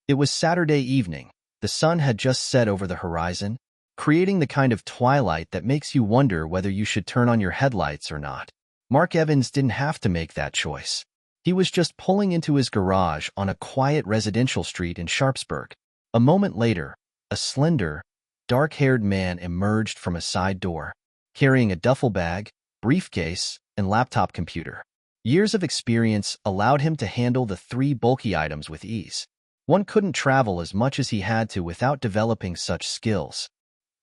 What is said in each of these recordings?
It was Saturday evening. The sun had just set over the horizon, creating the kind of twilight that makes you wonder whether you should turn on your headlights or not. Mark Evans didn't have to make that choice. He was just pulling into his garage on a quiet residential street in Sharpsburg. A moment later, a slender, dark-haired man emerged from a side door, carrying a duffel bag, briefcase, and laptop computer. Years of experience allowed him to handle the three bulky items with ease. One couldn't travel as much as he had to without developing such skills.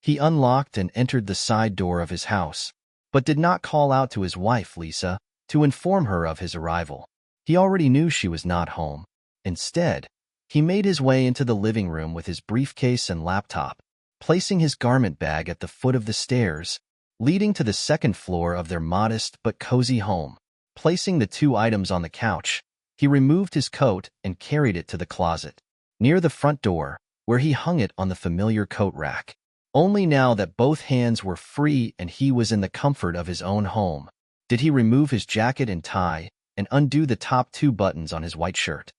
He unlocked and entered the side door of his house, but did not call out to his wife, Lisa, to inform her of his arrival. He already knew she was not home. Instead, he made his way into the living room with his briefcase and laptop, placing his garment bag at the foot of the stairs, leading to the second floor of their modest but cozy home. Placing the two items on the couch, he removed his coat and carried it to the closet, near the front door, where he hung it on the familiar coat rack. Only now that both hands were free and he was in the comfort of his own home, did he remove his jacket and tie and undo the top two buttons on his white shirt.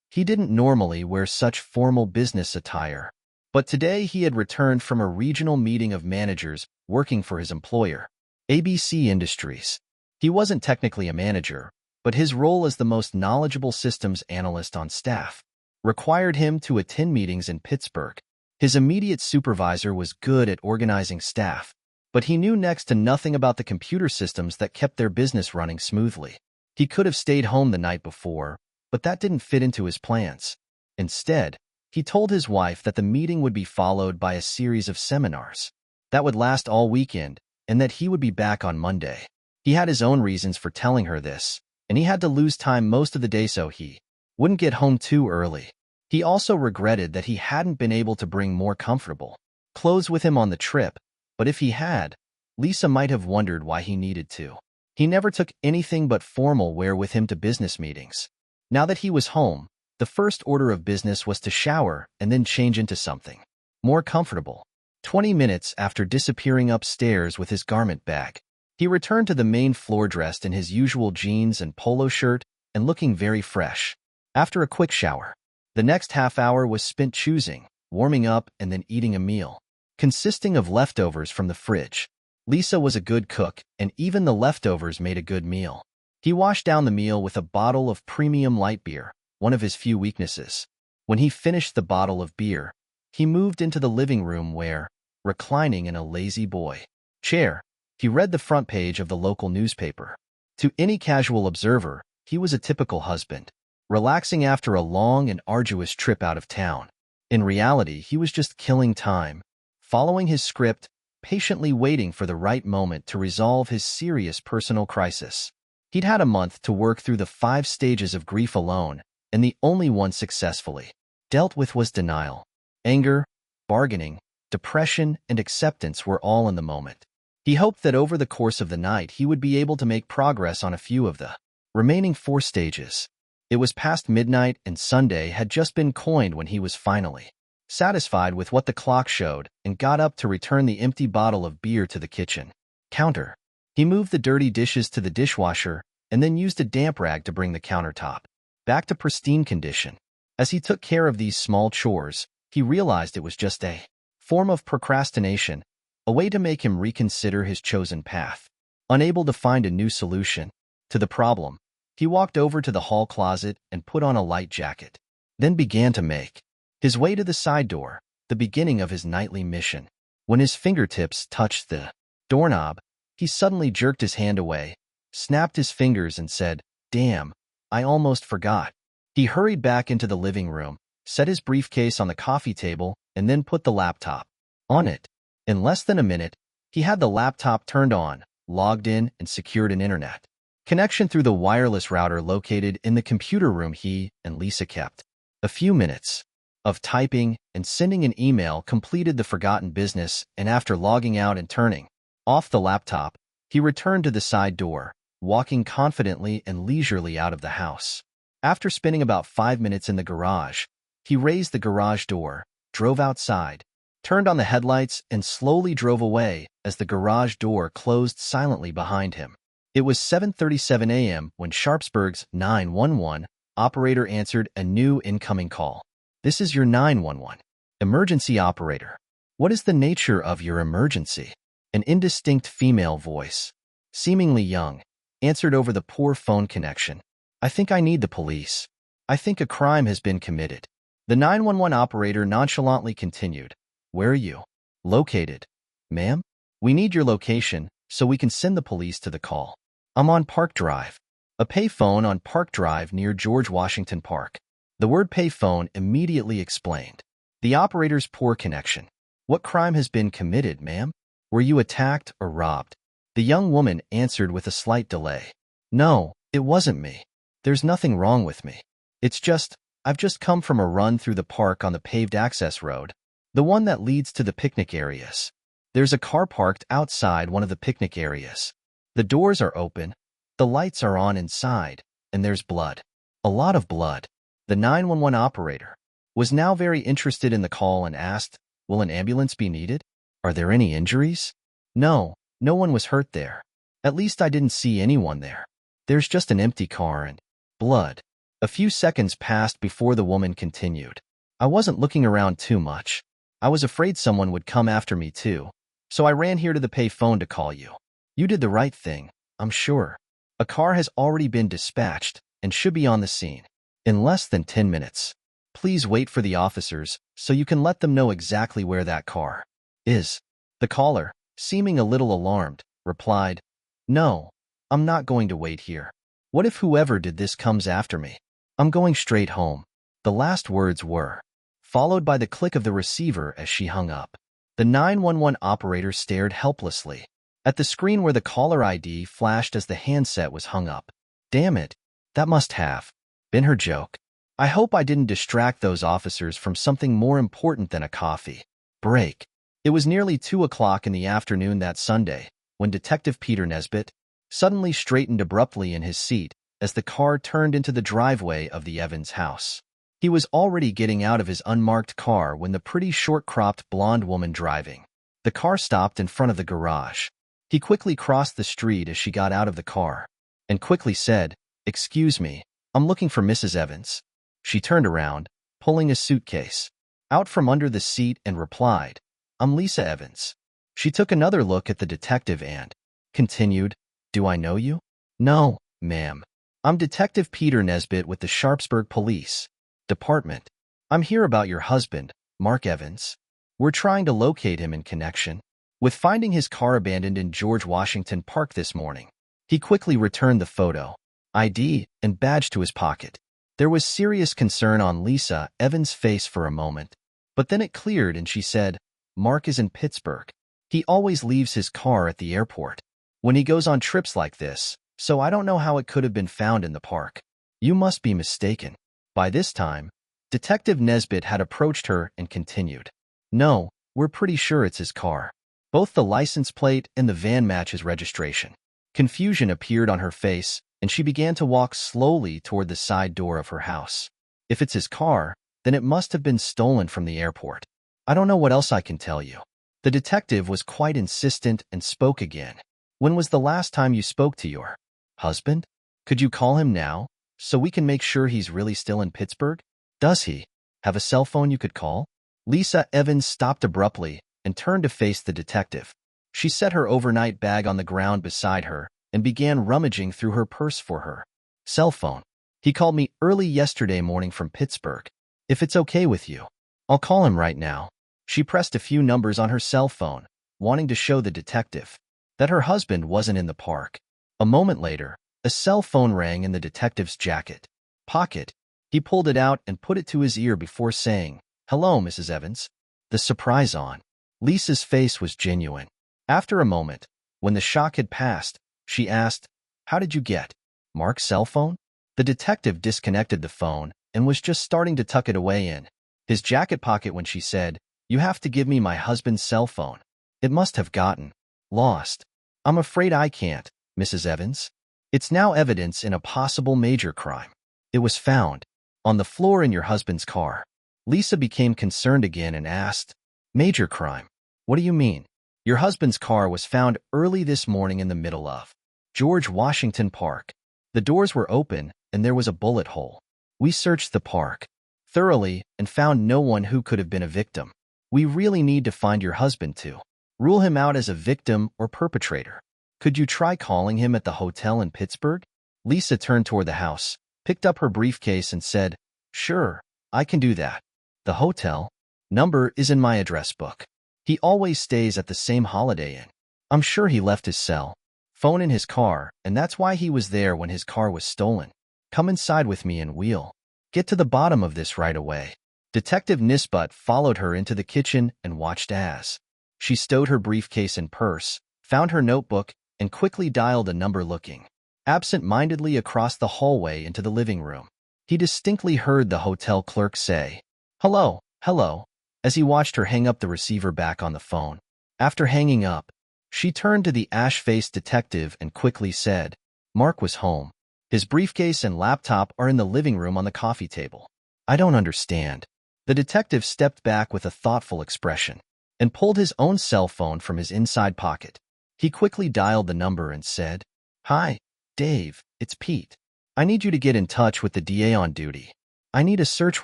He didn't normally wear such formal business attire, but today he had returned from a regional meeting of managers working for his employer, ABC Industries. He wasn't technically a manager, but his role as the most knowledgeable systems analyst on staff required him to attend meetings in Pittsburgh. His immediate supervisor was good at organizing staff, but he knew next to nothing about the computer systems that kept their business running smoothly. He could have stayed home the night before, but that didn't fit into his plans. Instead, he told his wife that the meeting would be followed by a series of seminars that would last all weekend and that he would be back on Monday. He had his own reasons for telling her this, and he had to lose time most of the day so he wouldn't get home too early. He also regretted that he hadn't been able to bring more comfortable clothes with him on the trip, but if he had, Lisa might have wondered why he needed to. He never took anything but formal wear with him to business meetings. Now that he was home, the first order of business was to shower and then change into something more comfortable. 20 minutes after disappearing upstairs with his garment bag, he returned to the main floor dressed in his usual jeans and polo shirt and looking very fresh. After a quick shower, the next half hour was spent choosing, warming up, and then eating a meal consisting of leftovers from the fridge. Lisa was a good cook, and even the leftovers made a good meal. He washed down the meal with a bottle of premium light beer, one of his few weaknesses. When he finished the bottle of beer, he moved into the living room where, reclining in a lazy boy chair, he read the front page of the local newspaper. To any casual observer, he was a typical husband, relaxing after a long and arduous trip out of town. In reality, he was just killing time, following his script, patiently waiting for the right moment to resolve his serious personal crisis. He'd had a month to work through the 5 stages of grief alone, and the only one successfully dealt with was denial. Anger, bargaining, depression, and acceptance were all in the moment. He hoped that over the course of the night he would be able to make progress on a few of the remaining 4 stages. It was past midnight and Sunday had just been coined when he was finally satisfied with what the clock showed and got up to return the empty bottle of beer to the kitchen counter. He moved the dirty dishes to the dishwasher and then used a damp rag to bring the countertop back to pristine condition. As he took care of these small chores, he realized it was just a form of procrastination, a way to make him reconsider his chosen path. Unable to find a new solution to the problem, he walked over to the hall closet and put on a light jacket, then began to make his way to the side door, the beginning of his nightly mission. When his fingertips touched the doorknob, he suddenly jerked his hand away, snapped his fingers, and said, "Damn, I almost forgot." He hurried back into the living room, set his briefcase on the coffee table, and then put the laptop on it. In less than a minute, he had the laptop turned on, logged in, and secured an internet connection through the wireless router located in the computer room he and Lisa kept. A few minutes of typing and sending an email completed the forgotten business, and after logging out and turning off the laptop, he returned to the side door, walking confidently and leisurely out of the house. After spending about 5 minutes in the garage, he raised the garage door, drove outside, turned on the headlights, and slowly drove away as the garage door closed silently behind him. It was 7:37 a.m. when Sharpsburg's 911 operator answered a new incoming call. This is your 911. Emergency operator. What is the nature of your emergency? An indistinct female voice, seemingly young, answered over the poor phone connection. I think I need the police. I think a crime has been committed. The 911 operator nonchalantly continued. Where are you located? Ma'am? We need your location so we can send the police to the call. I'm on Park Drive. A payphone on Park Drive near George Washington Park. The word payphone immediately explained the operator's poor connection. What crime has been committed, ma'am? Were you attacked or robbed? The young woman answered with a slight delay. No, it wasn't me. There's nothing wrong with me. It's just, I've just come from a run through the park on the paved access road, the one that leads to the picnic areas. There's a car parked outside one of the picnic areas. The doors are open, the lights are on inside, and there's blood. A lot of blood. The 911 operator was now very interested in the call and asked, will an ambulance be needed? Are there any injuries? No, no one was hurt there. At least I didn't see anyone there. There's just an empty car and blood. A few seconds passed before the woman continued. I wasn't looking around too much. I was afraid someone would come after me too, so I ran here to the pay phone to call you. You did the right thing, I'm sure. A car has already been dispatched and should be on the scene in less than 10 minutes. Please wait for the officers so you can let them know exactly where that car is. The caller, seeming a little alarmed, replied, No, I'm not going to wait here. What if whoever did this comes after me? I'm going straight home. The last words were followed by the click of the receiver as she hung up. The 911 operator stared helplessly at the screen where the caller ID flashed as the handset was hung up. Damn it, that must have been her joke. I hope I didn't distract those officers from something more important than a coffee break. It was nearly 2 o'clock in the afternoon that Sunday when Detective Peter Nesbitt suddenly straightened abruptly in his seat as the car turned into the driveway of the Evans house. He was already getting out of his unmarked car when the pretty short-cropped blonde woman driving the car stopped in front of the garage. He quickly crossed the street as she got out of the car and quickly said, Excuse me, I'm looking for Mrs. Evans. She turned around, pulling a suitcase out from under the seat and replied, I'm Lisa Evans. She took another look at the detective and continued, Do I know you? No, ma'am. I'm Detective Peter Nesbitt with the Sharpsburg Police Department. I'm here about your husband, Mark Evans. We're trying to locate him in connection with finding his car abandoned in George Washington Park this morning. He quickly returned the photo ID and badge to his pocket. There was serious concern on Lisa Evans' face for a moment, but then it cleared and she said, Mark is in Pittsburgh. He always leaves his car at the airport when he goes on trips like this, so I don't know how it could have been found in the park. You must be mistaken. By this time, Detective Nesbitt had approached her and continued, No, we're pretty sure it's his car. Both the license plate and the van match his registration. Confusion appeared on her face, and she began to walk slowly toward the side door of her house. If it's his car, then it must have been stolen from the airport. I don't know what else I can tell you. The detective was quite insistent and spoke again. When was the last time you spoke to your husband? Could you call him now, so we can make sure he's really still in Pittsburgh? Does he have a cell phone you could call? Lisa Evans stopped abruptly and turned to face the detective. She set her overnight bag on the ground beside her and began rummaging through her purse for her cell phone. He called me early yesterday morning from Pittsburgh. If it's okay with you, I'll call him right now. She pressed a few numbers on her cell phone, wanting to show the detective that her husband wasn't in the park. A moment later, a cell phone rang in the detective's jacket pocket. He pulled it out and put it to his ear before saying, Hello, Mrs. Evans. The surprise on Lisa's face was genuine. After a moment, when the shock had passed, she asked, How did you get Mark's cell phone? The detective disconnected the phone and was just starting to tuck it away in his jacket pocket when she said, You have to give me my husband's cell phone. It must have gotten lost. I'm afraid I can't, Mrs. Evans. It's now evidence in a possible major crime. It was found on the floor in your husband's car. Lisa became concerned again and asked, Major crime? What do you mean? Your husband's car was found early this morning in the middle of George Washington Park. The doors were open and there was a bullet hole. We searched the park thoroughly and found no one who could have been a victim. We really need to find your husband to rule him out as a victim or perpetrator. Could you try calling him at the hotel in Pittsburgh? Lisa turned toward the house, picked up her briefcase and said, "Sure, I can do that. The hotel number is in my address book. He always stays at the same Holiday Inn. I'm sure he left his cell phone in his car, and that's why he was there when his car was stolen. Come inside with me and we'll get to the bottom of this right away." Detective Nisbet followed her into the kitchen and watched as she stowed her briefcase and purse, found her notebook, and quickly dialed a number looking absent-mindedly across the hallway into the living room. He distinctly heard the hotel clerk say, "Hello, hello," as he watched her hang up the receiver back on the phone. After hanging up, she turned to the ash-faced detective and quickly said, "Mark was home. His briefcase and laptop are in the living room on the coffee table." "I don't understand." The detective stepped back with a thoughtful expression and pulled his own cell phone from his inside pocket. He quickly dialed the number and said, "Hi, Dave, it's Pete. I need you to get in touch with the DA on duty. I need a search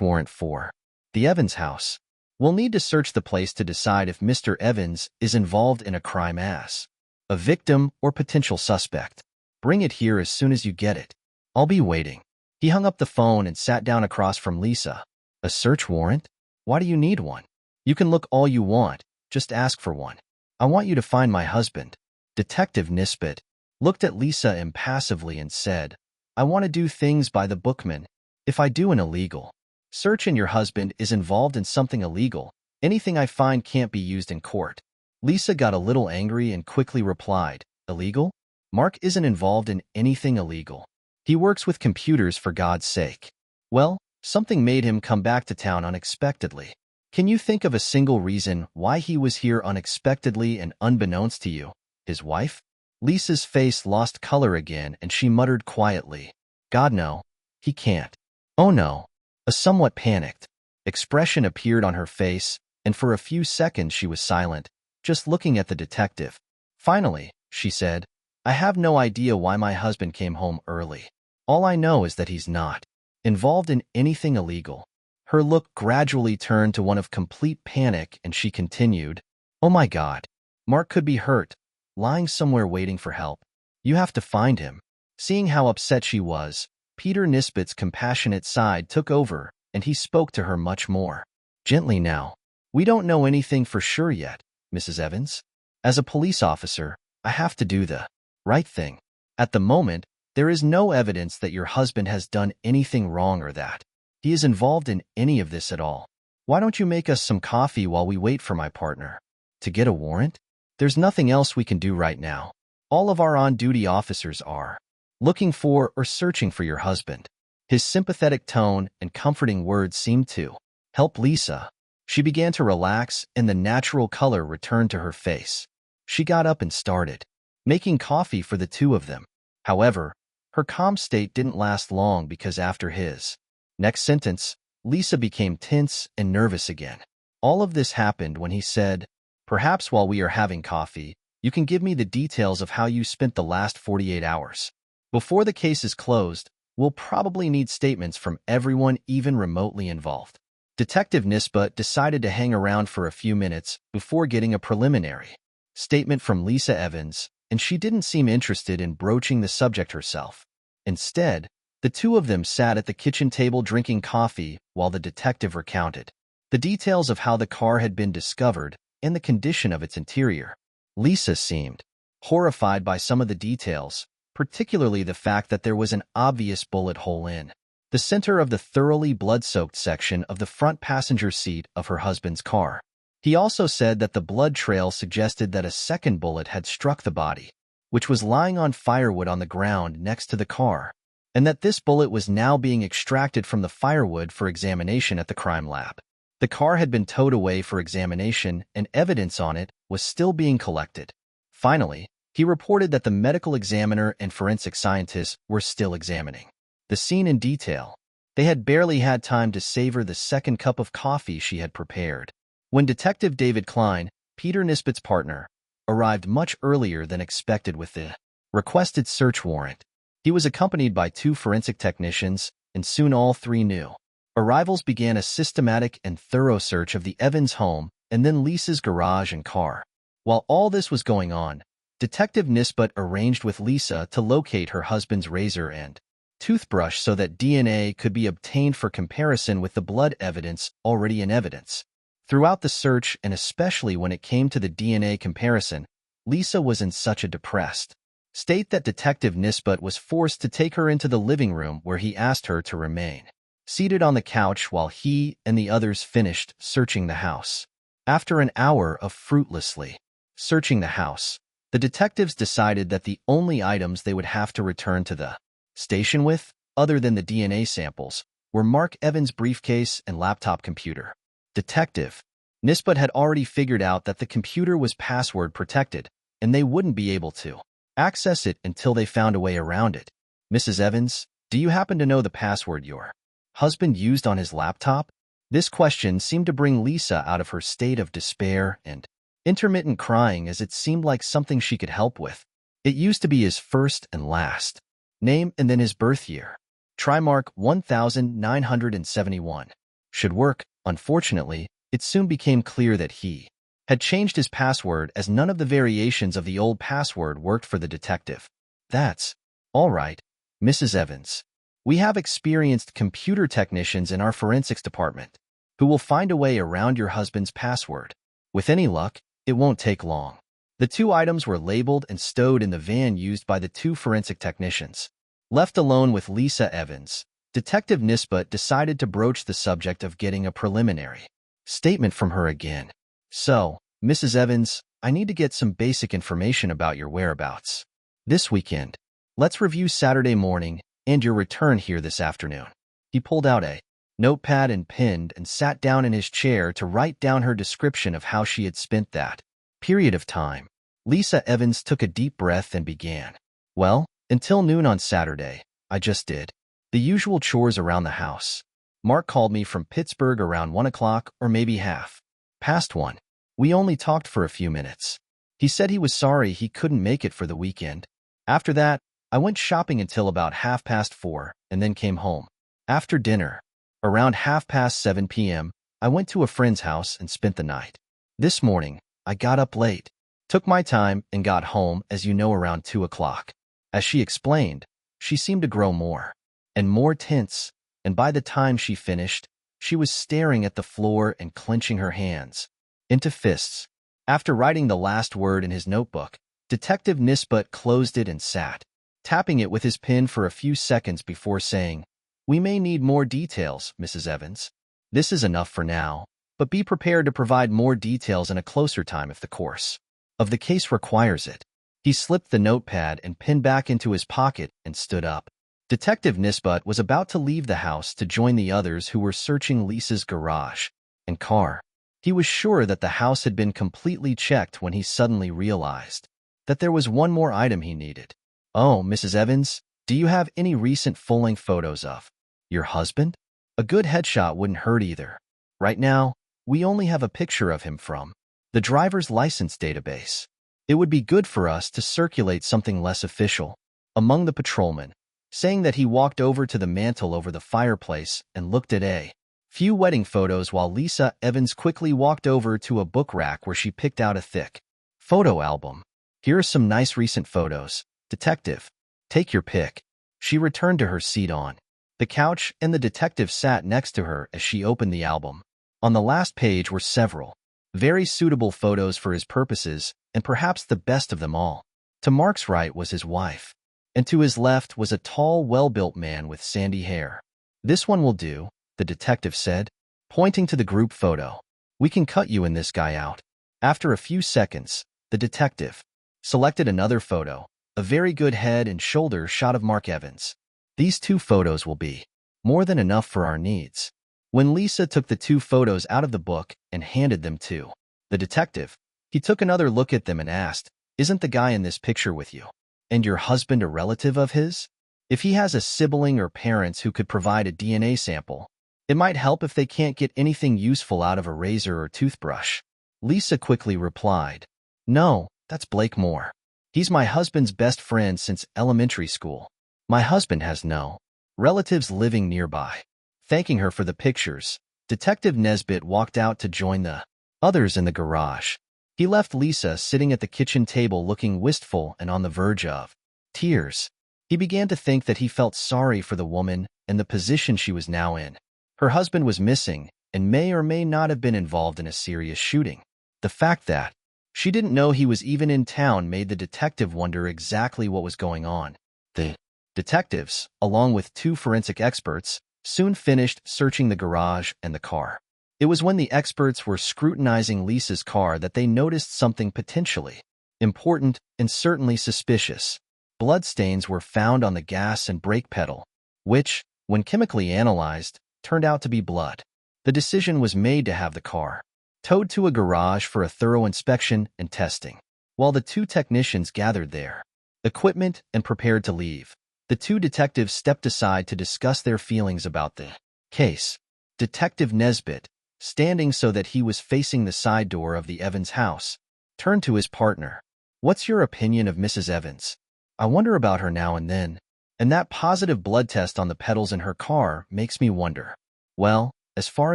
warrant for the Evans house. We'll need to search the place to decide if Mr. Evans is involved in a crime as a victim or potential suspect. Bring it here as soon as you get it. I'll be waiting." He hung up the phone and sat down across from Lisa. "A search warrant? Why do you need one? You can look all you want, just ask for one. I want you to find my husband." Detective Nisbet looked at Lisa impassively and said, "I want to do things by the bookman. If I do an illegal search and your husband is involved in something illegal, anything I find can't be used in court." Lisa got a little angry and quickly replied, "Illegal? Mark isn't involved in anything illegal. He works with computers, for God's sake. Well, something made him come back to town unexpectedly. Can you think of a single reason why he was here unexpectedly and unbeknownst to you, his wife?" Lisa's face lost color again and she muttered quietly, "God, no, he can't." "Oh no." A somewhat panicked expression appeared on her face, and for a few seconds she was silent, just looking at the detective. Finally, she said, "I have no idea why my husband came home early. All I know is that he's not involved in anything illegal." Her look gradually turned to one of complete panic and she continued, "Oh my God. Mark could be hurt, lying somewhere waiting for help. You have to find him." Seeing how upset she was, Peter Nisbet's compassionate side took over and he spoke to her much more gently now. "We don't know anything for sure yet, Mrs. Evans. As a police officer, I have to do the right thing. At the moment, there is no evidence that your husband has done anything wrong or that he is involved in any of this at all. Why don't you make us some coffee while we wait for my partner to get a warrant? There's nothing else we can do right now. All of our on-duty officers are looking for or searching for your husband." His sympathetic tone and comforting words seemed to help Lisa. She began to relax and the natural color returned to her face. She got up and started making coffee for the two of them. However, her calm state didn't last long because after his next sentence, Lisa became tense and nervous again. All of this happened when he said, "Perhaps while we are having coffee, you can give me the details of how you spent the last 48 hours. Before the case is closed, we'll probably need statements from everyone even remotely involved." Detective Nisbet decided to hang around for a few minutes before getting a preliminary statement from Lisa Evans, and she didn't seem interested in broaching the subject herself. Instead, the two of them sat at the kitchen table drinking coffee while the detective recounted the details of how the car had been discovered and the condition of its interior. Lisa seemed horrified by some of the details, particularly the fact that there was an obvious bullet hole in the center of the thoroughly blood-soaked section of the front passenger seat of her husband's car. He also said that the blood trail suggested that a second bullet had struck the body, which was lying on firewood on the ground next to the car, and that this bullet was now being extracted from the firewood for examination at the crime lab. The car had been towed away for examination, and evidence on it was still being collected. Finally, he reported that the medical examiner and forensic scientists were still examining the scene in detail. They had barely had time to savor the second cup of coffee she had prepared when Detective David Klein, Peter Nisbet's partner, arrived much earlier than expected with the requested search warrant. He was accompanied by two forensic technicians, and soon all three knew Arrivals began a systematic and thorough search of the Evans home and then Lisa's garage and car. While all this was going on, Detective Nisbet arranged with Lisa to locate her husband's razor and toothbrush so that DNA could be obtained for comparison with the blood evidence already in evidence. Throughout the search, and especially when it came to the DNA comparison, Lisa was in such a depressed state that Detective Nisbet was forced to take her into the living room where he asked her to remain seated on the couch while he and the others finished searching the house. After an hour of fruitlessly searching the house, the detectives decided that the only items they would have to return to the station with, other than the DNA samples, were Mark Evans' briefcase and laptop computer. Detective Nisbet had already figured out that the computer was password protected, and they wouldn't be able to access it until they found a way around it. Mrs. Evans, do you happen to know the password your husband used on his laptop? This question seemed to bring Lisa out of her state of despair and intermittent crying, as it seemed like something she could help with. It used to be his first and last name and then his birth year. Try Mark 1971. Should work. Unfortunately, it soon became clear that he had changed his password, as none of the variations of the old password worked for the detective. That's all right, Mrs. Evans. We have experienced computer technicians in our forensics department who will find a way around your husband's password. With any luck, it won't take long. The two items were labeled and stowed in the van used by the two forensic technicians. Left alone with Lisa Evans, Detective Nisbet decided to broach the subject of getting a preliminary statement from her again. So, Mrs. Evans, I need to get some basic information about your whereabouts this weekend. Let's review Saturday morning and your return here this afternoon. He pulled out a notepad and penned and sat down in his chair to write down her description of how she had spent that period of time. Lisa Evans took a deep breath and began. Well, until noon on Saturday, I just did the usual chores around the house. Mark called me from Pittsburgh around 1 o'clock or maybe half past 1. We only talked for a few minutes. He said he was sorry he couldn't make it for the weekend. After that, I went shopping until about 4:30 and then came home. After dinner, around 7:30 p.m., I went to a friend's house and spent the night. This morning, I got up late, took my time, and got home, as you know, around 2 o'clock. As she explained, she seemed to grow more and more tense, and by the time she finished, she was staring at the floor and clenching her hands into fists. After writing the last word in his notebook, Detective Nisbet closed it and sat tapping it with his pen for a few seconds before saying, "We may need more details, Mrs. Evans. This is enough for now, but be prepared to provide more details in a closer time if the course of the case requires it." He slipped the notepad and pen back into his pocket and stood up. Detective Nisbet was about to leave the house to join the others who were searching Lisa's garage and car. He was sure that the house had been completely checked when he suddenly realized that there was one more item he needed. "Oh, Mrs. Evans, do you have any recent full-length photos of your husband? A good headshot wouldn't hurt either. Right now, we only have a picture of him from the driver's license database. It would be good for us to circulate something less official among the patrolmen," saying that he walked over to the mantel over the fireplace and looked at a few wedding photos while Lisa Evans quickly walked over to a book rack where she picked out a thick photo album. "Here are some nice recent photos, Detective. Take your pick." She returned to her seat on the couch, and the detective sat next to her as she opened the album. On the last page were several very suitable photos for his purposes, and perhaps the best of them all. To Mark's right was his wife, and to his left was a tall, well-built man with sandy hair. "This one will do," the detective said, pointing to the group photo. "We can cut you and this guy out." After a few seconds, the detective selected another photo, a very good head and shoulder shot of Mark Evans. "These two photos will be more than enough for our needs." When Lisa took the two photos out of the book and handed them to the detective, he took another look at them and asked, "Isn't the guy in this picture with you and your husband a relative of his? If he has a sibling or parents who could provide a DNA sample, it might help if they can't get anything useful out of a razor or toothbrush." Lisa quickly replied, "No, that's Blake Moore. He's my husband's best friend since elementary school. My husband has no relatives living nearby." Thanking her for the pictures, Detective Nesbit walked out to join the others in the garage. He left Lisa sitting at the kitchen table looking wistful and on the verge of tears. He began to think that he felt sorry for the woman and the position she was now in. Her husband was missing and may or may not have been involved in a serious shooting. The fact that she didn't know he was even in town made the detective wonder exactly what was going on. The detectives, along with 2 forensic experts, soon finished searching the garage and the car. It was when the experts were scrutinizing Lisa's car that they noticed something potentially important and certainly suspicious. Bloodstains were found on the gas and brake pedal, which, when chemically analyzed, turned out to be blood. The decision was made to have the car towed to a garage for a thorough inspection and testing. While the 2 technicians gathered their equipment and prepared to leave, the 2 detectives stepped aside to discuss their feelings about the case. Detective Nesbit, standing so that he was facing the side door of the Evans house, turned to his partner. "What's your opinion of Mrs. Evans? I wonder about her now and then, and that positive blood test on the pedals in her car makes me wonder." "Well, as far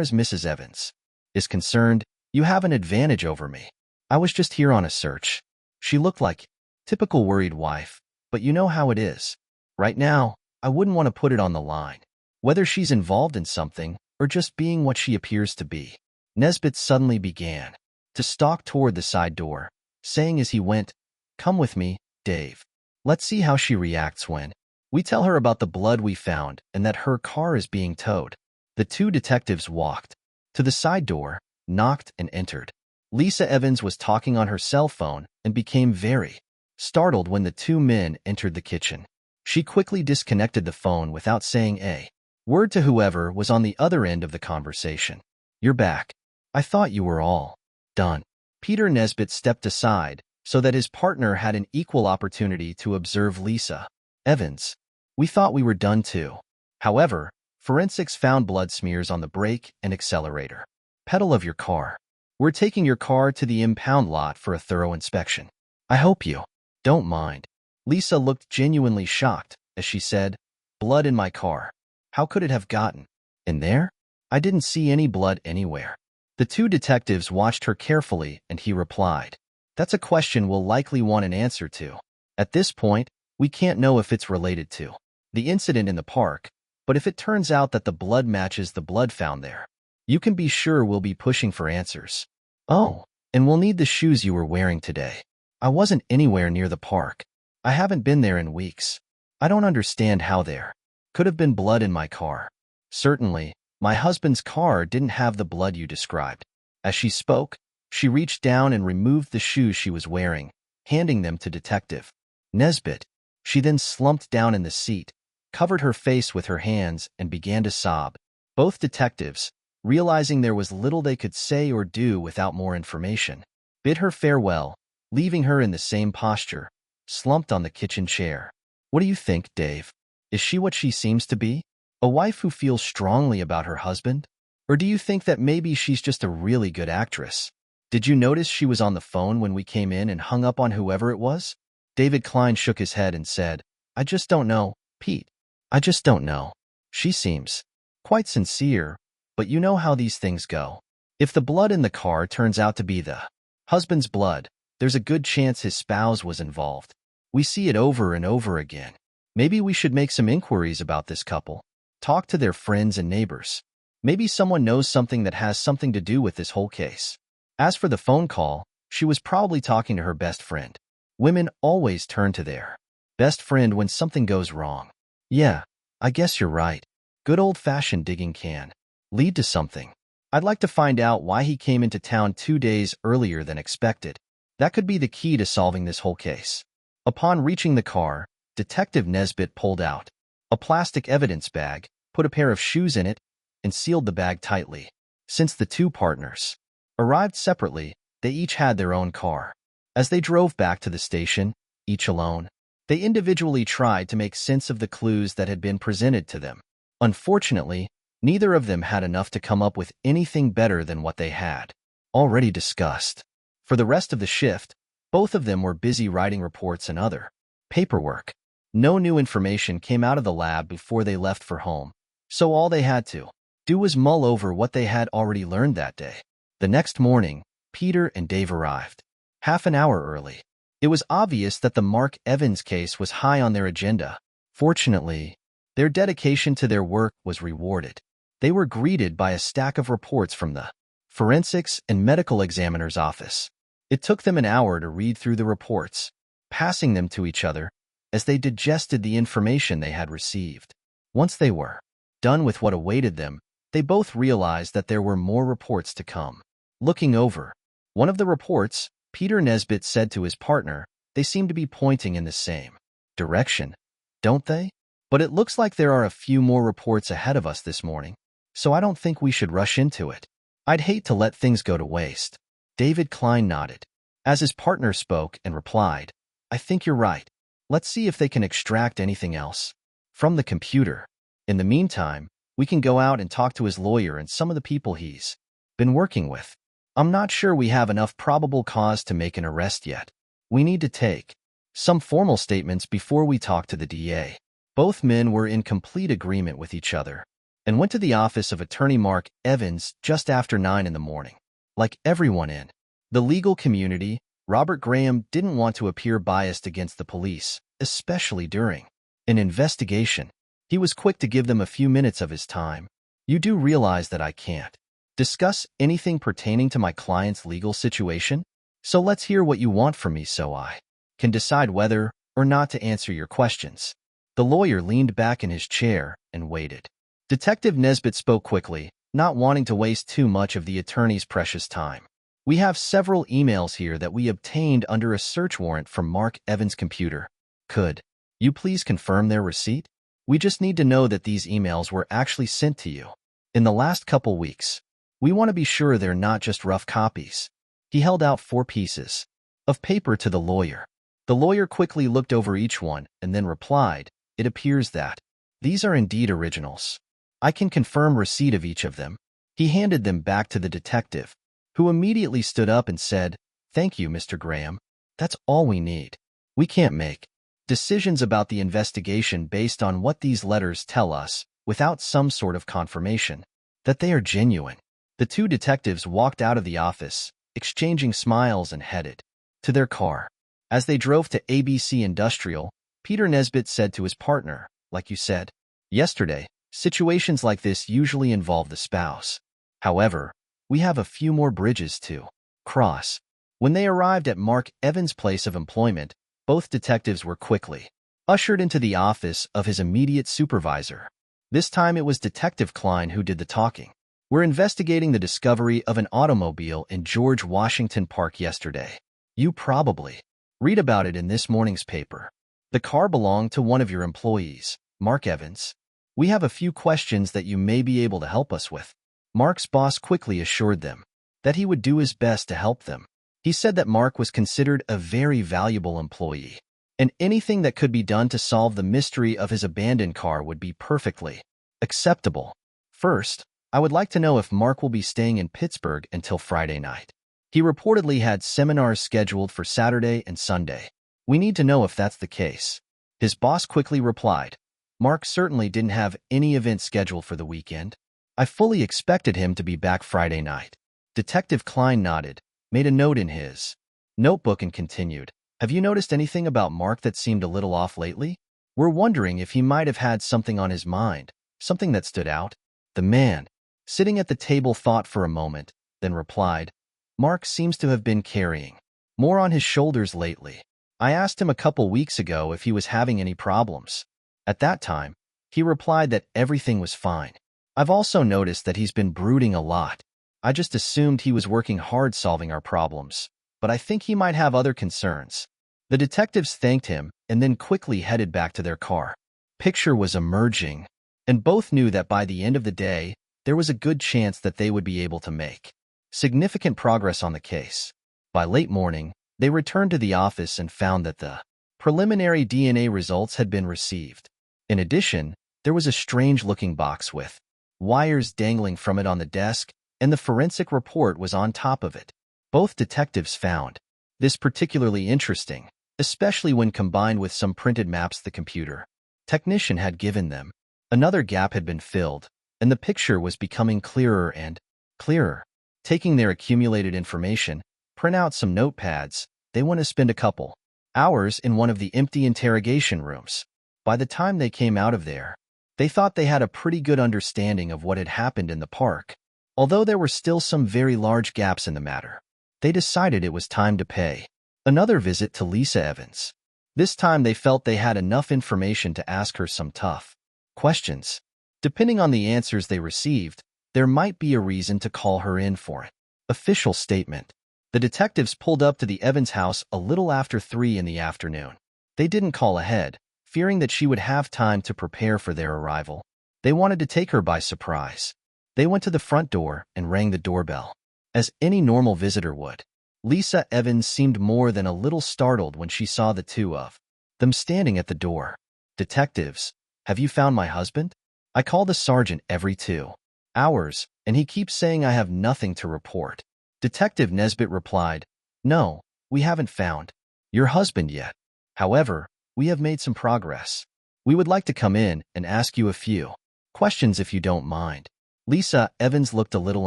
as Mrs. Evans is concerned, you have an advantage over me. I was just here on a search. She looked like typical worried wife, but you know how it is. Right now, I wouldn't want to put it on the line, whether she's involved in something or just being what she appears to be." Nesbit suddenly began to stalk toward the side door, saying as he went, "Come with me, Dave. Let's see how she reacts when we tell her about the blood we found and that her car is being towed." The 2 detectives walked to the side door, knocked, and entered. Lisa Evans was talking on her cell phone and became very startled when the 2 men entered the kitchen. She quickly disconnected the phone without saying a word to whoever was on the other end of the conversation. "You're back. I thought you were all done." Peter Nesbit stepped aside so that his partner had an equal opportunity to observe Lisa Evans. "We thought we were done too. However, forensics found blood smears on the brake and accelerator pedal of your car. We're taking your car to the impound lot for a thorough inspection. I hope you don't mind." Lisa looked genuinely shocked as she said, "Blood in my car. How could it have gotten in there? I didn't see any blood anywhere." The 2 detectives watched her carefully and he replied, "That's a question we'll likely want an answer to. At this point, we can't know if it's related to the incident in the park, but if it turns out that the blood matches the blood found there, you can be sure we'll be pushing for answers. Oh, and we'll need the shoes you were wearing today. I wasn't anywhere near the park. I haven't been there in weeks. I don't understand how there could have been blood in my car. Certainly, my husband's car didn't have the blood you described." As she spoke, she reached down and removed the shoes she was wearing, handing them to Detective Nesbit. She then slumped down in the seat, covered her face with her hands, and began to sob. Both detectives, realizing there was little they could say or do without more information, bid her farewell, leaving her in the same posture, slumped on the kitchen chair. "What do you think, Dave? Is she what she seems to be? A wife who feels strongly about her husband? Or do you think that maybe she's just a really good actress? Did you notice she was on the phone when we came in and hung up on whoever it was?" David Klein shook his head and said, "I just don't know, Pete. I just don't know. She seems quite sincere, but you know how these things go. If the blood in the car turns out to be the husband's blood, there's a good chance his spouse was involved. We see it over and over again. Maybe we should make some inquiries about this couple. Talk to their friends and neighbors. Maybe someone knows something that has something to do with this whole case." As for the phone call, she was probably talking to her best friend. Women always turn to their best friend when something goes wrong. Yeah, I guess you're right. Good old-fashioned digging can lead to something. I'd like to find out why he came into town 2 days earlier than expected. That could be the key to solving this whole case. Upon reaching the car, Detective Nesbit pulled out a plastic evidence bag, put a pair of shoes in it, and sealed the bag tightly. Since the 2 partners arrived separately, they each had their own car. As they drove back to the station, each alone, they individually tried to make sense of the clues that had been presented to them. Unfortunately, neither of them had enough to come up with anything better than what they had already discussed. For the rest of the shift, both of them were busy writing reports and other paperwork. No new information came out of the lab before they left for home, so all they had to do was mull over what they had already learned that day. The next morning, Peter and Dave arrived, half an hour early. It was obvious that the Mark Evans case was high on their agenda. Fortunately, their dedication to their work was rewarded. They were greeted by a stack of reports from the forensics and medical examiner's office. It took them an hour to read through the reports, passing them to each other as they digested the information they had received. Once they were done with what awaited them, they both realized that there were more reports to come. Looking over one of the reports, Peter Nesbitt said to his partner, "They seem to be pointing in the same direction, don't they? But it looks like there are a few more reports ahead of us this morning, so I don't think we should rush into it. I'd hate to let things go to waste." David Klein nodded as his partner spoke and replied, "I think you're right. Let's see if they can extract anything else from the computer. In the meantime, we can go out and talk to his lawyer and some of the people he's been working with. I'm not sure we have enough probable cause to make an arrest yet. We need to take some formal statements before we talk to the DA." Both men were in complete agreement with each other and went to the office of attorney Mark Evans just after 9 in the morning. Like everyone in the legal community, Robert Graham didn't want to appear biased against the police, especially during an investigation. He was quick to give them a few minutes of his time. "You do realize that I can't discuss anything pertaining to my client's legal situation? So let's hear what you want from me so I can decide whether or not to answer your questions." The lawyer leaned back in his chair and waited. Detective Nesbitt spoke quickly, not wanting to waste too much of the attorney's precious time. "We have several emails here that we obtained under a search warrant from Mark Evans' computer. Could you please confirm their receipt? We just need to know that these emails were actually sent to you in the last couple weeks. We want to be sure they're not just rough copies." He held out 4 pieces of paper to the lawyer. The lawyer quickly looked over each one and then replied, "It appears that these are indeed originals. I can confirm receipt of each of them." He handed them back to the detective, who immediately stood up and said, "Thank you, Mr. Graham. That's all we need. We can't make decisions about the investigation based on what these letters tell us without some sort of confirmation that they are genuine." The 2 detectives walked out of the office, exchanging smiles, and headed to their car. As they drove to ABC Industrial, Peter Nesbitt said to his partner, "Like you said yesterday, situations like this usually involve the spouse. However, we have a few more bridges to cross." When they arrived at Mark Evans' place of employment, both detectives were quickly ushered into the office of his immediate supervisor. This time it was Detective Klein who did the talking. "We're investigating the discovery of an automobile in George Washington Park yesterday. You probably read about it in this morning's paper. The car belonged to one of your employees, Mark Evans. We have a few questions that you may be able to help us with." Mark's boss quickly assured them that he would do his best to help them. He said that Mark was considered a very valuable employee, and anything that could be done to solve the mystery of his abandoned car would be perfectly acceptable. "First, I would like to know if Mark will be staying in Pittsburgh until Friday night. He reportedly had seminars scheduled for Saturday and Sunday. We need to know if that's the case." His boss quickly replied, "Mark certainly didn't have any events scheduled for the weekend. I fully expected him to be back Friday night." Detective Klein nodded, made a note in his notebook, and continued, "Have you noticed anything about Mark that seemed a little off lately? We're wondering if he might have had something on his mind, something that stood out." The man sitting at the table thought for a moment, then replied, "Mark seems to have been carrying more on his shoulders lately. I asked him a couple weeks ago if he was having any problems. At that time, he replied that everything was fine. I've also noticed that he's been brooding a lot. I just assumed he was working hard solving our problems, but I think he might have other concerns." The detectives thanked him and then quickly headed back to their car. Picture was emerging, and both knew that by the end of the day, there was a good chance that they would be able to make significant progress on the case. By late morning, they returned to the office and found that the preliminary DNA results had been received. In addition, there was a strange-looking box with wires dangling from it on the desk, and the forensic report was on top of it. Both detectives found this particularly interesting, especially when combined with some printed maps the computer technician had given them. Another gap had been filled, and the picture was becoming clearer and clearer. Taking their accumulated information, print out some notepads, they want to spend a couple hours in one of the empty interrogation rooms. By the time they came out of there, they thought they had a pretty good understanding of what had happened in the park. Although there were still some very large gaps in the matter, they decided it was time to pay another visit to Lisa Evans. This time they felt they had enough information to ask her some tough questions. Depending on the answers they received, there might be a reason to call her in for an official statement. The detectives pulled up to the Evans house a little after 3 in the afternoon. They didn't call ahead, fearing that she would have time to prepare for their arrival. They wanted to take her by surprise. They went to the front door and rang the doorbell, as any normal visitor would. Lisa Evans seemed more than a little startled when she saw the two of them standing at the door. "Detectives, have you found my husband? I call the sergeant every 2 hours, and he keeps saying I have nothing to report." Detective Nesbitt replied, "No, we haven't found your husband yet. However, we have made some progress. We would like to come in and ask you a few questions if you don't mind." Lisa Evans looked a little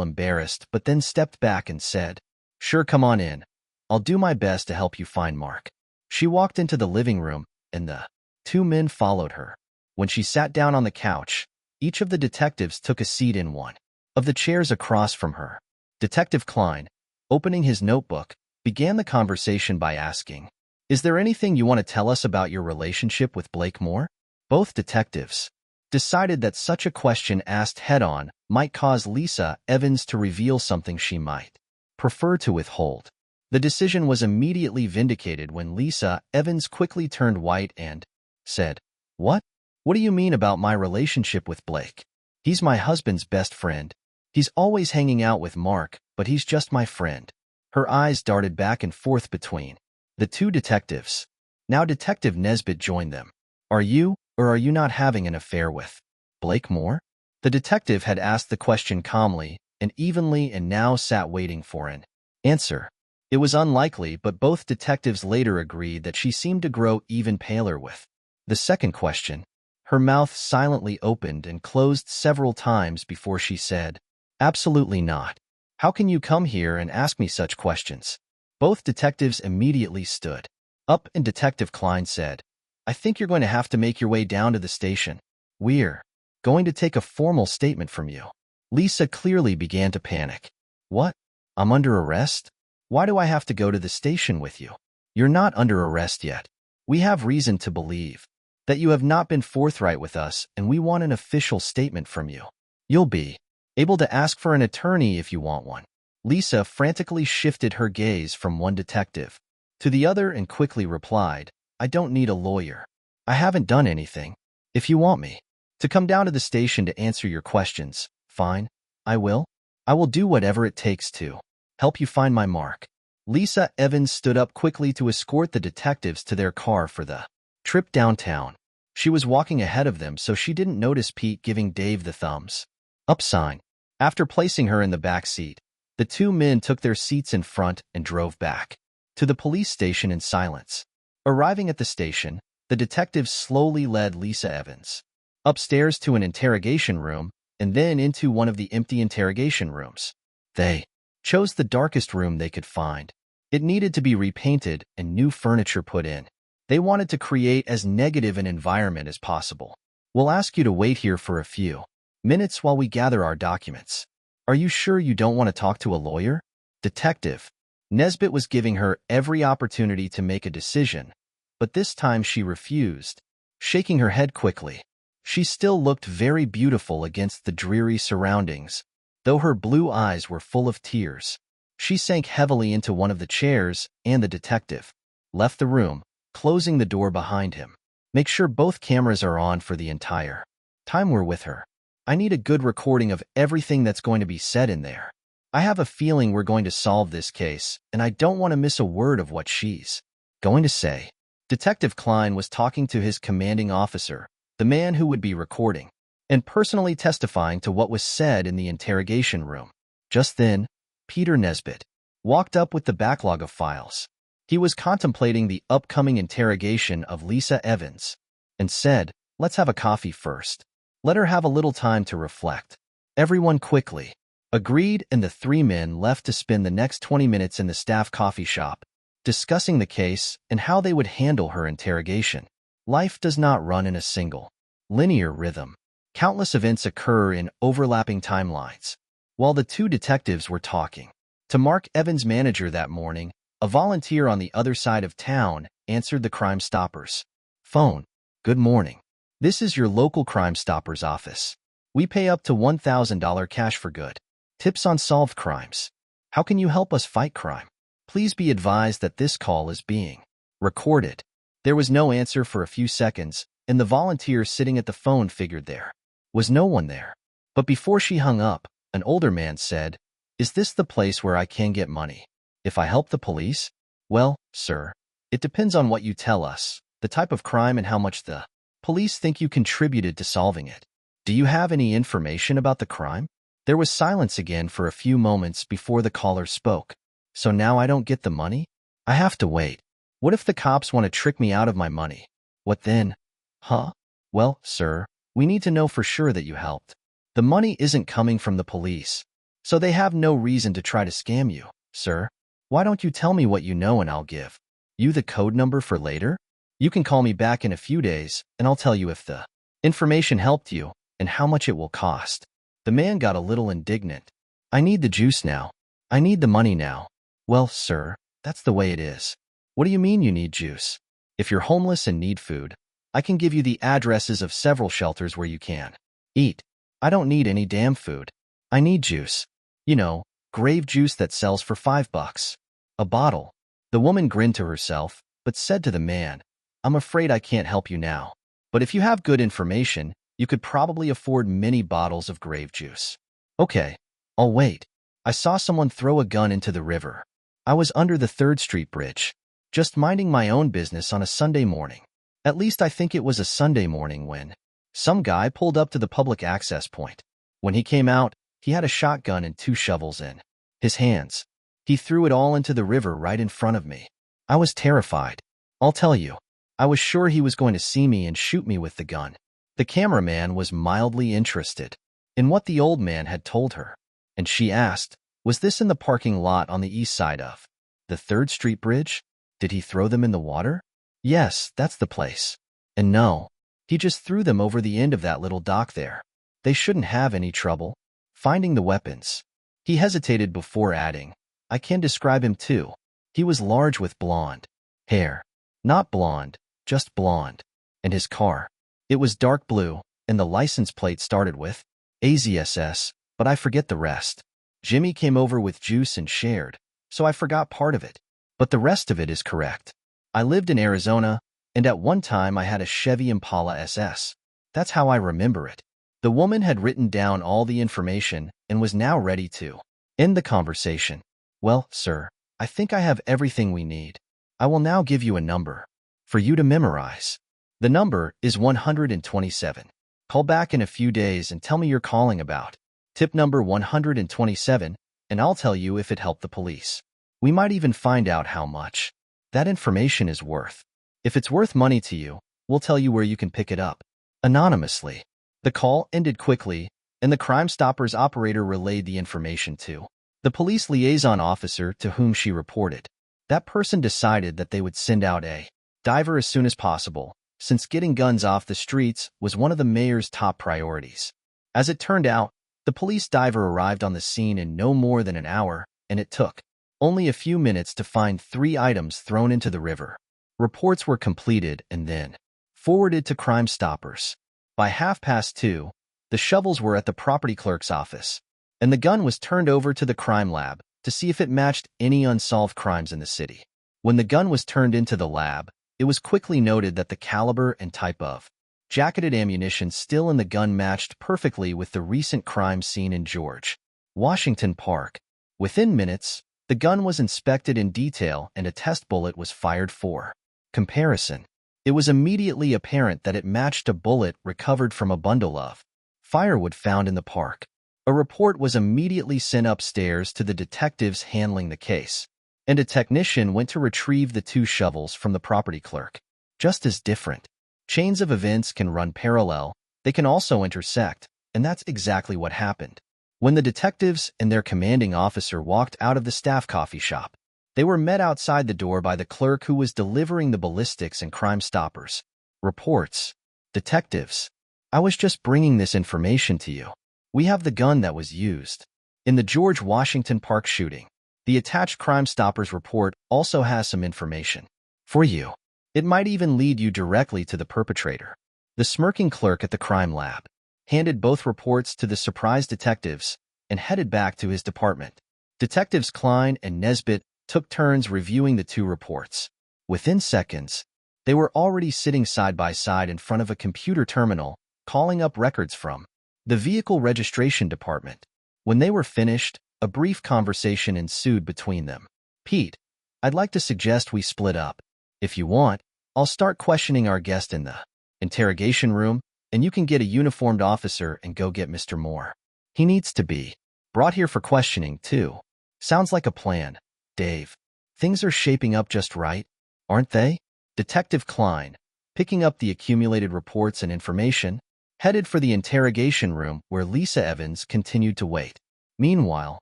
embarrassed but then stepped back and said, "Sure, come on in. I'll do my best to help you find Mark." She walked into the living room, and the 2 men followed her. When she sat down on the couch, each of the detectives took a seat in one of the chairs across from her. Detective Klein, opening his notebook, began the conversation by asking, "Is there anything you want to tell us about your relationship with Blake Moore?" Both detectives decided that such a question asked head-on might cause Lisa Evans to reveal something she might prefer to withhold. The decision was immediately vindicated when Lisa Evans quickly turned white and said, "What? What do you mean about my relationship with Blake? He's my husband's best friend. He's always hanging out with Mark, but he's just my friend." Her eyes darted back and forth between the 2 detectives. Now Detective Nesbitt joined them. "Are you, or are you not having an affair with Blake Moore?" The detective had asked the question calmly and evenly and now sat waiting for an answer. It was unlikely, but both detectives later agreed that she seemed to grow even paler with the second question. Her mouth silently opened and closed several times before she said, "Absolutely not. How can you come here and ask me such questions?" Both detectives immediately stood up and Detective Klein said, "I think you're going to have to make your way down to the station. We're going to take a formal statement from you." Lisa clearly began to panic. "What? I'm under arrest? Why do I have to go to the station with you?" "You're not under arrest yet. We have reason to believe that you have not been forthright with us, and we want an official statement from you. You'll be able to ask for an attorney if you want one." Lisa frantically shifted her gaze from one detective to the other and quickly replied, "I don't need a lawyer. I haven't done anything. If you want me to come down to the station to answer your questions, fine. I will. I will do whatever it takes to help you find my Mark." Lisa Evans stood up quickly to escort the detectives to their car for the trip downtown. She was walking ahead of them, so she didn't notice Pete giving Dave the thumbs up sign. After placing her in the back seat, the 2 men took their seats in front and drove back to the police station in silence. Arriving at the station, the detectives slowly led Lisa Evans upstairs to an interrogation room and then into one of the empty interrogation rooms. They chose the darkest room they could find. It needed to be repainted and new furniture put in. They wanted to create as negative an environment as possible. "We'll ask you to wait here for a few minutes while we gather our documents. Are you sure you don't want to talk to a lawyer?" Detective Nesbitt was giving her every opportunity to make a decision, but this time she refused, shaking her head quickly. She still looked very beautiful against the dreary surroundings, though her blue eyes were full of tears. She sank heavily into one of the chairs, and the detective left the room, closing the door behind him. "Make sure both cameras are on for the entire time we're with her. I need a good recording of everything that's going to be said in there. I have a feeling we're going to solve this case, and I don't want to miss a word of what she's going to say." Detective Klein was talking to his commanding officer, the man who would be recording and personally testifying to what was said in the interrogation room. Just then, Peter Nesbitt walked up with the backlog of files. He was contemplating the upcoming interrogation of Lisa Evans and said, "Let's have a coffee first. Let her have a little time to reflect." Everyone quickly agreed, and the three men left to spend the next 20 minutes in the staff coffee shop, discussing the case and how they would handle her interrogation. Life does not run in a single, linear rhythm. Countless events occur in overlapping timelines. While the two detectives were talking to Mark Evans' manager that morning, a volunteer on the other side of town answered the Crime Stoppers phone. "Good morning. This is your local Crime Stoppers office. We pay up to $1,000 cash for good tips on solved crimes. How can you help us fight crime? Please be advised that this call is being recorded." There was no answer for a few seconds, and the volunteer sitting at the phone figured there was no one there. But before she hung up, an older man said, "Is this the place where I can get money if I help the police?" "Well, sir, it depends on what you tell us, the type of crime and how much the police think you contributed to solving it. Do you have any information about the crime?" There was silence again for a few moments before the caller spoke. "So now I don't get the money? I have to wait. What if the cops want to trick me out of my money? What then?" "Huh? Well, sir, we need to know for sure that you helped. The money isn't coming from the police, so they have no reason to try to scam you, sir. Why don't you tell me what you know and I'll give you the code number for later? You can call me back in a few days and I'll tell you if the information helped you and how much it will cost." The man got a little indignant. "I need the juice now. I need the money now." "Well, sir, that's the way it is." "What do you mean you need juice? If you're homeless and need food, I can give you the addresses of several shelters where you can eat. I don't need any damn food. I need juice. You know, grave juice that sells for $5 a bottle." The woman grinned to herself, but said to the man, "I'm afraid I can't help you now. But if you have good information, you could probably afford many bottles of grave juice." "Okay, I'll wait. I saw someone throw a gun into the river. I was under the 3rd Street Bridge, just minding my own business on a Sunday morning. At least I think it was a Sunday morning when some guy pulled up to the public access point. When he came out, he had a shotgun and 2 shovels in his hands. He threw it all into the river right in front of me. I was terrified. I'll tell you, I was sure he was going to see me and shoot me with the gun." The cameraman was mildly interested in what the old man had told her, and she asked, "Was this in the parking lot on the east side of the 3rd Street Bridge? Did he throw them in the water?" "Yes, that's the place. And no, he just threw them over the end of that little dock there. They shouldn't have any trouble finding the weapons." He hesitated before adding, "I can describe him too. He was large with blonde hair. Not blonde, just blonde. And his car, it was dark blue, and the license plate started with AZSS, but I forget the rest. Jimmy came over with juice and shared, so I forgot part of it. But the rest of it is correct. I lived in Arizona, and at one time I had a Chevy Impala SS. That's how I remember it." The woman had written down all the information and was now ready to end the conversation. "Well, sir, I think I have everything we need. I will now give you a number for you to memorize. The number is 127. Call back in a few days and tell me you're calling about tip number 127, and I'll tell you if it helped the police. We might even find out how much that information is worth. If it's worth money to you, we'll tell you where you can pick it up anonymously." The call ended quickly, and the Crime Stoppers operator relayed the information to the police liaison officer to whom she reported. That person decided that they would send out a diver as soon as possible, since getting guns off the streets was one of the mayor's top priorities. As it turned out, the police diver arrived on the scene in no more than an hour, and it took only a few minutes to find 3 items thrown into the river. Reports were completed and then forwarded to Crime Stoppers. By 2:30, the shovels were at the property clerk's office, and the gun was turned over to the crime lab to see if it matched any unsolved crimes in the city. When the gun was turned into the lab, it was quickly noted that the caliber and type of jacketed ammunition still in the gun matched perfectly with the recent crime seen in George Washington Park. Within minutes, the gun was inspected in detail and a test bullet was fired for comparison. It was immediately apparent that it matched a bullet recovered from a bundle of firewood found in the park. A report was immediately sent upstairs to the detectives handling the case, and a technician went to retrieve the 2 shovels from the property clerk. Just as different chains of events can run parallel, they can also intersect, and that's exactly what happened. When the detectives and their commanding officer walked out of the staff coffee shop, they were met outside the door by the clerk who was delivering the ballistics and Crime Stoppers reports. Detectives, I was just bringing this information to you. We have the gun that was used in the George Washington Park shooting. The attached Crime Stoppers report also has some information for you. It might even lead you directly to the perpetrator. The smirking clerk at the crime lab handed both reports to the surprised detectives and headed back to his department. Detectives Klein and Nesbitt took turns reviewing the two reports. Within seconds, they were already sitting side by side in front of a computer terminal, calling up records from the vehicle registration department. When they were finished, a brief conversation ensued between them. Pete, I'd like to suggest we split up. If you want, I'll start questioning our guest in the interrogation room, and you can get a uniformed officer and go get Mr. Moore. He needs to be brought here for questioning, too. Sounds like a plan, Dave. Things are shaping up just right, aren't they? Detective Klein, picking up the accumulated reports and information, headed for the interrogation room where Lisa Evans continued to wait. Meanwhile,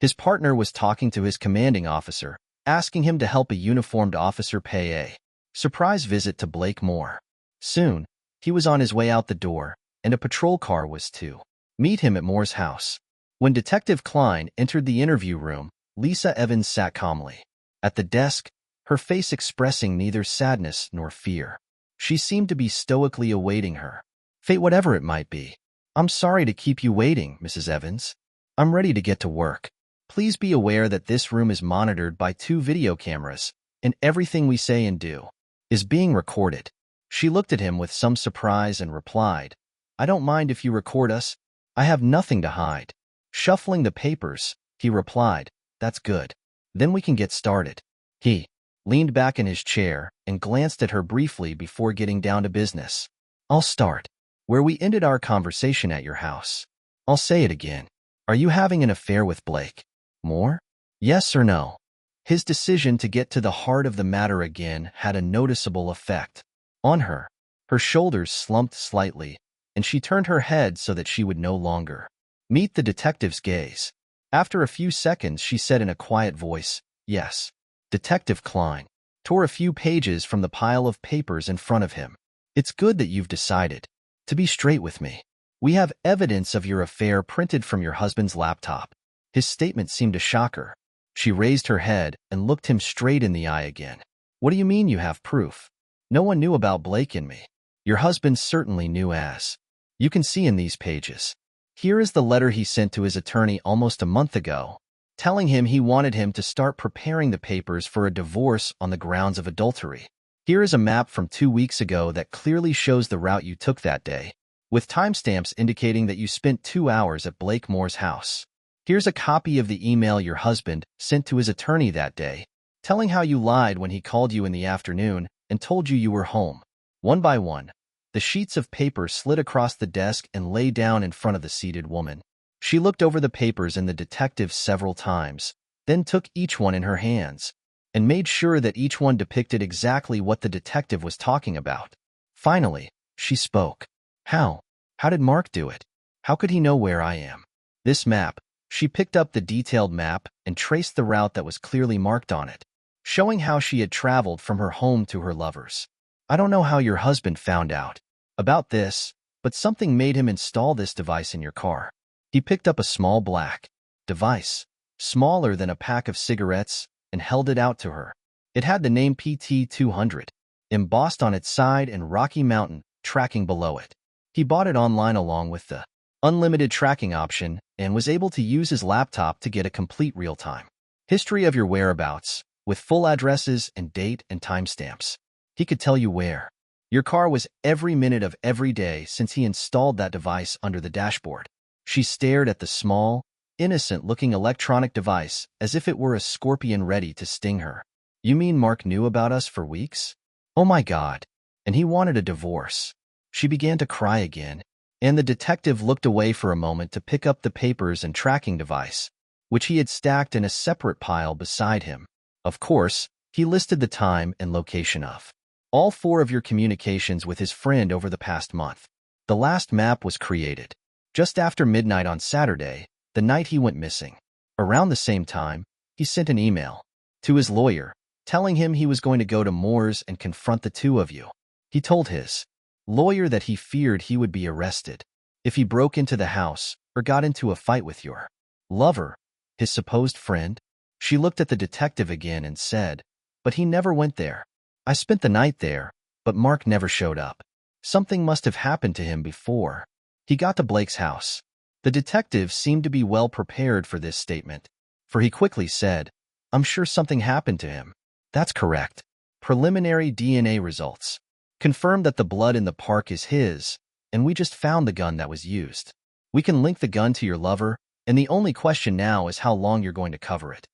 his partner was talking to his commanding officer, asking him to help a uniformed officer pay a surprise visit to Blake Moore. Soon, he was on his way out the door, and a patrol car was to meet him at Moore's house. When Detective Klein entered the interview room, Lisa Evans sat calmly at the desk, her face expressing neither sadness nor fear. She seemed to be stoically awaiting her fate, whatever it might be. I'm sorry to keep you waiting, Mrs. Evans. I'm ready to get to work. Please be aware that this room is monitored by 2 video cameras, and everything we say and do is being recorded. She looked at him with some surprise and replied, I don't mind if you record us. I have nothing to hide. Shuffling the papers, he replied, That's good. Then we can get started. He leaned back in his chair and glanced at her briefly before getting down to business. I'll start where we ended our conversation at your house. I'll say it again. Are you having an affair with Blake Moore? Yes or no? His decision to get to the heart of the matter again had a noticeable effect on her. Her shoulders slumped slightly, and she turned her head so that she would no longer meet the detective's gaze. After a few seconds, she said in a quiet voice, Yes. Detective Klein tore a few pages from the pile of papers in front of him. It's good that you've decided to be straight with me. We have evidence of your affair printed from your husband's laptop. His statement seemed to shock her. She raised her head and looked him straight in the eye again. What do you mean you have proof? No one knew about Blake and me. Your husband certainly knew, as you can see in these pages. Here is the letter he sent to his attorney almost a month ago, telling him he wanted him to start preparing the papers for a divorce on the grounds of adultery. Here is a map from 2 weeks ago that clearly shows the route you took that day, with timestamps indicating that you spent 2 hours at Blake Moore's house. Here's a copy of the email your husband sent to his attorney that day, telling how you lied when he called you in the afternoon and told you were home. One by one, the sheets of paper slid across the desk and lay down in front of the seated woman. She looked over the papers and the detective several times, then took each one in her hands and made sure that each one depicted exactly what the detective was talking about. Finally, she spoke. How? How did Mark do it? How could he know where I am? This map. She picked up the detailed map and traced the route that was clearly marked on it, showing how she had traveled from her home to her lover's. I don't know how your husband found out about this, but something made him install this device in your car. He picked up a small black device, smaller than a pack of cigarettes, and held it out to her. It had the name PT-200 embossed on its side and Rocky Mountain tracking below it. He bought it online along with the unlimited tracking option and was able to use his laptop to get a complete real-time history of your whereabouts, with full addresses and date and timestamps. He could tell you where your car was every minute of every day since he installed that device under the dashboard. She stared at the small, innocent-looking electronic device as if it were a scorpion ready to sting her. You mean Mark knew about us for weeks? Oh my God. And he wanted a divorce. She began to cry again, and the detective looked away for a moment to pick up the papers and tracking device, which he had stacked in a separate pile beside him. Of course, he listed the time and location of all 4 of your communications with his friend over the past month. The last map was created just after midnight on Saturday, the night he went missing. Around the same time, he sent an email to his lawyer, telling him he was going to go to Moore's and confront the two of you. He told his lawyer that he feared he would be arrested if he broke into the house or got into a fight with your lover, his supposed friend. She looked at the detective again and said, "But he never went there. I spent the night there, but Mark never showed up. Something must have happened to him before he got to Blake's house." The detective seemed to be well prepared for this statement, for he quickly said, "I'm sure something happened to him." "That's correct. Preliminary DNA results confirm that the blood in the park is his, and we just found the gun that was used. We can link the gun to your lover, and the only question now is how long you're going to cover it."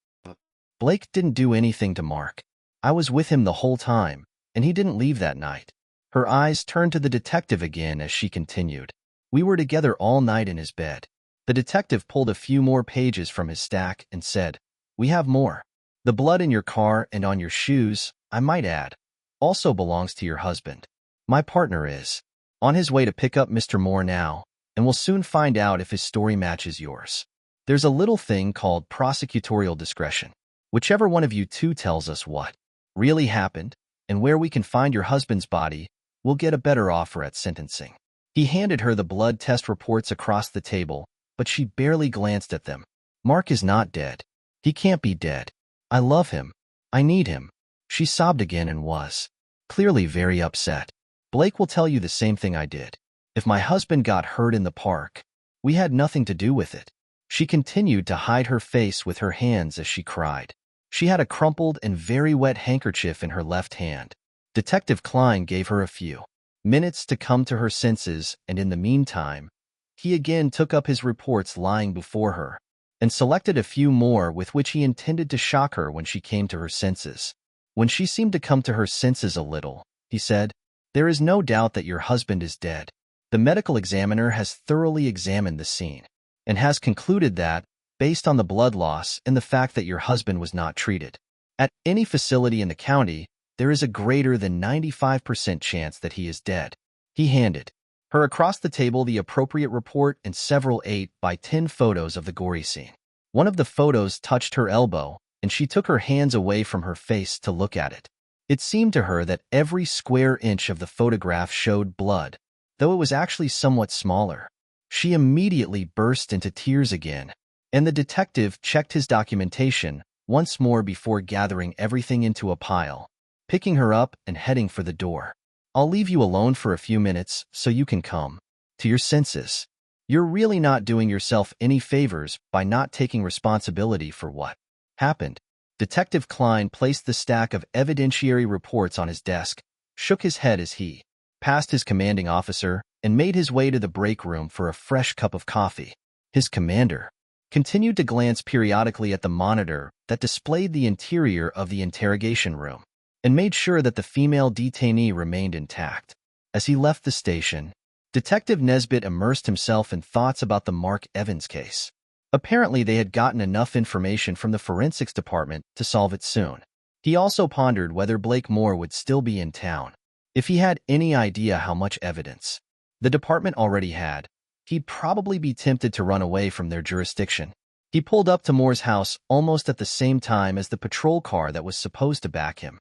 Blake didn't do anything to Mark. "I was with him the whole time, and he didn't leave that night." Her eyes turned to the detective again as she continued, "We were together all night in his bed." The detective pulled a few more pages from his stack and said, "We have more. The blood in your car and on your shoes, I might add, also belongs to your husband. My partner is on his way to pick up Mr. Moore now, and we'll soon find out if his story matches yours. There's a little thing called prosecutorial discretion. Whichever one of you two tells us what really happened and where we can find your husband's body, we'll get a better offer at sentencing." He handed her the blood test reports across the table, but she barely glanced at them. "Mark is not dead. He can't be dead. I love him. I need him." She sobbed again and was clearly very upset. "Blake will tell you the same thing I did. If my husband got hurt in the park, we had nothing to do with it." She continued to hide her face with her hands as she cried. She had a crumpled and very wet handkerchief in her left hand. Detective Klein gave her a few minutes to come to her senses, and in the meantime, he again took up his reports lying before her and selected a few more with which he intended to shock her when she came to her senses. When she seemed to come to her senses a little, he said, "There is no doubt that your husband is dead. The medical examiner has thoroughly examined the scene and has concluded that, based on the blood loss and the fact that your husband was not treated at any facility in the county, there is a greater than 95% chance that he is dead." He handed her across the table the appropriate report and several 8x10 photos of the gory scene. One of the photos touched her elbow, and she took her hands away from her face to look at it. It seemed to her that every square inch of the photograph showed blood, though it was actually somewhat smaller. She immediately burst into tears again, and the detective checked his documentation once more before gathering everything into a pile, picking her up and heading for the door. "I'll leave you alone for a few minutes so you can come to your senses. You're really not doing yourself any favors by not taking responsibility for what happened." Detective Klein placed the stack of evidentiary reports on his desk, shook his head as he passed his commanding officer, and made his way to the break room for a fresh cup of coffee. His commander continued to glance periodically at the monitor that displayed the interior of the interrogation room and made sure that the female detainee remained intact. As he left the station, Detective Nesbitt immersed himself in thoughts about the Mark Evans case. Apparently, they had gotten enough information from the forensics department to solve it soon. He also pondered whether Blake Moore would still be in town. If he had any idea how much evidence the department already had, he'd probably be tempted to run away from their jurisdiction. He pulled up to Moore's house almost at the same time as the patrol car that was supposed to back him.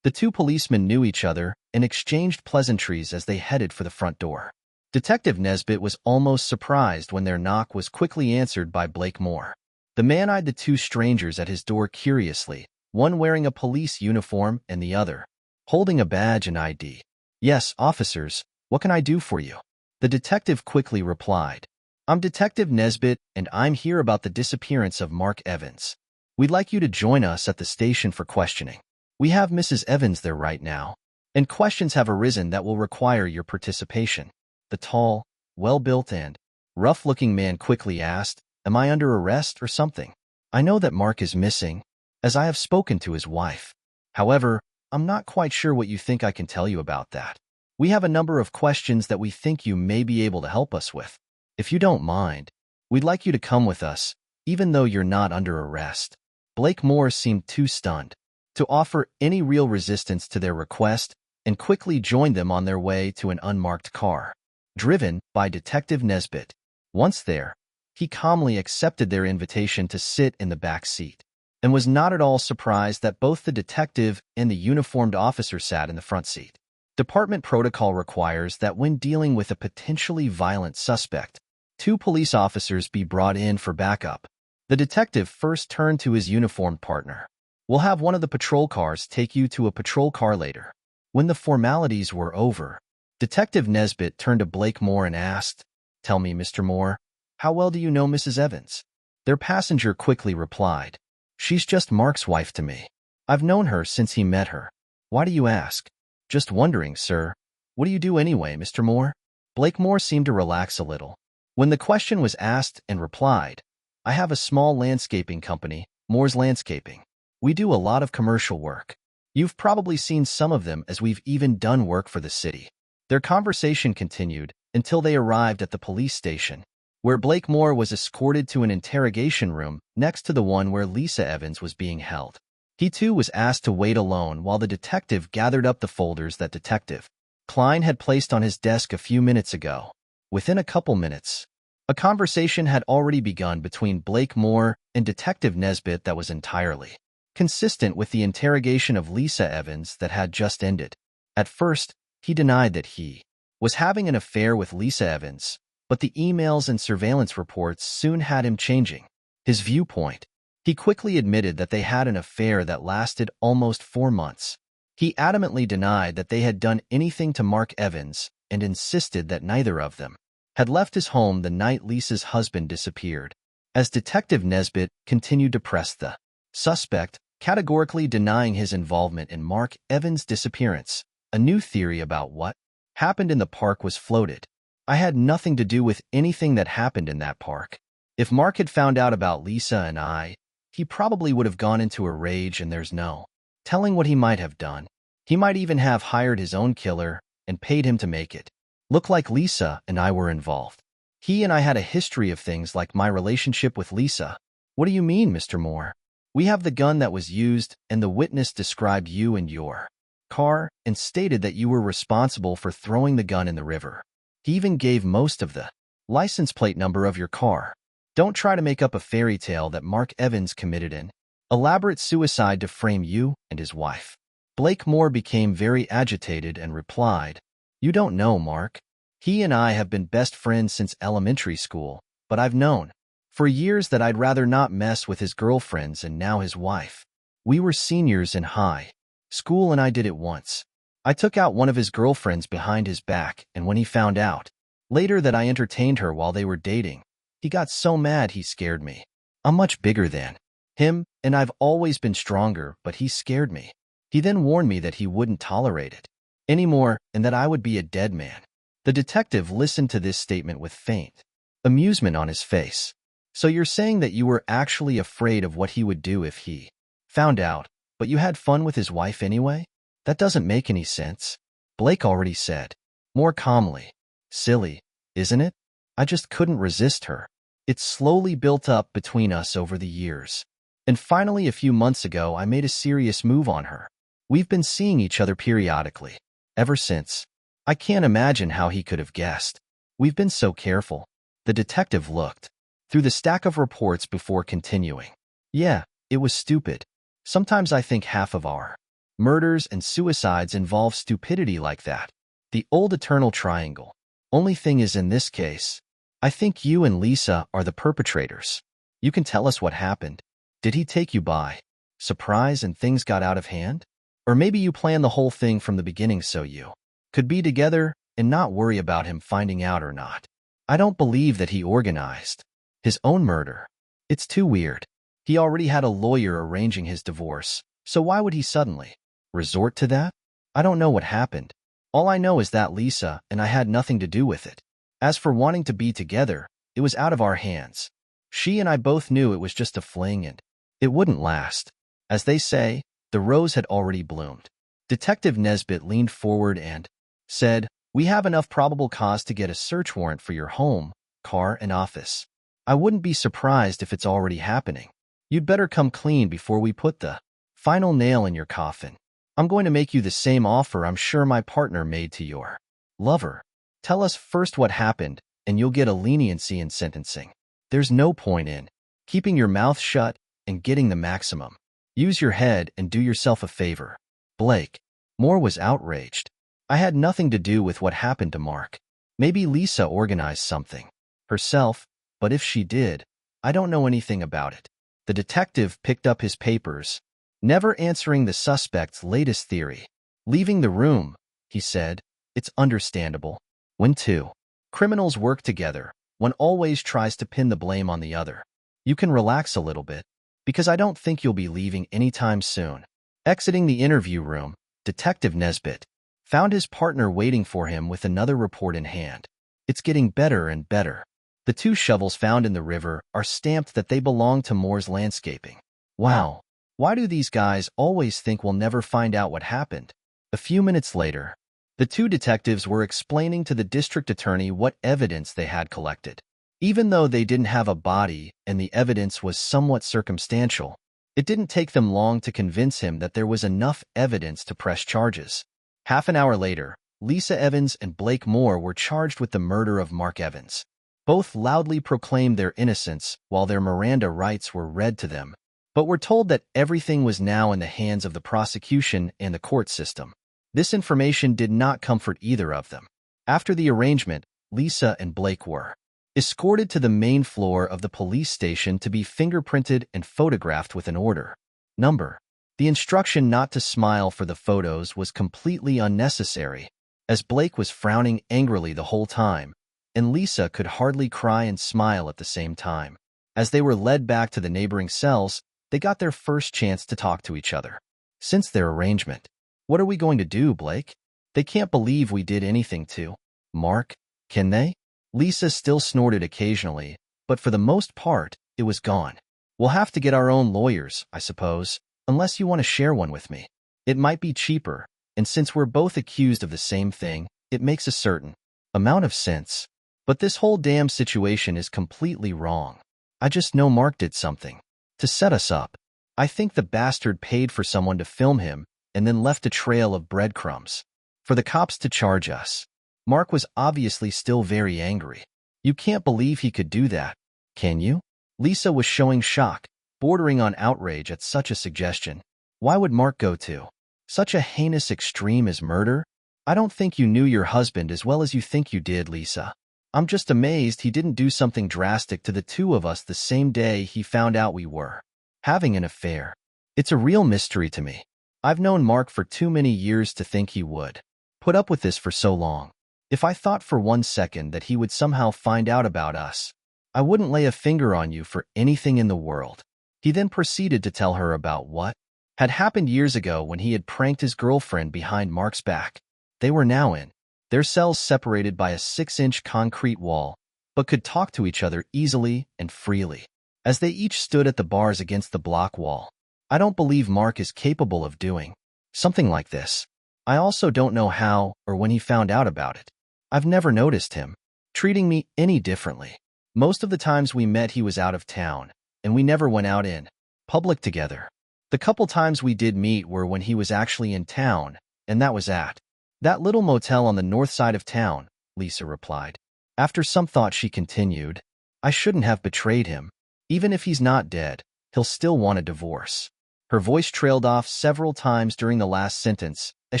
The two policemen knew each other and exchanged pleasantries as they headed for the front door. Detective Nesbitt was almost surprised when their knock was quickly answered by Blake Moore. The man eyed the two strangers at his door curiously, one wearing a police uniform and the other holding a badge and ID. "Yes, officers, what can I do for you?" The detective quickly replied. "I'm Detective Nesbitt, and I'm here about the disappearance of Mark Evans. We'd like you to join us at the station for questioning. We have Mrs. Evans there right now, and questions have arisen that will require your participation." The tall, well-built and rough-looking man quickly asked, "Am I under arrest or something? I know that Mark is missing, as I have spoken to his wife. However, I'm not quite sure what you think I can tell you about that. We have a number of questions that we think you may be able to help us with. If you don't mind, we'd like you to come with us, even though you're not under arrest." Blake Moore seemed too stunned to offer any real resistance to their request and quickly joined them on their way to an unmarked car driven by Detective Nesbitt. Once there, He calmly accepted their invitation to sit in the back seat and was not at all surprised that both the detective and the uniformed officer sat in the front seat. Department protocol requires that when dealing with a potentially violent suspect, 2 police officers be brought in for backup. The detective first turned to his uniformed partner. "We'll have one of the patrol cars take you to a patrol car later." When the formalities were over, Detective Nesbitt turned to Blake Moore and asked, "Tell me, Mr. Moore, how well do you know Mrs. Evans?" Their passenger quickly replied, "She's just Mark's wife to me. I've known her since he met her." "Why do you ask?" "Just wondering, sir. What do you do anyway, Mr. Moore?" Blake Moore seemed to relax a little. When the question was asked and replied, "I have a small landscaping company, Moore's Landscaping. We do a lot of commercial work. You've probably seen some of them as we've even done work for the city." Their conversation continued until they arrived at the police station, where Blake Moore was escorted to an interrogation room next to the one where Lisa Evans was being held. He too was asked to wait alone while the detective gathered up the folders that Detective Klein had placed on his desk a few minutes ago. Within a couple minutes, a conversation had already begun between Blake Moore and Detective Nesbitt that was entirely consistent with the interrogation of Lisa Evans that had just ended. At first, he denied that he was having an affair with Lisa Evans, but the emails and surveillance reports soon had him changing his viewpoint. He quickly admitted that they had an affair that lasted almost 4 months. He adamantly denied that they had done anything to Mark Evans and insisted that neither of them had left his home the night Lisa's husband disappeared. As Detective Nesbitt continued to press the suspect, categorically denying his involvement in Mark Evans' disappearance, a new theory about what happened in the park was floated. "I had nothing to do with anything that happened in that park. If Mark had found out about Lisa and I, he probably would have gone into a rage and there's no telling what he might have done. He might even have hired his own killer and paid him to make it look like Lisa and I were involved. He and I had a history of things like my relationship with Lisa." "What do you mean, Mr. Moore?" "We have the gun that was used, and the witness described you and your car and stated that you were responsible for throwing the gun in the river. He even gave most of the license plate number of your car. Don't try to make up a fairy tale that Mark Evans committed an elaborate suicide to frame you and his wife." Blake Moore became very agitated and replied, "You don't know Mark. He and I have been best friends since elementary school, but I've known for years that I'd rather not mess with his girlfriends and now his wife. We were seniors in high school and I did it once. I took out one of his girlfriends behind his back, and when he found out later that I entertained her while they were dating, he got so mad he scared me. I'm much bigger than him, and I've always been stronger, but he scared me. He then warned me that he wouldn't tolerate it anymore and that I would be a dead man." The detective listened to this statement with faint amusement on his face. "So you're saying that you were actually afraid of what he would do if he found out, but you had fun with his wife anyway? That doesn't make any sense." Blake already said, more calmly, "Silly, isn't it? I just couldn't resist her. It slowly built up between us over the years. And finally, a few months ago, I made a serious move on her. We've been seeing each other periodically ever since. I can't imagine how he could have guessed. We've been so careful." The detective looked through the stack of reports before continuing. "Yeah, it was stupid. Sometimes I think half of our murders and suicides involve stupidity like that. The old eternal triangle. Only thing is, in this case, I think you and Lisa are the perpetrators. You can tell us what happened. Did he take you by surprise and things got out of hand? Or maybe you planned the whole thing from the beginning so you could be together and not worry about him finding out or not? I don't believe that he organized his own murder. It's too weird. He already had a lawyer arranging his divorce, so why would he suddenly resort to that? I don't know what happened. All I know is that Lisa and I had nothing to do with it. As for wanting to be together, it was out of our hands. She and I both knew it was just a fling and it wouldn't last. As they say, the rose had already bloomed." Detective Nesbitt leaned forward and said, "We have enough probable cause to get a search warrant for your home, car, and office. I wouldn't be surprised if it's already happening. You'd better come clean before we put the final nail in your coffin. I'm going to make you the same offer I'm sure my partner made to your lover. Tell us first what happened, and you'll get a leniency in sentencing." There's no point in keeping your mouth shut and getting the maximum. Use your head and do yourself a favor. Blake. Moore was outraged. I had nothing to do with what happened to Mark. Maybe Lisa organized something herself, but if she did, I don't know anything about it. The detective picked up his papers, never answering the suspect's latest theory. Leaving the room, he said, it's understandable. When two criminals work together, one always tries to pin the blame on the other. You can relax a little bit, because I don't think you'll be leaving anytime soon. Exiting the interview room, Detective Nesbitt found his partner waiting for him with another report in hand. It's getting better and better. The 2 shovels found in the river are stamped that they belong to Moore's Landscaping. Wow, why do these guys always think we'll never find out what happened? A few minutes later, the 2 detectives were explaining to the district attorney what evidence they had collected. Even though they didn't have a body and the evidence was somewhat circumstantial, it didn't take them long to convince him that there was enough evidence to press charges. Half an hour later, Lisa Evans and Blake Moore were charged with the murder of Mark Evans. Both loudly proclaimed their innocence while their Miranda rights were read to them, but were told that everything was now in the hands of the prosecution and the court system. This information did not comfort either of them. After the arraignment, Lisa and Blake were escorted to the main floor of the police station to be fingerprinted and photographed with an order number. The instruction not to smile for the photos was completely unnecessary, as Blake was frowning angrily the whole time, and Lisa could hardly cry and smile at the same time. As they were led back to the neighboring cells, they got their first chance to talk to each other since their arrangement. What are we going to do, Blake? They can't believe we did anything to Mark, can they? Lisa still snorted occasionally, but for the most part, it was gone. We'll have to get our own lawyers, I suppose, unless you want to share one with me. It might be cheaper, and since we're both accused of the same thing, it makes a certain amount of sense. But this whole damn situation is completely wrong. I just know Mark did something to set us up. I think the bastard paid for someone to film him and then left a trail of breadcrumbs for the cops to charge us. Mark was obviously still very angry. You can't believe he could do that, can you? Lisa was showing shock, bordering on outrage at such a suggestion. Why would Mark go to such a heinous extreme as murder? I don't think you knew your husband as well as you think you did, Lisa. I'm just amazed he didn't do something drastic to the 2 of us the same day he found out we were having an affair. It's a real mystery to me. I've known Mark for too many years to think he would put up with this for so long. If I thought for 1 second that he would somehow find out about us, I wouldn't lay a finger on you for anything in the world. He then proceeded to tell her about what had happened years ago when he had pranked his girlfriend behind Mark's back. They were now in their cells separated by a 6-inch concrete wall, but could talk to each other easily and freely, as they each stood at the bars against the block wall. I don't believe Mark is capable of doing something like this. I also don't know how or when he found out about it. I've never noticed him treating me any differently. Most of the times we met he was out of town, and we never went out in public together. The couple times we did meet were when he was actually in town, and that was at that little motel on the north side of town, Lisa replied. After some thought she continued, I shouldn't have betrayed him. Even if he's not dead, he'll still want a divorce. Her voice trailed off several times during the last sentence, as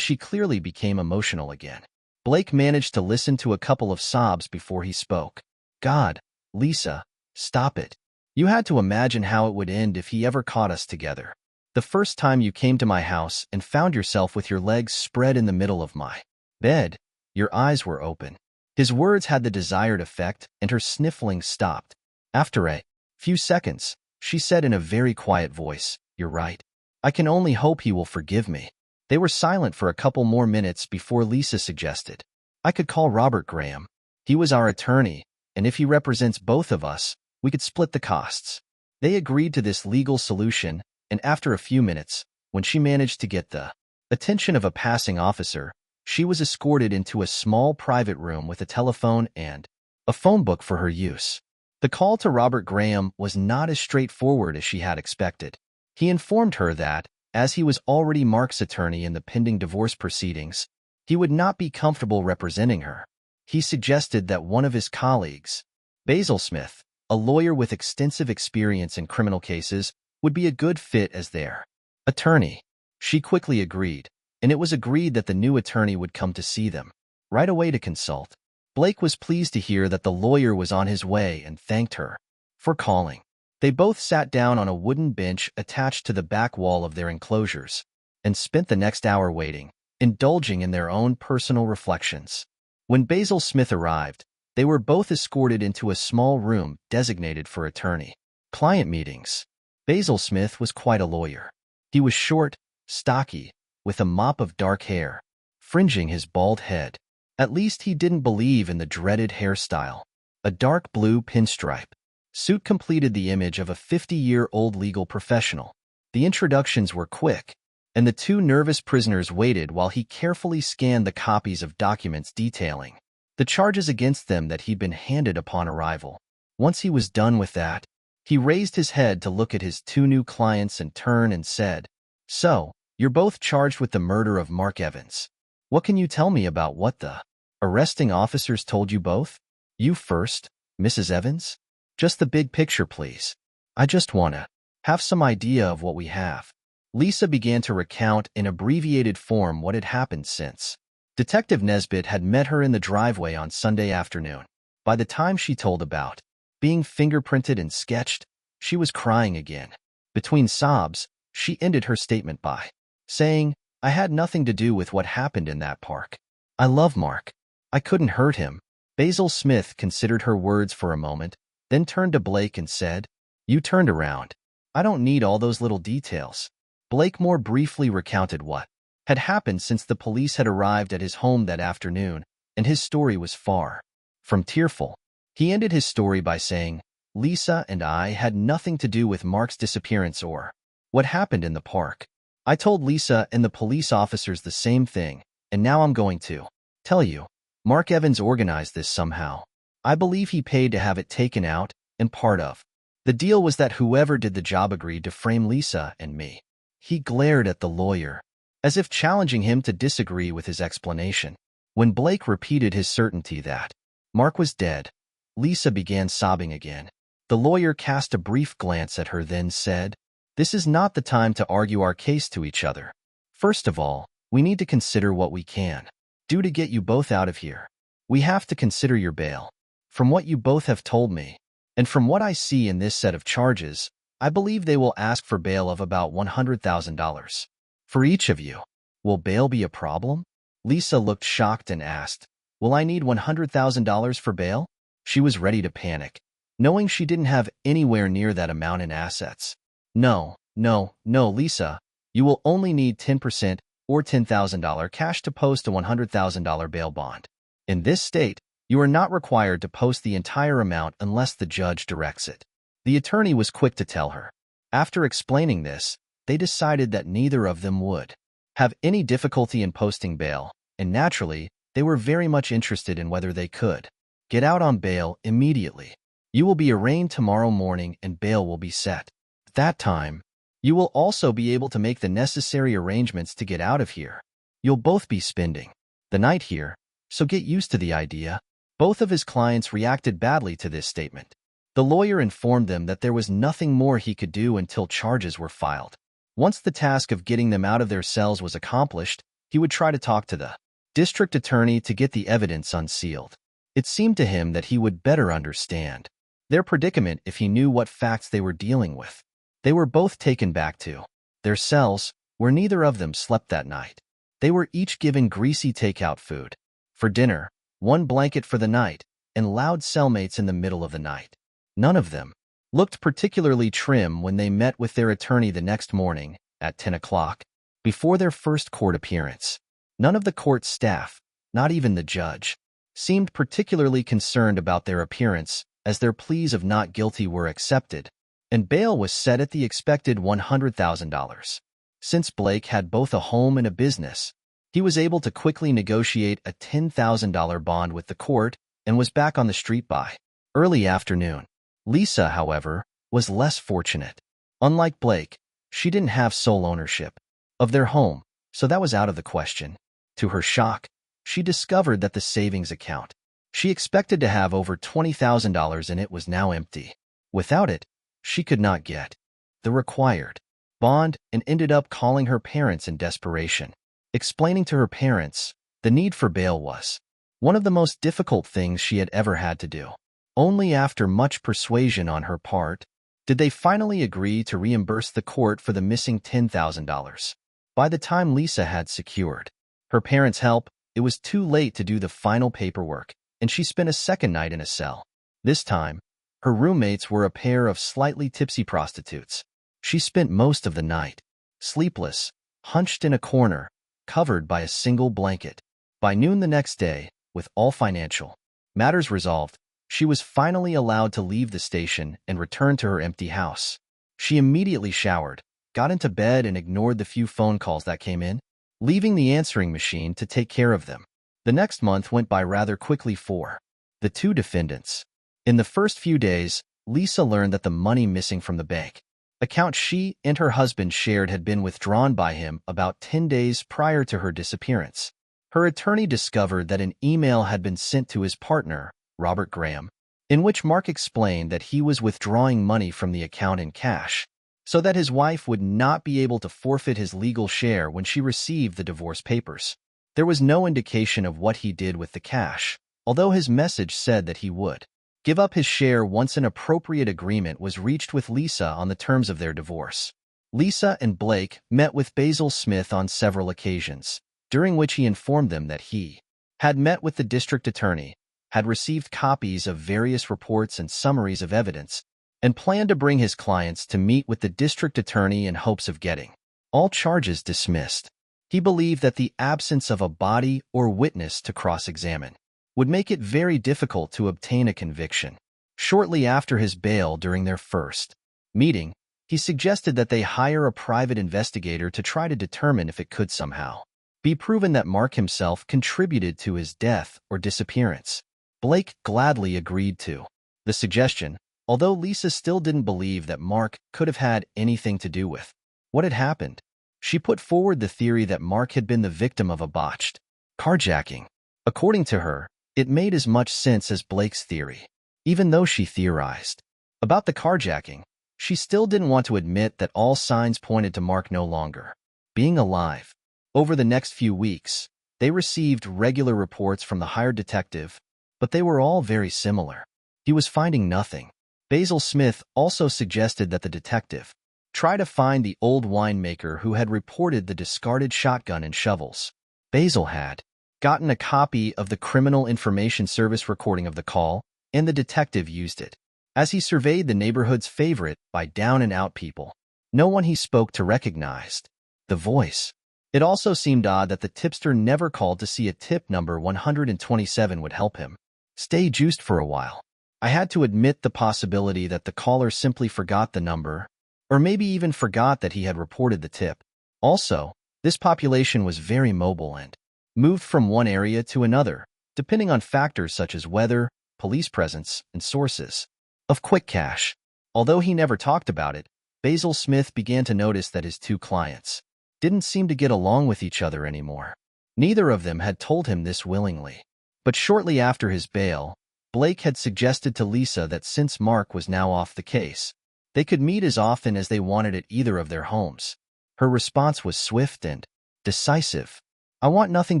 she clearly became emotional again. Blake managed to listen to a couple of sobs before he spoke. God, Lisa, stop it. You had to imagine how it would end if he ever caught us together. The first time you came to my house and found yourself with your legs spread in the middle of my bed, your eyes were open. His words had the desired effect, and her sniffling stopped. After a few seconds, she said in a very quiet voice, You're right. I can only hope he will forgive me. They were silent for a couple more minutes before Lisa suggested, I could call Robert Graham. He was our attorney, and if he represents both of us, we could split the costs. They agreed to this legal solution, and after a few minutes, when she managed to get the attention of a passing officer, she was escorted into a small private room with a telephone and a phone book for her use. The call to Robert Graham was not as straightforward as she had expected. He informed her that, as he was already Mark's attorney in the pending divorce proceedings, he would not be comfortable representing her. He suggested that one of his colleagues, Basil Smith, a lawyer with extensive experience in criminal cases, would be a good fit as their attorney. She quickly agreed, and it was agreed that the new attorney would come to see them right away to consult. Blake was pleased to hear that the lawyer was on his way and thanked her for calling. They both sat down on a wooden bench attached to the back wall of their enclosures and spent the next hour waiting, indulging in their own personal reflections. When Basil Smith arrived, they were both escorted into a small room designated for attorney-client meetings. Basil Smith was quite a lawyer. He was short, stocky, with a mop of dark hair fringing his bald head. At least he didn't believe in the dreaded hairstyle. A dark blue pinstripe suit completed the image of a 50-year-old legal professional. The introductions were quick, and the two nervous prisoners waited while he carefully scanned the copies of documents detailing the charges against them that he'd been handed upon arrival. Once he was done with that, he raised his head to look at his two new clients and turned and said, "So, you're both charged with the murder of Mark Evans. What can you tell me about what the arresting officers told you both?" "You first, Mrs. Evans?" "Just the big picture, please. I just want to have some idea of what we have." Lisa began to recount in abbreviated form what had happened since Detective Nesbitt had met her in the driveway on Sunday afternoon. By the time she told about being fingerprinted and sketched, she was crying again. Between sobs, she ended her statement by saying, "I had nothing to do with what happened in that park. I love Mark. I couldn't hurt him." Basil Smith considered her words for a moment, then turned to Blake and said, "You turned around. I don't need all those little details." Blake more briefly recounted what had happened since the police had arrived at his home that afternoon, and his story was far from tearful. He ended his story by saying, "Lisa and I had nothing to do with Mark's disappearance or what happened in the park. I told Lisa and the police officers the same thing, and now I'm going to tell you. Mark Evans organized this somehow. I believe he paid to have it taken out, and part of the deal was that whoever did the job agreed to frame Lisa and me." He glared at the lawyer, as if challenging him to disagree with his explanation. When Blake repeated his certainty that Mark was dead, Lisa began sobbing again. The lawyer cast a brief glance at her, then said, "This is not the time to argue our case to each other. First of all, we need to consider what we can do to get you both out of here. We have to consider your bail. From what you both have told me, and from what I see in this set of charges, I believe they will ask for bail of about $100,000 for each of you. Will bail be a problem?" Lisa looked shocked and asked, "Will I need $100,000 for bail?" She was ready to panic, knowing she didn't have anywhere near that amount in assets. No, Lisa. You will only need 10% or $10,000 cash to post a $100,000 bail bond. In this state, you are not required to post the entire amount unless the judge directs it." The attorney was quick to tell her. After explaining this, they decided that neither of them would have any difficulty in posting bail, and naturally, they were very much interested in whether they could get out on bail immediately. "You will be arraigned tomorrow morning and bail will be set. At that time, you will also be able to make the necessary arrangements to get out of here. You'll both be spending the night here, so get used to the idea." Both of his clients reacted badly to this statement. The lawyer informed them that there was nothing more he could do until charges were filed. Once the task of getting them out of their cells was accomplished, he would try to talk to the district attorney to get the evidence unsealed. It seemed to him that he would better understand their predicament if he knew what facts they were dealing with. They were both taken back to their cells, where neither of them slept that night. They were each given greasy takeout food for dinner, one blanket for the night, and loud cellmates in the middle of the night. None of them looked particularly trim when they met with their attorney the next morning at 10 o'clock, before their first court appearance. None of the court staff, not even the judge, seemed particularly concerned about their appearance as their pleas of not guilty were accepted, and bail was set at the expected $100,000. Since Blake had both a home and a business, he was able to quickly negotiate a $10,000 bond with the court and was back on the street by early afternoon. Lisa, however, was less fortunate. Unlike Blake, she didn't have sole ownership of their home, so that was out of the question. To her shock, she discovered that the savings account she expected to have over $20,000 in it was now empty. Without it, she could not get the required bond and ended up calling her parents in desperation. Explaining to her parents, the need for bail was one of the most difficult things she had ever had to do. Only after much persuasion on her part did they finally agree to reimburse the court for the missing $10,000. By the time Lisa had secured her parents' help, it was too late to do the final paperwork, and she spent a second night in a cell. This time, her roommates were a pair of slightly tipsy prostitutes. She spent most of the night sleepless, hunched in a corner, covered by a single blanket. By noon the next day, with all financial matters resolved, she was finally allowed to leave the station and return to her empty house. She immediately showered, got into bed, and ignored the few phone calls that came in, leaving the answering machine to take care of them. The next month went by rather quickly for the two defendants. In the first few days, Lisa learned that the money missing from the bank account she and her husband shared had been withdrawn by him about 10 days prior to her disappearance. Her attorney discovered that an email had been sent to his partner, Robert Graham, in which Mark explained that he was withdrawing money from the account in cash, so that his wife would not be able to forfeit his legal share when she received the divorce papers. There was no indication of what he did with the cash, although his message said that he would give up his share once an appropriate agreement was reached with Lisa on the terms of their divorce. Lisa and Blake met with Basil Smith on several occasions, during which he informed them that he had met with the district attorney, had received copies of various reports and summaries of evidence, and planned to bring his clients to meet with the district attorney in hopes of getting all charges dismissed. He believed that the absence of a body or witness to cross-examine would make it very difficult to obtain a conviction. Shortly after his bail during their first meeting, he suggested that they hire a private investigator to try to determine if it could somehow be proven that Mark himself contributed to his death or disappearance. Blake gladly agreed to the suggestion, although Lisa still didn't believe that Mark could have had anything to do with what had happened. She put forward the theory that Mark had been the victim of a botched carjacking. According to her, it made as much sense as Blake's theory. Even though she theorized about the carjacking, she still didn't want to admit that all signs pointed to Mark no longer being alive. Over the next few weeks, they received regular reports from the hired detective, but they were all very similar. He was finding nothing. Basil Smith also suggested that the detective try to find the old winemaker who had reported the discarded shotgun and shovels. Basil had gotten a copy of the Criminal Information Service recording of the call, and the detective used it as he surveyed the neighborhood's favorite by down-and-out people. No one he spoke to recognized the voice. It also seemed odd that the tipster never called to see a tip number 127 would help him stay juiced for a while. I had to admit the possibility that the caller simply forgot the number, or maybe even forgot that he had reported the tip. Also, this population was very mobile and moved from one area to another, depending on factors such as weather, police presence, and sources of quick cash. Although he never talked about it, Basil Smith began to notice that his two clients didn't seem to get along with each other anymore. Neither of them had told him this willingly. But shortly after his bail, Blake had suggested to Lisa that since Mark was now off the case, they could meet as often as they wanted at either of their homes. Her response was swift and decisive. "I want nothing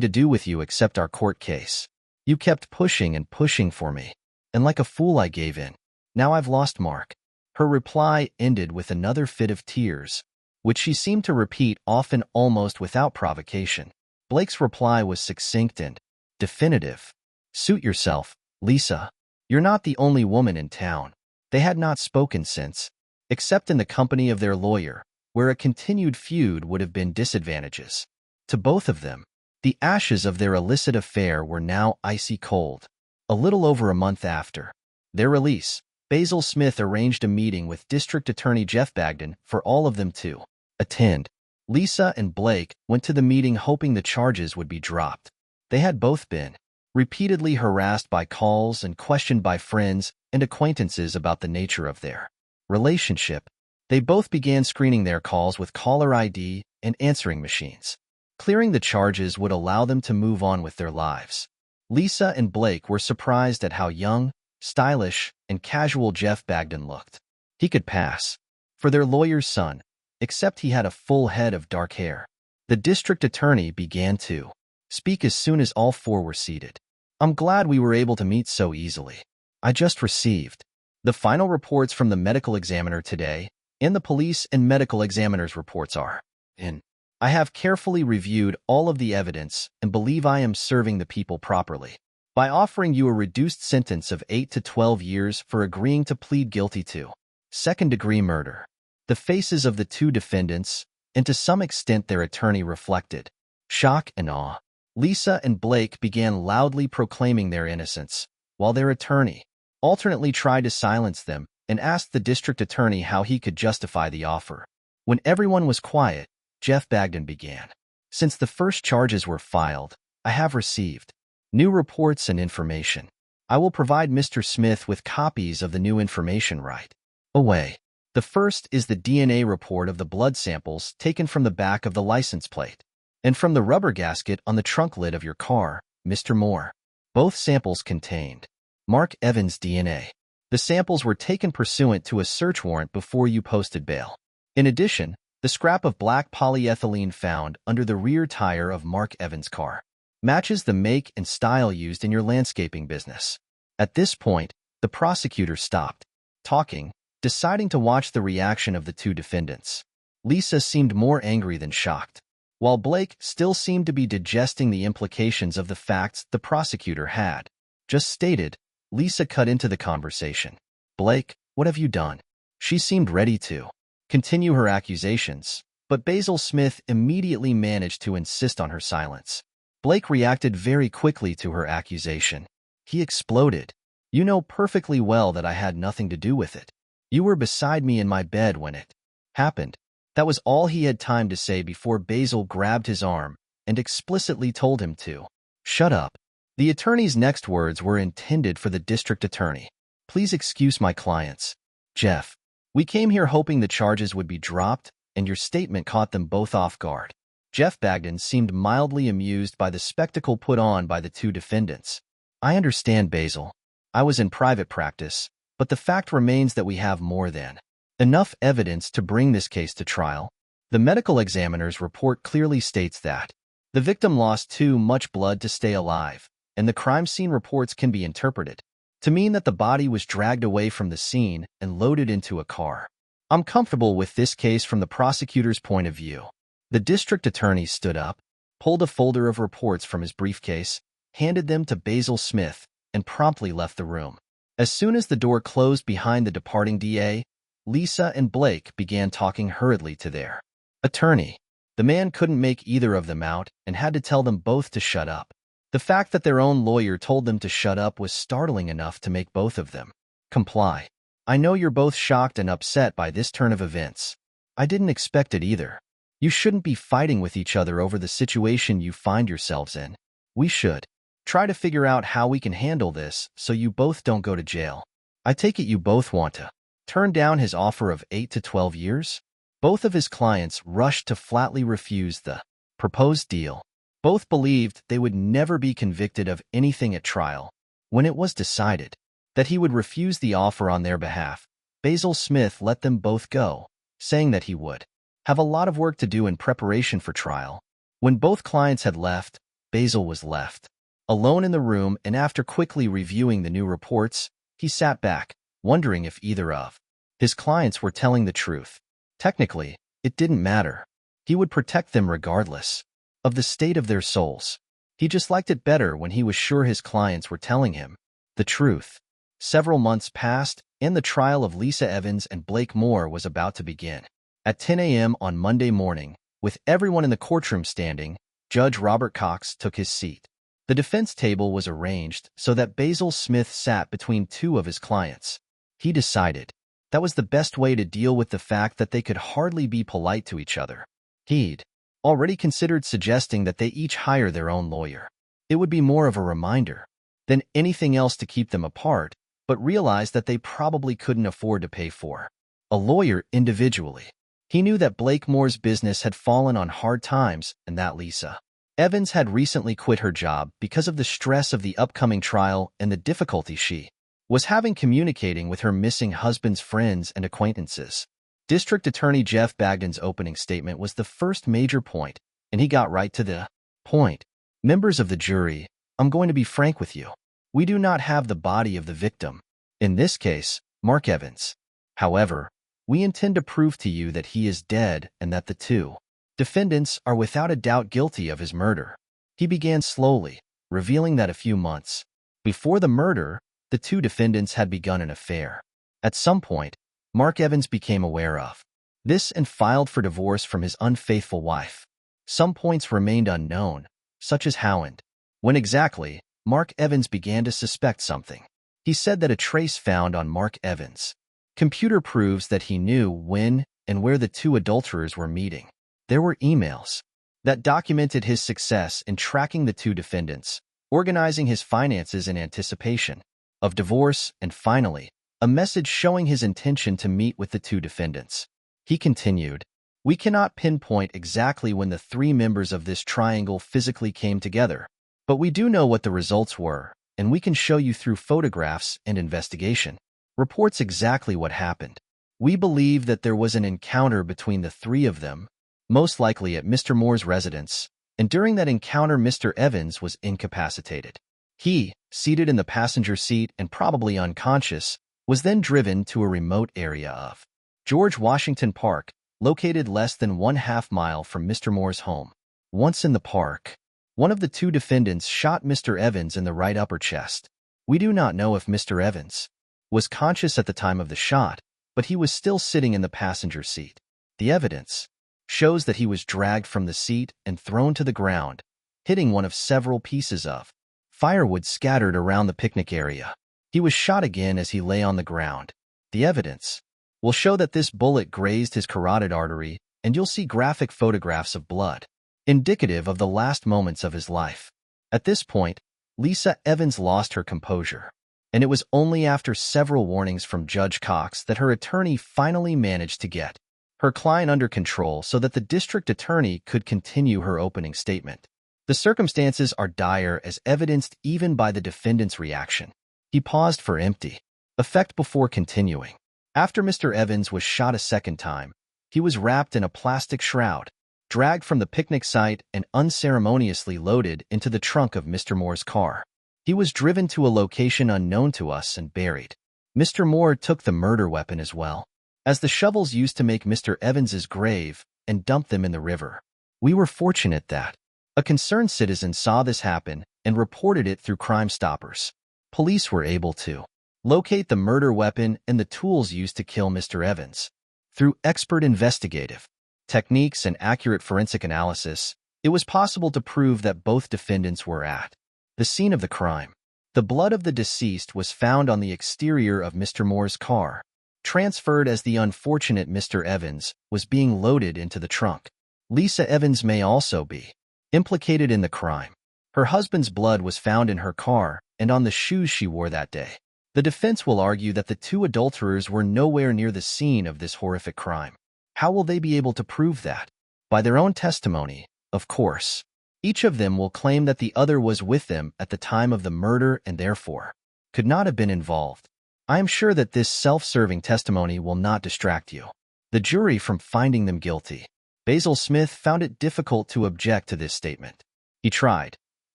to do with you except our court case. You kept pushing and pushing for me, and like a fool I gave in. Now I've lost Mark." Her reply ended with another fit of tears, which she seemed to repeat often almost without provocation. Blake's reply was succinct and definitive. "Suit yourself, Lisa. You're not the only woman in town." They had not spoken since, except in the company of their lawyer, where a continued feud would have been disadvantageous to both of them. The ashes of their illicit affair were now icy cold. A little over a month after their release, Basil Smith arranged a meeting with District Attorney Jeff Bagden for all of them to attend. Lisa and Blake went to the meeting hoping the charges would be dropped. They had both been repeatedly harassed by calls and questioned by friends and acquaintances about the nature of their relationship. They both began screening their calls with caller ID and answering machines. Clearing the charges would allow them to move on with their lives. Lisa and Blake were surprised at how young, stylish, and casual Jeff Bagden looked. He could pass for their lawyer's son, except he had a full head of dark hair. The district attorney began to speak as soon as all four were seated. I'm glad we were able to meet so easily. I just received the final reports from the medical examiner today, and the police and medical examiner's reports are in. I have carefully reviewed all of the evidence and believe I am serving the people properly by offering you a reduced sentence of 8 to 12 years for agreeing to plead guilty to second-degree murder. The faces of the two defendants, and to some extent their attorney, reflected shock and awe. Lisa and Blake began loudly proclaiming their innocence, while their attorney alternately tried to silence them and asked the district attorney how he could justify the offer. When everyone was quiet, Jeff Bagden began. Since the first charges were filed, I have received new reports and information. I will provide Mr. Smith with copies of the new information right away. The first is the DNA report of the blood samples taken from the back of the license plate and from the rubber gasket on the trunk lid of your car, Mr. Moore. Both samples contained Mark Evans' DNA. The samples were taken pursuant to a search warrant before you posted bail. In addition, the scrap of black polyethylene found under the rear tire of Mark Evans' car matches the make and style used in your landscaping business. At this point, the prosecutor stopped talking, deciding to watch the reaction of the two defendants. Lisa seemed more angry than shocked, while Blake still seemed to be digesting the implications of the facts the prosecutor had just stated. Lisa cut into the conversation. Blake, what have you done? She seemed ready to continue her accusations, but Basil Smith immediately managed to insist on her silence. Blake reacted very quickly to her accusation. He exploded. You know perfectly well that I had nothing to do with it. You were beside me in my bed when it happened. That was all he had time to say before Basil grabbed his arm and explicitly told him to shut up. The attorney's next words were intended for the district attorney. Please excuse my clients. Jeff, we came here hoping the charges would be dropped, and your statement caught them both off guard. Jeff Bagden seemed mildly amused by the spectacle put on by the two defendants. I understand, Basil. I was in private practice, but the fact remains that we have more than enough evidence to bring this case to trial. The medical examiner's report clearly states that the victim lost too much blood to stay alive, and the crime scene reports can be interpreted to mean that the body was dragged away from the scene and loaded into a car. I'm comfortable with this case from the prosecutor's point of view. The district attorney stood up, pulled a folder of reports from his briefcase, handed them to Basil Smith, and promptly left the room. As soon as the door closed behind the departing DA, Lisa and Blake began talking hurriedly to their attorney. The man couldn't make either of them out and had to tell them both to shut up. The fact that their own lawyer told them to shut up was startling enough to make both of them comply. I know you're both shocked and upset by this turn of events. I didn't expect it either. You shouldn't be fighting with each other over the situation you find yourselves in. We should try to figure out how we can handle this so you both don't go to jail. I take it you both want to turn down his offer of 8 to 12 years? Both of his clients rushed to flatly refuse the proposed deal. Both believed they would never be convicted of anything at trial. When it was decided that he would refuse the offer on their behalf, Basil Smith let them both go, saying that he would have a lot of work to do in preparation for trial. When both clients had left, Basil was left alone in the room, and after quickly reviewing the new reports, he sat back, wondering if either of his clients were telling the truth. Technically, it didn't matter. He would protect them regardless of the state of their souls. He just liked it better when he was sure his clients were telling him the truth. Several months passed, and the trial of Lisa Evans and Blake Moore was about to begin. At 10 a.m. on Monday morning, with everyone in the courtroom standing, Judge Robert Cox took his seat. The defense table was arranged so that Basil Smith sat between two of his clients. He decided that was the best way to deal with the fact that they could hardly be polite to each other. He'd already considered suggesting that they each hire their own lawyer. It would be more of a reminder than anything else to keep them apart, but realized that they probably couldn't afford to pay for a lawyer individually. He knew that Blake Moore's business had fallen on hard times and that Lisa Evans had recently quit her job because of the stress of the upcoming trial and the difficulty she was having communicating with her missing husband's friends and acquaintances. District Attorney Jeff Bagden's opening statement was the first major point, and he got right to the point. Members of the jury, I'm going to be frank with you. We do not have the body of the victim. In this case, Mark Evans. However, we intend to prove to you that he is dead and that the two defendants are without a doubt guilty of his murder. He began slowly, revealing that a few months before the murder, the two defendants had begun an affair. At some point, Mark Evans became aware of this and filed for divorce from his unfaithful wife. Some points remained unknown, such as how and when exactly Mark Evans began to suspect something. He said that a trace found on Mark Evans' computer proves that he knew when and where the two adulterers were meeting. There were emails that documented his success in tracking the two defendants, organizing his finances in anticipation of divorce, and finally, a message showing his intention to meet with the two defendants. He continued, "We cannot pinpoint exactly when the three members of this triangle physically came together, but we do know what the results were, and we can show you through photographs and investigation reports exactly what happened. We believe that there was an encounter between the three of them, most likely at Mr. Moore's residence, and during that encounter Mr. Evans was incapacitated. He, seated in the passenger seat and probably unconscious, was then driven to a remote area of George Washington Park, located less than 1/2 mile from Mr. Moore's home. Once in the park, one of the two defendants shot Mr. Evans in the right upper chest. We do not know if Mr. Evans was conscious at the time of the shot, but he was still sitting in the passenger seat. The evidence shows that he was dragged from the seat and thrown to the ground, hitting one of several pieces of firewood scattered around the picnic area. He was shot again as he lay on the ground. The evidence will show that this bullet grazed his carotid artery, and you'll see graphic photographs of blood, indicative of the last moments of his life. At this point, Lisa Evans lost her composure, and it was only after several warnings from Judge Cox that her attorney finally managed to get her client under control so that the district attorney could continue her opening statement. The circumstances are dire as evidenced even by the defendant's reaction. He paused for empty effect before continuing. After Mr. Evans was shot a second time, he was wrapped in a plastic shroud, dragged from the picnic site and unceremoniously loaded into the trunk of Mr. Moore's car. He was driven to a location unknown to us and buried. Mr. Moore took the murder weapon as well as the shovels used to make Mr. Evans's grave and dumped them in the river. We were fortunate that a concerned citizen saw this happen and reported it through Crime Stoppers. Police were able to locate the murder weapon and the tools used to kill Mr. Evans. Through expert investigative techniques and accurate forensic analysis, it was possible to prove that both defendants were at the scene of the crime. The blood of the deceased was found on the exterior of Mr. Moore's car, transferred as the unfortunate Mr. Evans was being loaded into the trunk. Lisa Evans may also be implicated in the crime. Her husband's blood was found in her car and on the shoes she wore that day. The defense will argue that the two adulterers were nowhere near the scene of this horrific crime. How will they be able to prove that? By their own testimony, of course. Each of them will claim that the other was with them at the time of the murder and therefore could not have been involved. I am sure that this self-serving testimony will not distract you, the jury, from finding them guilty. Basil Smith found it difficult to object to this statement. He tried,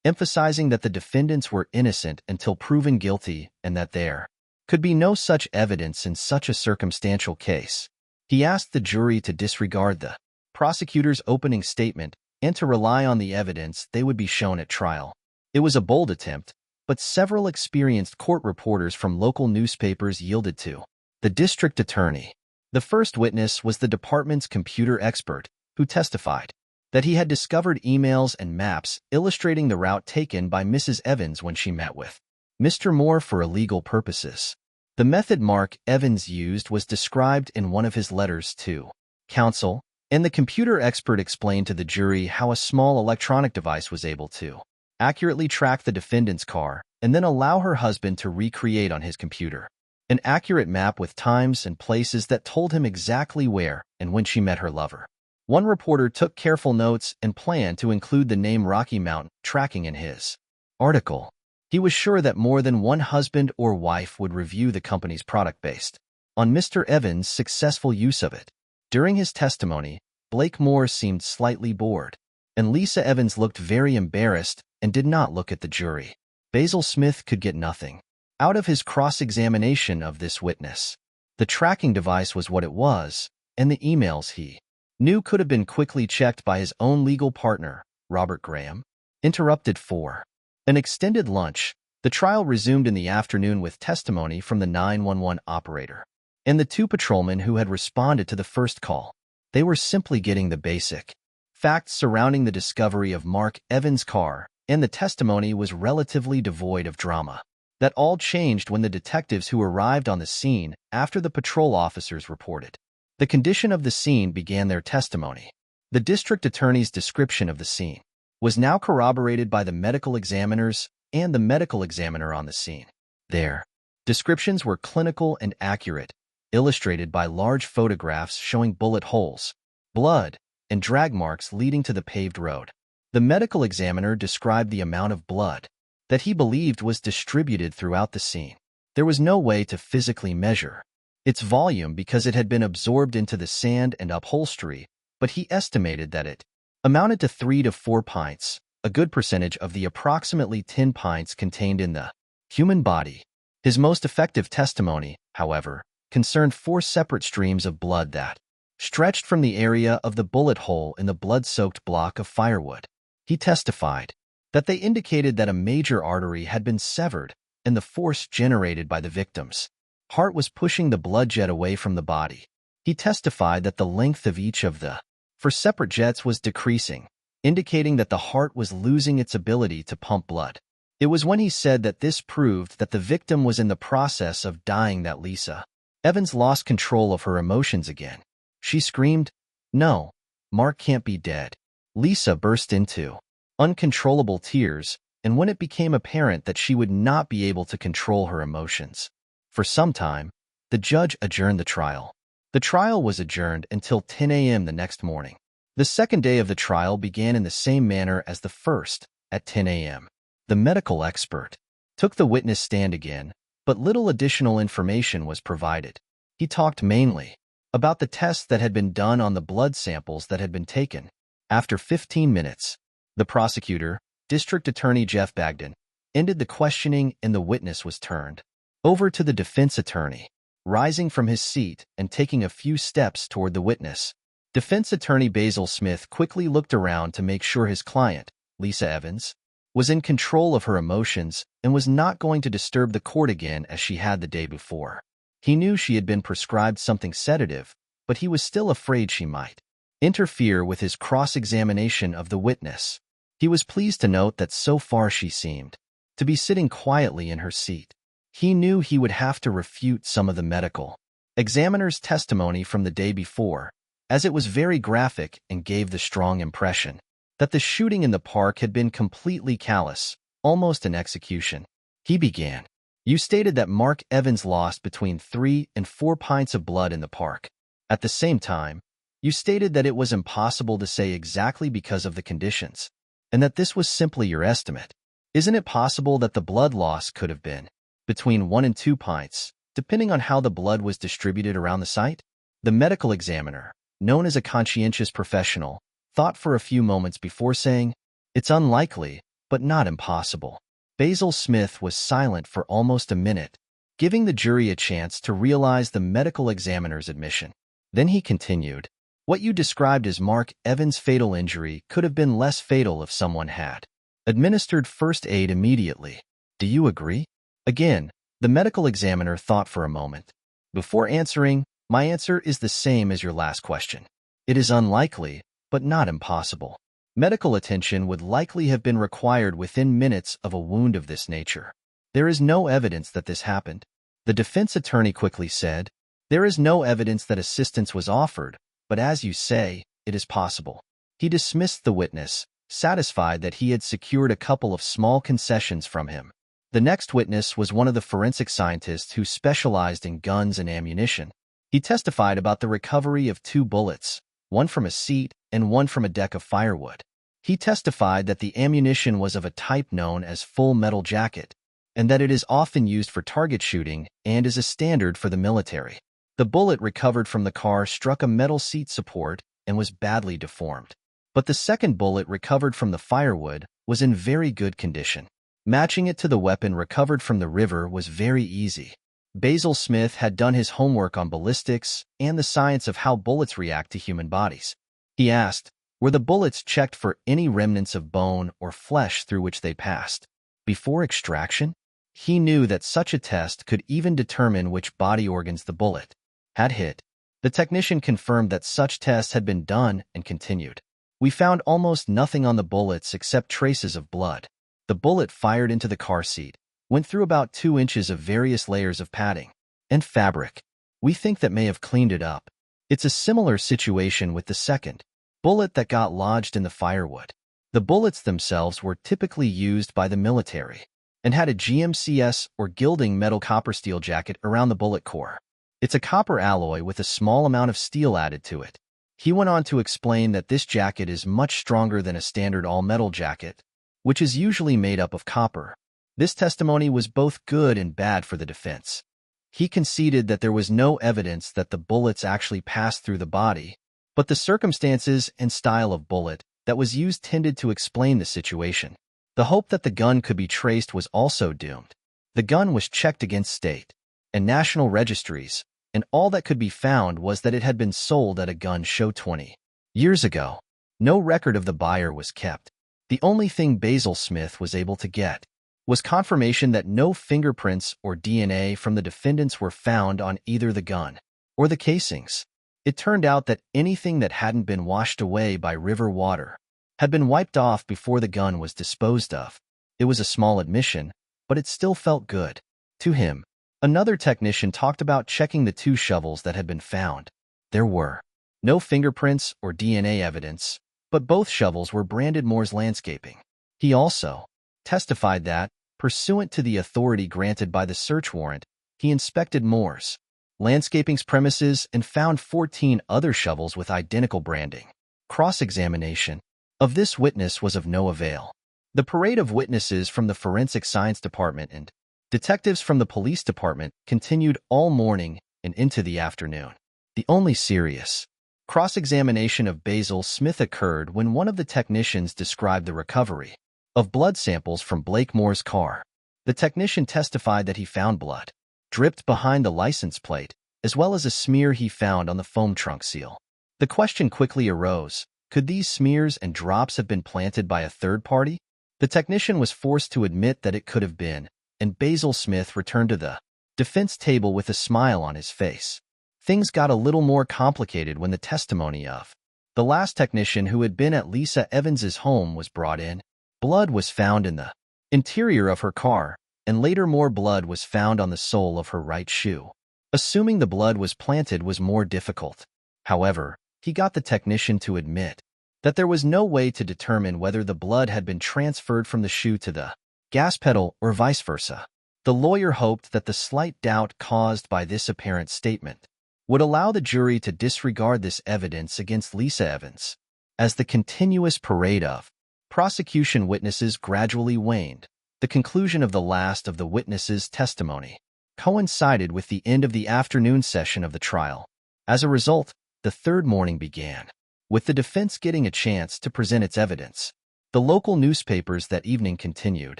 emphasizing that the defendants were innocent until proven guilty and that there could be no such evidence in such a circumstantial case. He asked the jury to disregard the prosecutor's opening statement and to rely on the evidence they would be shown at trial. It was a bold attempt, but several experienced court reporters from local newspapers yielded to the district attorney. The first witness was the department's computer expert, who testified that he had discovered emails and maps illustrating the route taken by Mrs. Evans when she met with Mr. Moore for illegal purposes. The method Mark Evans used was described in one of his letters to counsel, and the computer expert explained to the jury how a small electronic device was able to accurately track the defendant's car and then allow her husband to recreate on his computer an accurate map with times and places that told him exactly where and when she met her lover. One reporter took careful notes and planned to include the name Rocky Mountain tracking in his article. He was sure that more than one husband or wife would review the company's product based on Mr. Evans' successful use of it. During his testimony, Blake Moore seemed slightly bored, and Lisa Evans looked very embarrassed and did not look at the jury. Basil Smith could get nothing out of his cross-examination of this witness. The tracking device was what it was, and the emails he knew could have been quickly checked by his own legal partner, Robert Graham. Interrupted for an extended lunch, the trial resumed in the afternoon with testimony from the 911 operator and the two patrolmen who had responded to the first call. They were simply getting the basic facts surrounding the discovery of Mark Evans' car, and the testimony was relatively devoid of drama. That all changed when the detectives who arrived on the scene after the patrol officers reported the condition of the scene began their testimony. The district attorney's description of the scene was now corroborated by the medical examiners and the medical examiner on the scene. Their descriptions were clinical and accurate, illustrated by large photographs showing bullet holes, blood, and drag marks leading to the paved road. The medical examiner described the amount of blood that he believed was distributed throughout the scene. There was no way to physically measure its volume because it had been absorbed into the sand and upholstery, but he estimated that it amounted to 3 to 4 pints, a good percentage of the approximately 10 pints contained in the human body. His most effective testimony, however, concerned 4 separate streams of blood that stretched from the area of the bullet hole in the blood-soaked block of firewood. He testified that they indicated that a major artery had been severed and the force generated by the victim's heart was pushing the blood jet away from the body. He testified that the length of each of the 4 separate jets was decreasing, indicating that the heart was losing its ability to pump blood. It was when he said that this proved that the victim was in the process of dying that Lisa Evans lost control of her emotions again. She screamed, "No, Mark can't be dead." Lisa burst into uncontrollable tears, and when it became apparent that she would not be able to control her emotions for some time, the judge adjourned the trial. The trial was adjourned until 10 a.m. the next morning. The second day of the trial began in the same manner as the first, at 10 a.m. The medical expert took the witness stand again, but little additional information was provided. He talked mainly about the tests that had been done on the blood samples that had been taken. After 15 minutes, the prosecutor, District Attorney Jeff Bagdon, ended the questioning and the witness was turned over to the defense attorney. Rising from his seat and taking a few steps toward the witness, defense attorney Basil Smith quickly looked around to make sure his client, Lisa Evans, was in control of her emotions and was not going to disturb the court again as she had the day before. He knew she had been prescribed something sedative, but he was still afraid she might interfere with his cross-examination of the witness. He was pleased to note that so far she seemed to be sitting quietly in her seat. He knew he would have to refute some of the medical examiner's testimony from the day before, as it was very graphic and gave the strong impression that the shooting in the park had been completely callous, almost an execution. He began. "You stated that Mark Evans lost between 3 and 4 pints of blood in the park. At the same time, you stated that it was impossible to say exactly because of the conditions, and that this was simply your estimate. Isn't it possible that the blood loss could have been between 1 and 2 pints, depending on how the blood was distributed around the site?" The medical examiner, known as a conscientious professional, thought for a few moments before saying, "It's unlikely, but not impossible." Basil Smith was silent for almost a minute, giving the jury a chance to realize the medical examiner's admission. Then he continued, "What you described as Mark Evans' fatal injury could have been less fatal if someone had administered first aid immediately. Do you agree?" Again, the medical examiner thought for a moment. Before answering, "My answer is the same as your last question. It is unlikely, but not impossible. Medical attention would likely have been required within minutes of a wound of this nature. There is no evidence that this happened." The defense attorney quickly said, "There is no evidence that assistance was offered, but as you say, it is possible." He dismissed the witness, satisfied that he had secured a couple of small concessions from him. The next witness was one of the forensic scientists who specialized in guns and ammunition. He testified about the recovery of 2 bullets, one from a seat and one from a deck of firewood. He testified that the ammunition was of a type known as full metal jacket, and that it is often used for target shooting and is a standard for the military. The bullet recovered from the car struck a metal seat support and was badly deformed. But the second bullet recovered from the firewood was in very good condition. Matching it to the weapon recovered from the river was very easy. Basil Smith had done his homework on ballistics and the science of how bullets react to human bodies. He asked, were the bullets checked for any remnants of bone or flesh through which they passed? Before extraction? He knew that such a test could even determine which body organs the bullet had hit. The technician confirmed that such tests had been done and continued. We found almost nothing on the bullets except traces of blood. The bullet fired into the car seat, went through about 2 inches of various layers of padding and fabric. We think that may have cleaned it up. It's a similar situation with the second bullet that got lodged in the firewood. The bullets themselves were typically used by the military and had a GMCS or gilding metal copper steel jacket around the bullet core. It's a copper alloy with a small amount of steel added to it. He went on to explain that this jacket is much stronger than a standard all-metal jacket, which is usually made up of copper. This testimony was both good and bad for the defense. He conceded that there was no evidence that the bullets actually passed through the body, but the circumstances and style of bullet that was used tended to explain the situation. The hope that the gun could be traced was also doomed. The gun was checked against state and national registries, and all that could be found was that it had been sold at a gun show 20 years ago. No record of the buyer was kept. The only thing Basil Smith was able to get was confirmation that no fingerprints or DNA from the defendants were found on either the gun or the casings. It turned out that anything that hadn't been washed away by river water had been wiped off before the gun was disposed of. It was a small admission, but it still felt good to him. Another technician talked about checking the 2 shovels that had been found. There were no fingerprints or DNA evidence, but both shovels were branded Moore's Landscaping. He also testified that, pursuant to the authority granted by the search warrant, he inspected Moore's Landscaping's premises and found 14 other shovels with identical branding. Cross-examination of this witness was of no avail. The parade of witnesses from the Forensic Science Department and detectives from the police department continued all morning and into the afternoon. The only serious cross-examination of Basil Smith occurred when one of the technicians described the recovery of blood samples from Blake Moore's car. The technician testified that he found blood dripped behind the license plate, as well as a smear he found on the foam trunk seal. The question quickly arose, could these smears and drops have been planted by a third party? The technician was forced to admit that it could have been, and Basil Smith returned to the defense table with a smile on his face. Things got a little more complicated when the testimony of the last technician who had been at Lisa Evans's home was brought in. Blood was found in the interior of her car, and later more blood was found on the sole of her right shoe. Assuming the blood was planted was more difficult. However, he got the technician to admit that there was no way to determine whether the blood had been transferred from the shoe to the gas pedal or vice versa. The lawyer hoped that the slight doubt caused by this apparent statement would allow the jury to disregard this evidence against Lisa Evans. As the continuous parade of prosecution witnesses gradually waned, the conclusion of the last of the witnesses' testimony coincided with the end of the afternoon session of the trial. As a result, the third morning began, with the defense getting a chance to present its evidence. The local newspapers that evening continued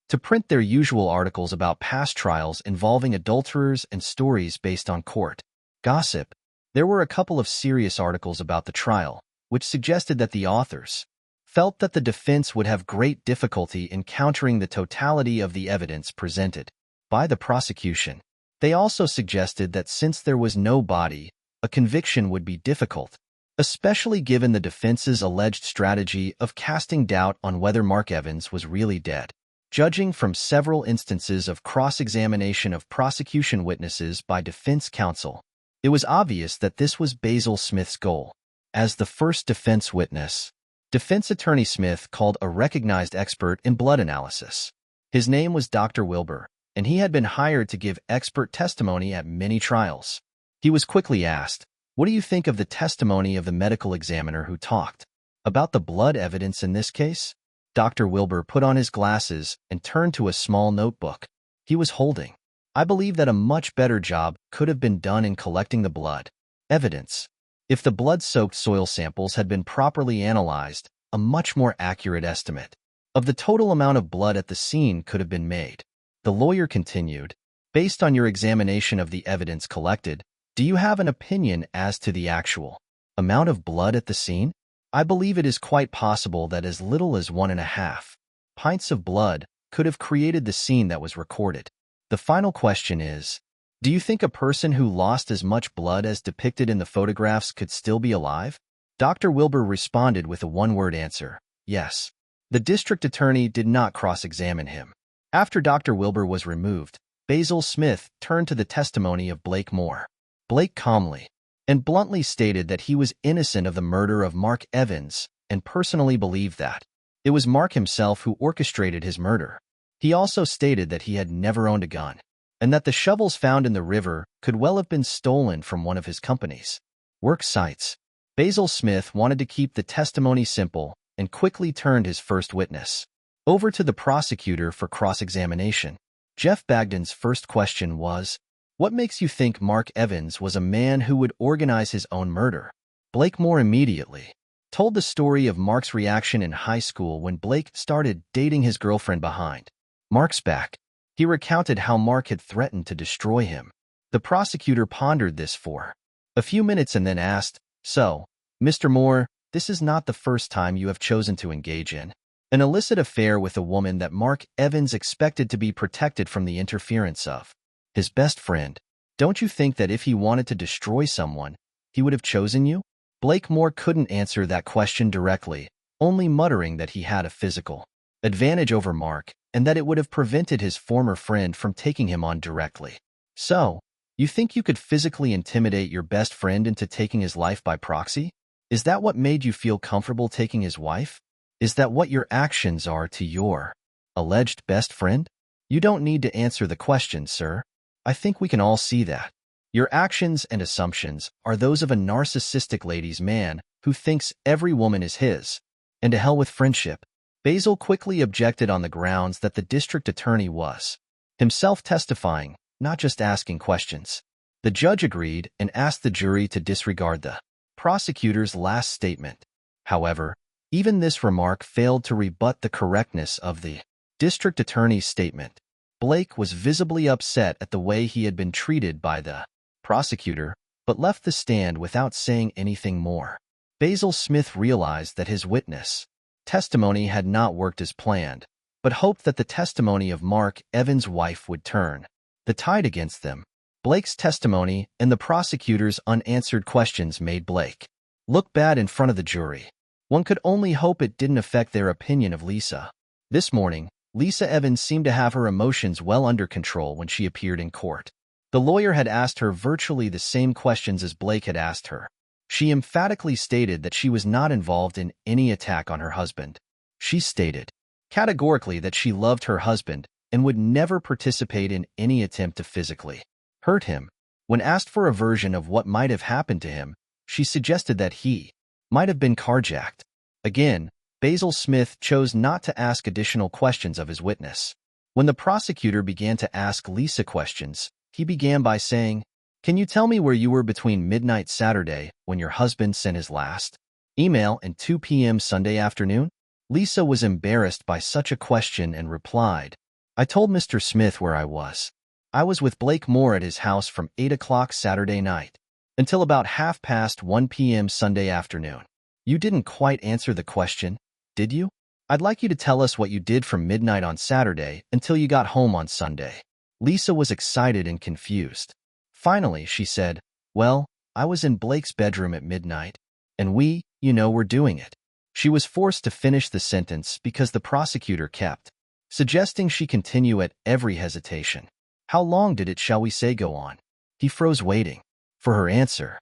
to print their usual articles about past trials involving adulterers and stories based on court gossip. There were a couple of serious articles about the trial, which suggested that the authors felt that the defense would have great difficulty in countering the totality of the evidence presented by the prosecution. They also suggested that since there was no body, a conviction would be difficult, especially given the defense's alleged strategy of casting doubt on whether Mark Evans was really dead. Judging from several instances of cross-examination of prosecution witnesses by defense counsel, it was obvious that this was Basil Smith's goal. As the first defense witness, defense attorney Smith called a recognized expert in blood analysis. His name was Dr. Wilbur, and he had been hired to give expert testimony at many trials. He was quickly asked, "What do you think of the testimony of the medical examiner who talked about the blood evidence in this case?" Dr. Wilbur put on his glasses and turned to a small notebook. he was holding. I believe that a much better job could have been done in collecting the blood evidence. If the blood-soaked soil samples had been properly analyzed, a much more accurate estimate of the total amount of blood at the scene could have been made. The lawyer continued, based on your examination of the evidence collected, do you have an opinion as to the actual amount of blood at the scene? I believe it is quite possible that as little as 1.5 pints of blood could have created the scene that was recorded. The final question is, do you think a person who lost as much blood as depicted in the photographs could still be alive? Dr. Wilbur responded with a one-word answer, yes. The district attorney did not cross-examine him. After Dr. Wilbur was removed, Basil Smith turned to the testimony of Blake Moore. Blake calmly and bluntly stated that he was innocent of the murder of Mark Evans and personally believed that it was Mark himself who orchestrated his murder. He also stated that he had never owned a gun and that the shovels found in the river could well have been stolen from one of his company's work sites. Basil Smith wanted to keep the testimony simple and quickly turned his first witness over to the prosecutor for cross-examination. Jeff Bagdon's first question was, what makes you think Mark Evans was a man who would organize his own murder? Blake Moore immediately told the story of Mark's reaction in high school when Blake started dating his girlfriend behind Mark's back. He recounted how Mark had threatened to destroy him. The prosecutor pondered this for a few minutes and then asked, so, Mr. Moore, this is not the first time you have chosen to engage in an illicit affair with a woman that Mark Evans expected to be protected from the interference of his best friend. Don't you think that if he wanted to destroy someone, he would have chosen you? Blake Moore couldn't answer that question directly, only muttering that he had a physical advantage over Mark and that it would have prevented his former friend from taking him on directly. So, you think you could physically intimidate your best friend into taking his life by proxy? Is that what made you feel comfortable taking his wife? Is that what your actions are to your alleged best friend? You don't need to answer the question, sir. I think we can all see that. Your actions and assumptions are those of a narcissistic ladies' man who thinks every woman is his. And to hell with friendship. Basil quickly objected on the grounds that the district attorney was himself testifying, not just asking questions. The judge agreed and asked the jury to disregard the prosecutor's last statement. However, even this remark failed to rebut the correctness of the district attorney's statement. Blake was visibly upset at the way he had been treated by the prosecutor, but left the stand without saying anything more. Basil Smith realized that his witness testimony had not worked as planned, but hoped that the testimony of Mark Evans' wife would turn the tide against them. Blake's testimony and the prosecutor's unanswered questions made Blake look bad in front of the jury. One could only hope it didn't affect their opinion of Lisa. This morning, Lisa Evans seemed to have her emotions well under control when she appeared in court. The lawyer had asked her virtually the same questions as Blake had asked her. She emphatically stated that she was not involved in any attack on her husband. She stated categorically that she loved her husband and would never participate in any attempt to physically hurt him. When asked for a version of what might have happened to him, she suggested that he might have been carjacked. Again, Basil Smith chose not to ask additional questions of his witness. When the prosecutor began to ask Lisa questions, he began by saying, "Can you tell me where you were between midnight Saturday when your husband sent his last email and 2 p.m. Sunday afternoon?" Lisa was embarrassed by such a question and replied, "I told Mr. Smith where I was. I was with Blake Moore at his house from 8 o'clock Saturday night until about 1:30 p.m. Sunday afternoon." You didn't quite answer the question, did you? I'd like you to tell us what you did from midnight on Saturday until you got home on Sunday. Lisa was excited and confused. Finally, she said, "Well, I was in Blake's bedroom at midnight, and were doing it." She was forced to finish the sentence because the prosecutor kept suggesting she continue at every hesitation. How long did it, shall we say, go on? He froze waiting for her answer.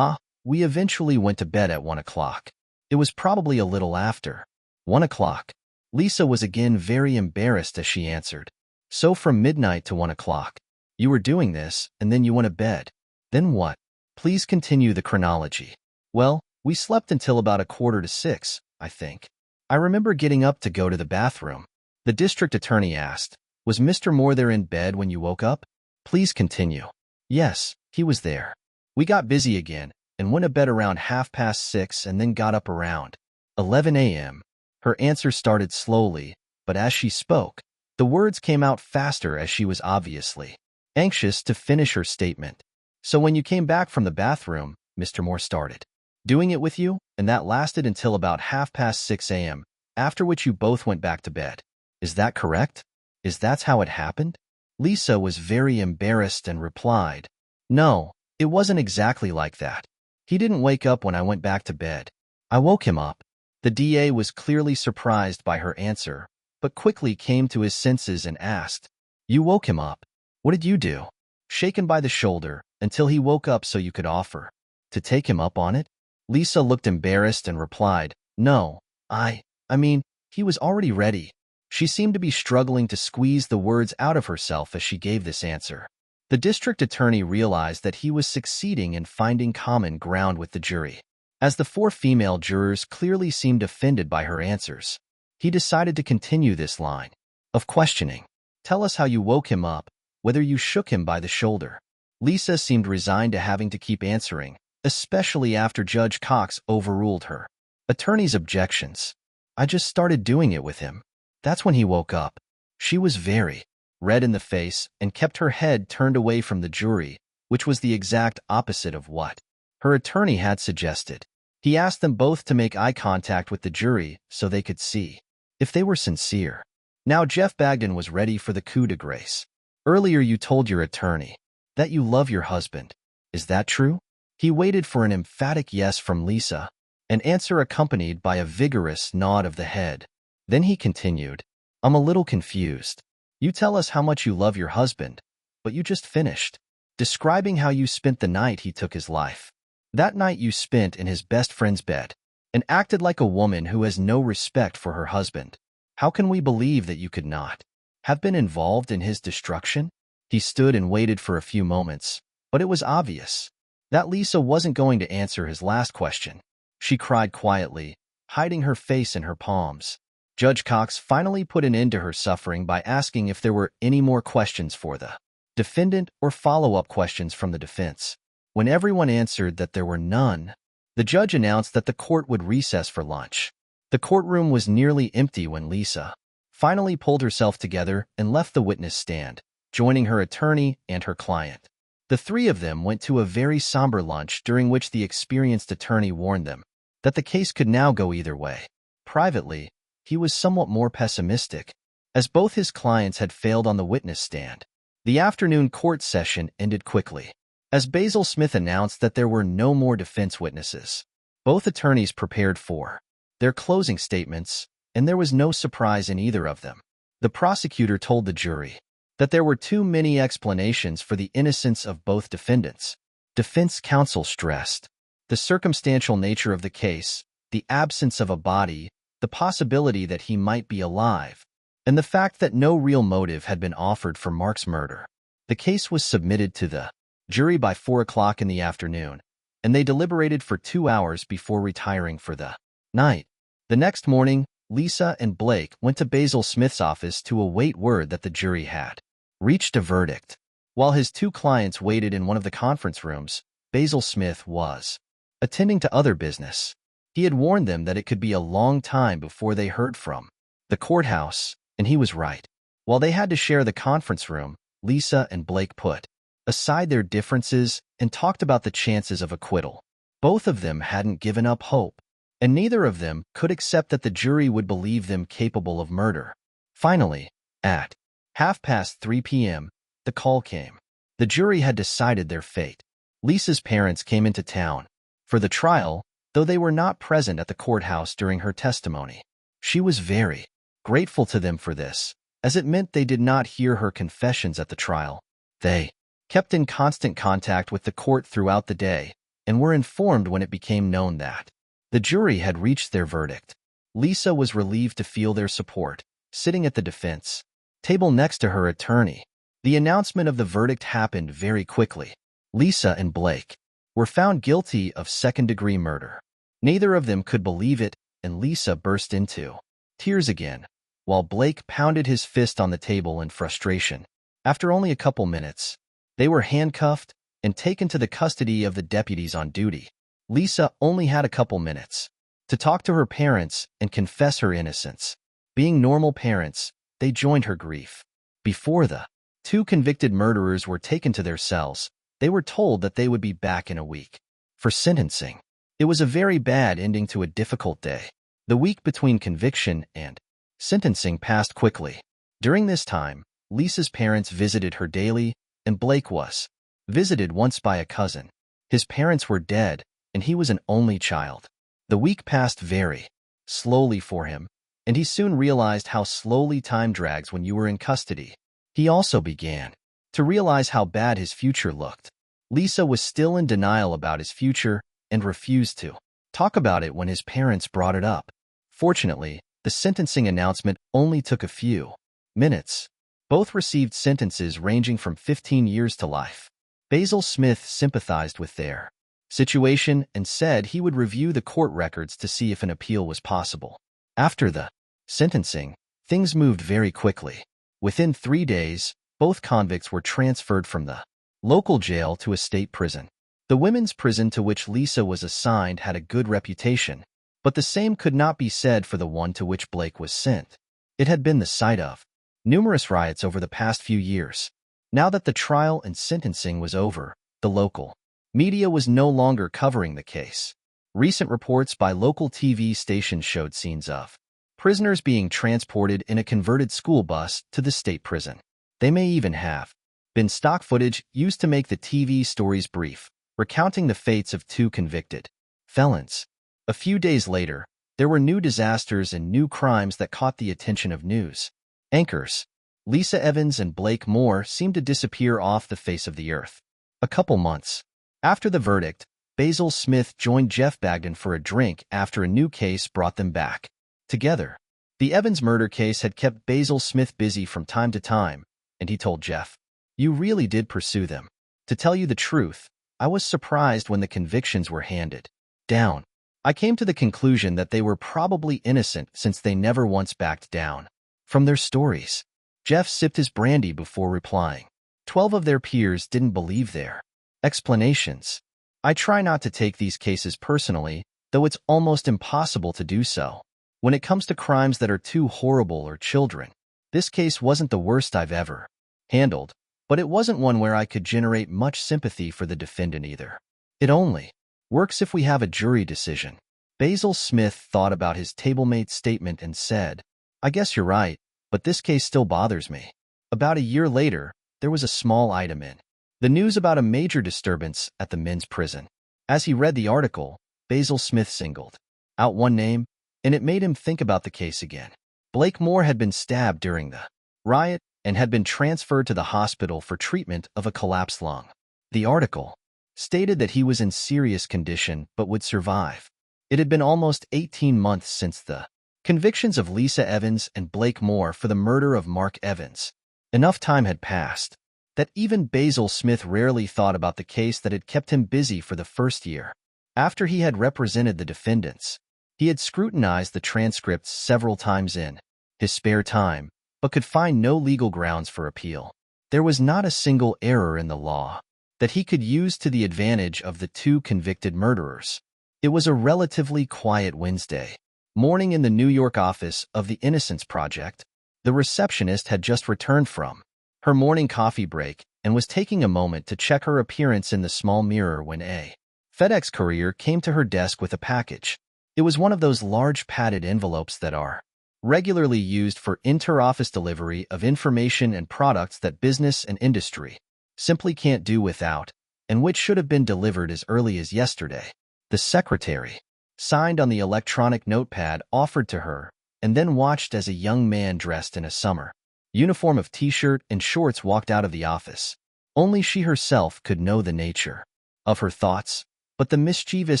We eventually went to bed at 1 o'clock. It was probably a little after 1 o'clock. Lisa was again very embarrassed as she answered. So from midnight to 1 o'clock. You were doing this, and then you went to bed. Then what? Please continue the chronology. Well, we slept until about 5:45, I think. I remember getting up to go to the bathroom. The district attorney asked. Was Mr. Moore there in bed when you woke up? Please continue. Yes, he was there. We got busy again and went to bed around 6:30 and then got up around 11 a.m. Her answer started slowly, but as she spoke, the words came out faster as she was obviously anxious to finish her statement. So when you came back from the bathroom, Mr. Moore started doing it with you, and that lasted until about 6:30 a.m., after which you both went back to bed. Is that correct? Is that how it happened? Lisa was very embarrassed and replied, No, it wasn't exactly like that. He didn't wake up when I went back to bed. I woke him up. The DA was clearly surprised by her answer, but quickly came to his senses and asked, You woke him up. What did you do? Shaken by the shoulder, until he woke up so you could offer to take him up on it? Lisa looked embarrassed and replied, No, I mean, he was already ready. She seemed to be struggling to squeeze the words out of herself as she gave this answer. The district attorney realized that he was succeeding in finding common ground with the jury. As the 4 female jurors clearly seemed offended by her answers, he decided to continue this line of questioning. Tell us how you woke him up, whether you shook him by the shoulder. Lisa seemed resigned to having to keep answering, especially after Judge Cox overruled her attorney's objections. I just started doing it with him. That's when he woke up. She was very red in the face and kept her head turned away from the jury, which was the exact opposite of what her attorney had suggested. He asked them both to make eye contact with the jury so they could see if they were sincere. Now Jeff Bagden was ready for the coup de grace. Earlier you told your attorney that you love your husband. Is that true? He waited for an emphatic yes from Lisa, an answer accompanied by a vigorous nod of the head. Then he continued, I'm a little confused. You tell us how much you love your husband, but you just finished describing how you spent the night he took his life. That night you spent in his best friend's bed and acted like a woman who has no respect for her husband. How can we believe that you could not have been involved in his destruction? He stood and waited for a few moments, but it was obvious that Lisa wasn't going to answer his last question. She cried quietly, hiding her face in her palms. Judge Cox finally put an end to her suffering by asking if there were any more questions for the defendant or follow-up questions from the defense. When everyone answered that there were none, the judge announced that the court would recess for lunch. The courtroom was nearly empty when Lisa finally pulled herself together and left the witness stand, joining her attorney and her client. The 3 of them went to a very somber lunch during which the experienced attorney warned them that the case could now go either way. Privately, he was somewhat more pessimistic, as both his clients had failed on the witness stand. The afternoon court session ended quickly, as Basil Smith announced that there were no more defense witnesses. Both attorneys prepared for their closing statements, and there was no surprise in either of them. The prosecutor told the jury that there were too many explanations for the innocence of both defendants. Defense counsel stressed the circumstantial nature of the case, the absence of a body, the possibility that he might be alive, and the fact that no real motive had been offered for Mark's murder. The case was submitted to the jury by 4 o'clock in the afternoon, and they deliberated for 2 hours before retiring for the night. The next morning, Lisa and Blake went to Basil Smith's office to await word that the jury had reached a verdict. While his 2 clients waited in one of the conference rooms, Basil Smith was attending to other business. He had warned them that it could be a long time before they heard from the courthouse, and he was right. While they had to share the conference room, Lisa and Blake put aside their differences and talked about the chances of acquittal. Both of them hadn't given up hope, and neither of them could accept that the jury would believe them capable of murder. Finally, at 3:30 p.m., the call came. The jury had decided their fate. Lisa's parents came into town for the trial, though they were not present at the courthouse during her testimony. She was very grateful to them for this, as it meant they did not hear her confessions at the trial. They kept in constant contact with the court throughout the day and were informed when it became known that the jury had reached their verdict. Lisa was relieved to feel their support, sitting at the defense table next to her attorney. The announcement of the verdict happened very quickly. Lisa and Blake were found guilty of second-degree murder. Neither of them could believe it, and Lisa burst into tears again. while Blake pounded his fist on the table in frustration. After only a couple minutes, they were handcuffed and taken to the custody of the deputies on duty. Lisa only had a couple minutes to talk to her parents and confess her innocence. Being normal parents, they joined her grief. Before the two convicted murderers were taken to their cells, they were told that they would be back in a week for sentencing. It was a very bad ending to a difficult day. The week between conviction and sentencing passed quickly. During this time, Lisa's parents visited her daily, and Blake was visited once by a cousin. His parents were dead, and he was an only child. The week passed very slowly for him, and he soon realized how slowly time drags when you were in custody. He also began to realize how bad his future looked. Lisa was still in denial about his future and refused to talk about it when his parents brought it up. Fortunately, the sentencing announcement only took a few minutes. Both received sentences ranging from 15 years to life. Basil Smith sympathized with their situation and said he would review the court records to see if an appeal was possible. After the sentencing, things moved very quickly. Within 3 days, both convicts were transferred from the local jail to a state prison. The women's prison to which Lisa was assigned had a good reputation, but the same could not be said for the one to which Blake was sent. It had been the site of numerous riots over the past few years. Now that the trial and sentencing was over, the local media was no longer covering the case. Recent reports by local TV stations showed scenes of prisoners being transported in a converted school bus to the state prison. They may even have been stock footage used to make the TV stories brief, recounting the fates of two convicted felons. A few days later, there were new disasters and new crimes that caught the attention of news anchors. Lisa Evans and Blake Moore seemed to disappear off the face of the earth. A couple months after the verdict, Basil Smith joined Jeff Bagden for a drink after a new case brought them back together. The Evans murder case had kept Basil Smith busy from time to time, and he told Jeff, "You really did pursue them. To tell you the truth, I was surprised when the convictions were handed down. I came to the conclusion that they were probably innocent since they never once backed down from their stories." Jeff sipped his brandy before replying. 12 of their peers didn't believe their explanations. I try not to take these cases personally, though it's almost impossible to do so when it comes to crimes that are too horrible or children. This case wasn't the worst I've ever handled, but it wasn't one where I could generate much sympathy for the defendant either. It only works if we have a jury decision. Basil Smith thought about his tablemate statement and said, "I guess you're right, but this case still bothers me." About a year later, there was a small item in the news about a major disturbance at the men's prison. As he read the article, Basil Smith singled out one name, and it made him think about the case again. Blake Moore had been stabbed during the riot and had been transferred to the hospital for treatment of a collapsed lung. The article stated that he was in serious condition but would survive. It had been almost 18 months since the convictions of Lisa Evans and Blake Moore for the murder of Mark Evans. Enough time had passed that even Basil Smith rarely thought about the case that had kept him busy for the first year. After he had represented the defendants, he had scrutinized the transcripts several times in his spare time, but could find no legal grounds for appeal. There was not a single error in the law that he could use to the advantage of the two convicted murderers. It was a relatively quiet Wednesday morning in the New York office of the Innocence Project. The receptionist had just returned from her morning coffee break and was taking a moment to check her appearance in the small mirror when a FedEx courier came to her desk with a package. It was one of those large padded envelopes that are regularly used for inter-office delivery of information and products that business and industry simply can't do without, and which should have been delivered as early as yesterday. The secretary signed on the electronic notepad offered to her, and then watched as a young man dressed in a summer uniform of t-shirt and shorts walked out of the office. Only she herself could know the nature of her thoughts, but the mischievous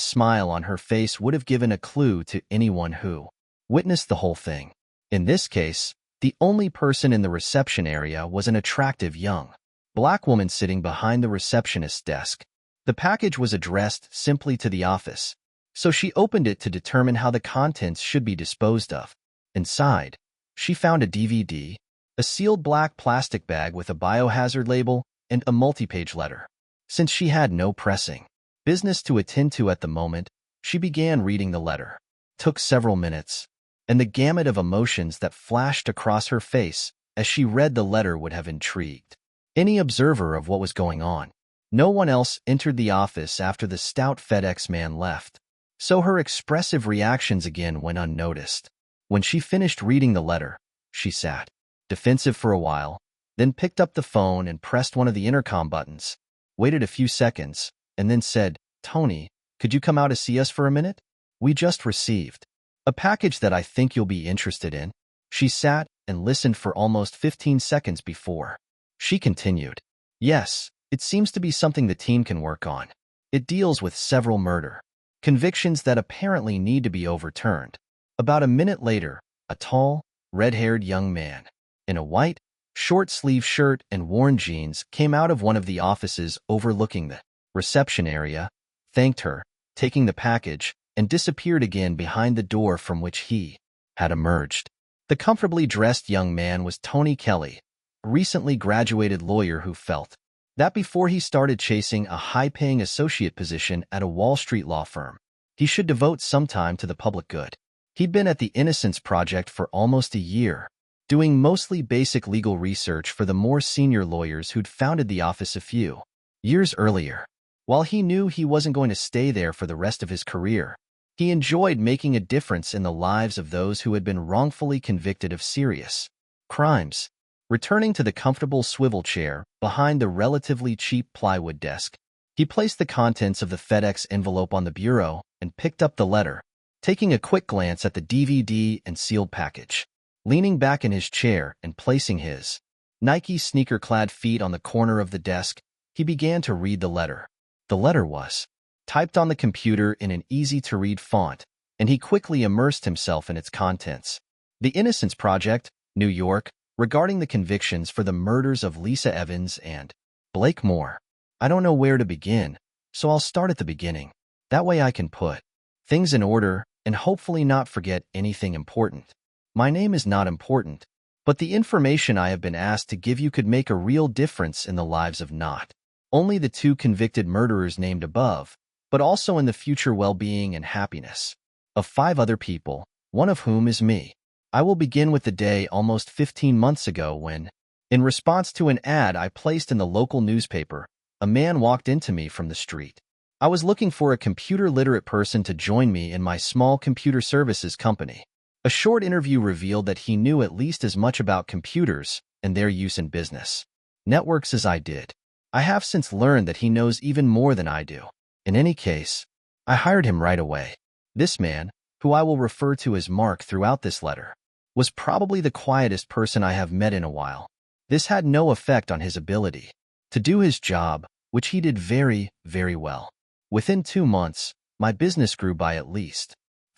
smile on her face would have given a clue to anyone who witnessed the whole thing. In this case, the only person in the reception area was an attractive young black woman sitting behind the receptionist's desk. The package was addressed simply to the office, so she opened it to determine how the contents should be disposed of. Inside, She found a DVD, a sealed black plastic bag with a biohazard label, and a multi-page letter. Since she had no pressing business to attend to at the moment, she began reading the letter. It took several minutes, and the gamut of emotions that flashed across her face as she read the letter would have intrigued any observer of what was going on. No one else entered the office after the stout FedEx man left, so her expressive reactions again went unnoticed. When she finished reading the letter, she sat defensive for a while, then picked up the phone and pressed one of the intercom buttons, waited a few seconds, and then said, "Tony, could you come out to see us for a minute? We just received a package that I think you'll be interested in." She sat and listened for almost 15 seconds before she continued, "Yes, it seems to be something the team can work on. It deals with several murder convictions that apparently need to be overturned." About a minute later, a tall, red-haired young man in a white, short-sleeved shirt and worn jeans came out of one of the offices overlooking the reception area, thanked her, taking the package, and disappeared again behind the door from which he had emerged. The comfortably dressed young man was Tony Kelly, a recently graduated lawyer who felt that before he started chasing a high-paying associate position at a Wall Street law firm, he should devote some time to the public good. He'd been at the Innocence Project for almost a year, doing mostly basic legal research for the more senior lawyers who'd founded the office a few years earlier. While he knew he wasn't going to stay there for the rest of his career, he enjoyed making a difference in the lives of those who had been wrongfully convicted of serious crimes. Returning to the comfortable swivel chair behind the relatively cheap plywood desk, he placed the contents of the FedEx envelope on the bureau and picked up the letter, taking a quick glance at the DVD and sealed package. Leaning back in his chair and placing his Nike sneaker-clad feet on the corner of the desk, he began to read the letter. The letter was typed on the computer in an easy-to-read font, and he quickly immersed himself in its contents. The Innocence Project, New York, regarding the convictions for the murders of Lisa Evans and Blake Moore. I don't know where to begin, so I'll start at the beginning. That way I can put things in order and hopefully not forget anything important. My name is not important, but the information I have been asked to give you could make a real difference in the lives of not only the two convicted murderers named above, but also in the future well-being and happiness of 5 other people, one of whom is me. I will begin with the day almost 15 months ago when, in response to an ad I placed in the local newspaper, a man walked into me from the street. I was looking for a computer-literate person to join me in my small computer services company. A short interview revealed that he knew at least as much about computers and their use in business networks as I did. I have since learned that he knows even more than I do. In any case, I hired him right away. This man, who I will refer to as Mark throughout this letter, was probably the quietest person I have met in a while. This had no effect on his ability to do his job, which he did very, very well. Within 2 months, my business grew by at least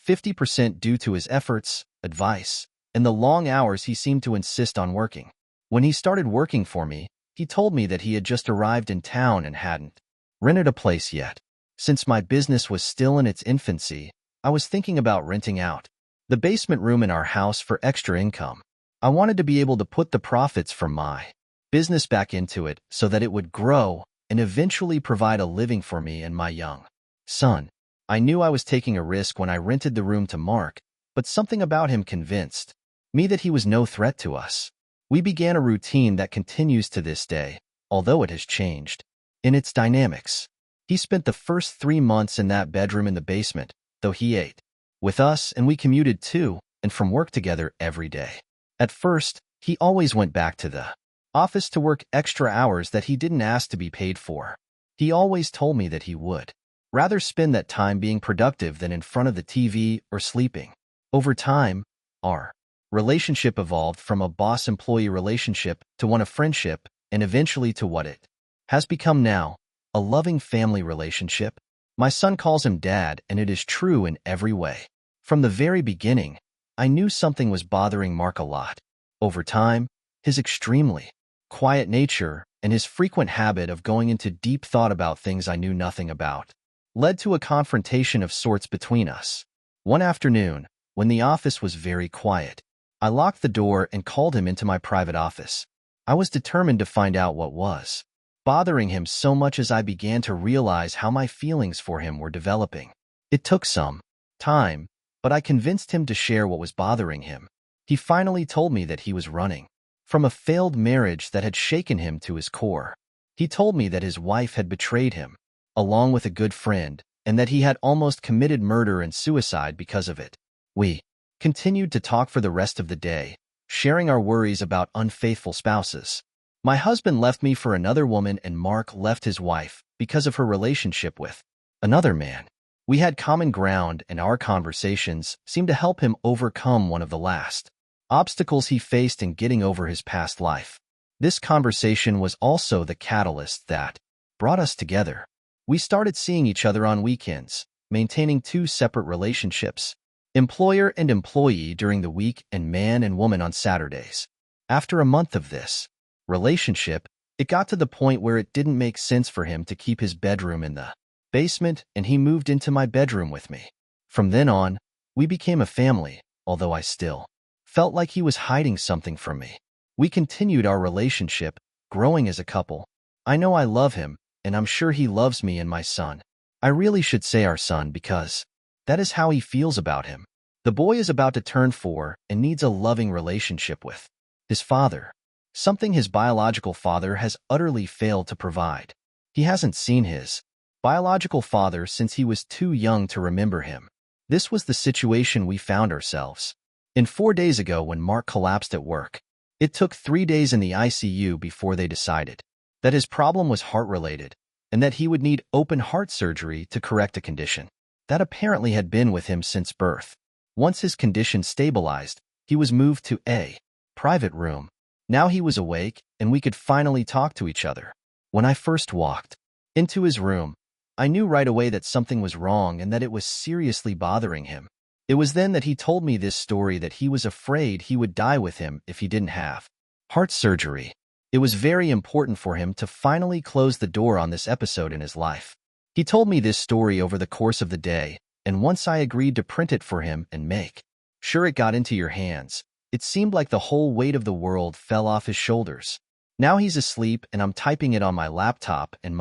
50% due to his efforts, advice, and the long hours he seemed to insist on working. When he started working for me, he told me that he had just arrived in town and hadn't rented a place yet. Since my business was still in its infancy, I was thinking about renting out the basement room in our house for extra income. I wanted to be able to put the profits from my business back into it so that it would grow and eventually provide a living for me and my young son. I knew I was taking a risk when I rented the room to Mark, but something about him convinced me that he was no threat to us. We began a routine that continues to this day, although it has changed in its dynamics. He spent the first 3 months in that bedroom in the basement, though he ate with us and we commuted to and from work together every day. At first, he always went back to the office to work extra hours that he didn't ask to be paid for. He always told me that he would rather spend that time being productive than in front of the TV or sleeping. Over time, our relationship evolved from a boss-employee relationship to one of friendship and eventually to what it has become now, a loving family relationship. My son calls him Dad, and it is true in every way. From the very beginning, I knew something was bothering Mark a lot. Over time, his extremely quiet nature and his frequent habit of going into deep thought about things I knew nothing about led to a confrontation of sorts between us. One afternoon, when the office was very quiet, I locked the door and called him into my private office. I was determined to find out what was bothering him so much as I began to realize how my feelings for him were developing. It took some time, but I convinced him to share what was bothering him. He finally told me that he was running from a failed marriage that had shaken him to his core. He told me that his wife had betrayed him, along with a good friend, and that he had almost committed murder and suicide because of it. We continued to talk for the rest of the day, sharing our worries about unfaithful spouses. My husband left me for another woman and Mark left his wife because of her relationship with another man. We had common ground and our conversations seemed to help him overcome one of the last obstacles he faced in getting over his past life. This conversation was also the catalyst that brought us together. We started seeing each other on weekends, maintaining two separate relationships, employer and employee during the week and man and woman on Saturdays. After a month of this relationship, it got to the point where it didn't make sense for him to keep his bedroom in the basement, and he moved into my bedroom with me. From then on, we became a family, although I still felt like he was hiding something from me. We continued our relationship, growing as a couple. I know I love him, and I'm sure he loves me and my son. I really should say our son because that is how he feels about him. The boy is about to turn 4 and needs a loving relationship with his father, something his biological father has utterly failed to provide. He hasn't seen his biological father since he was too young to remember him. This was the situation we found ourselves in 4 days ago when Mark collapsed at work. It took 3 days in the ICU before they decided that his problem was heart-related and that he would need open heart surgery to correct a condition that apparently had been with him since birth. Once his condition stabilized, he was moved to a private room. Now he was awake, and we could finally talk to each other. When I first walked into his room, I knew right away that something was wrong and that it was seriously bothering him. It was then that he told me this story that he was afraid he would die with him if he didn't have heart surgery. It was very important for him to finally close the door on this episode in his life. He told me this story over the course of the day, and once I agreed to print it for him and make sure it got into your hands, it seemed like the whole weight of the world fell off his shoulders. Now he's asleep and I'm typing it on my laptop and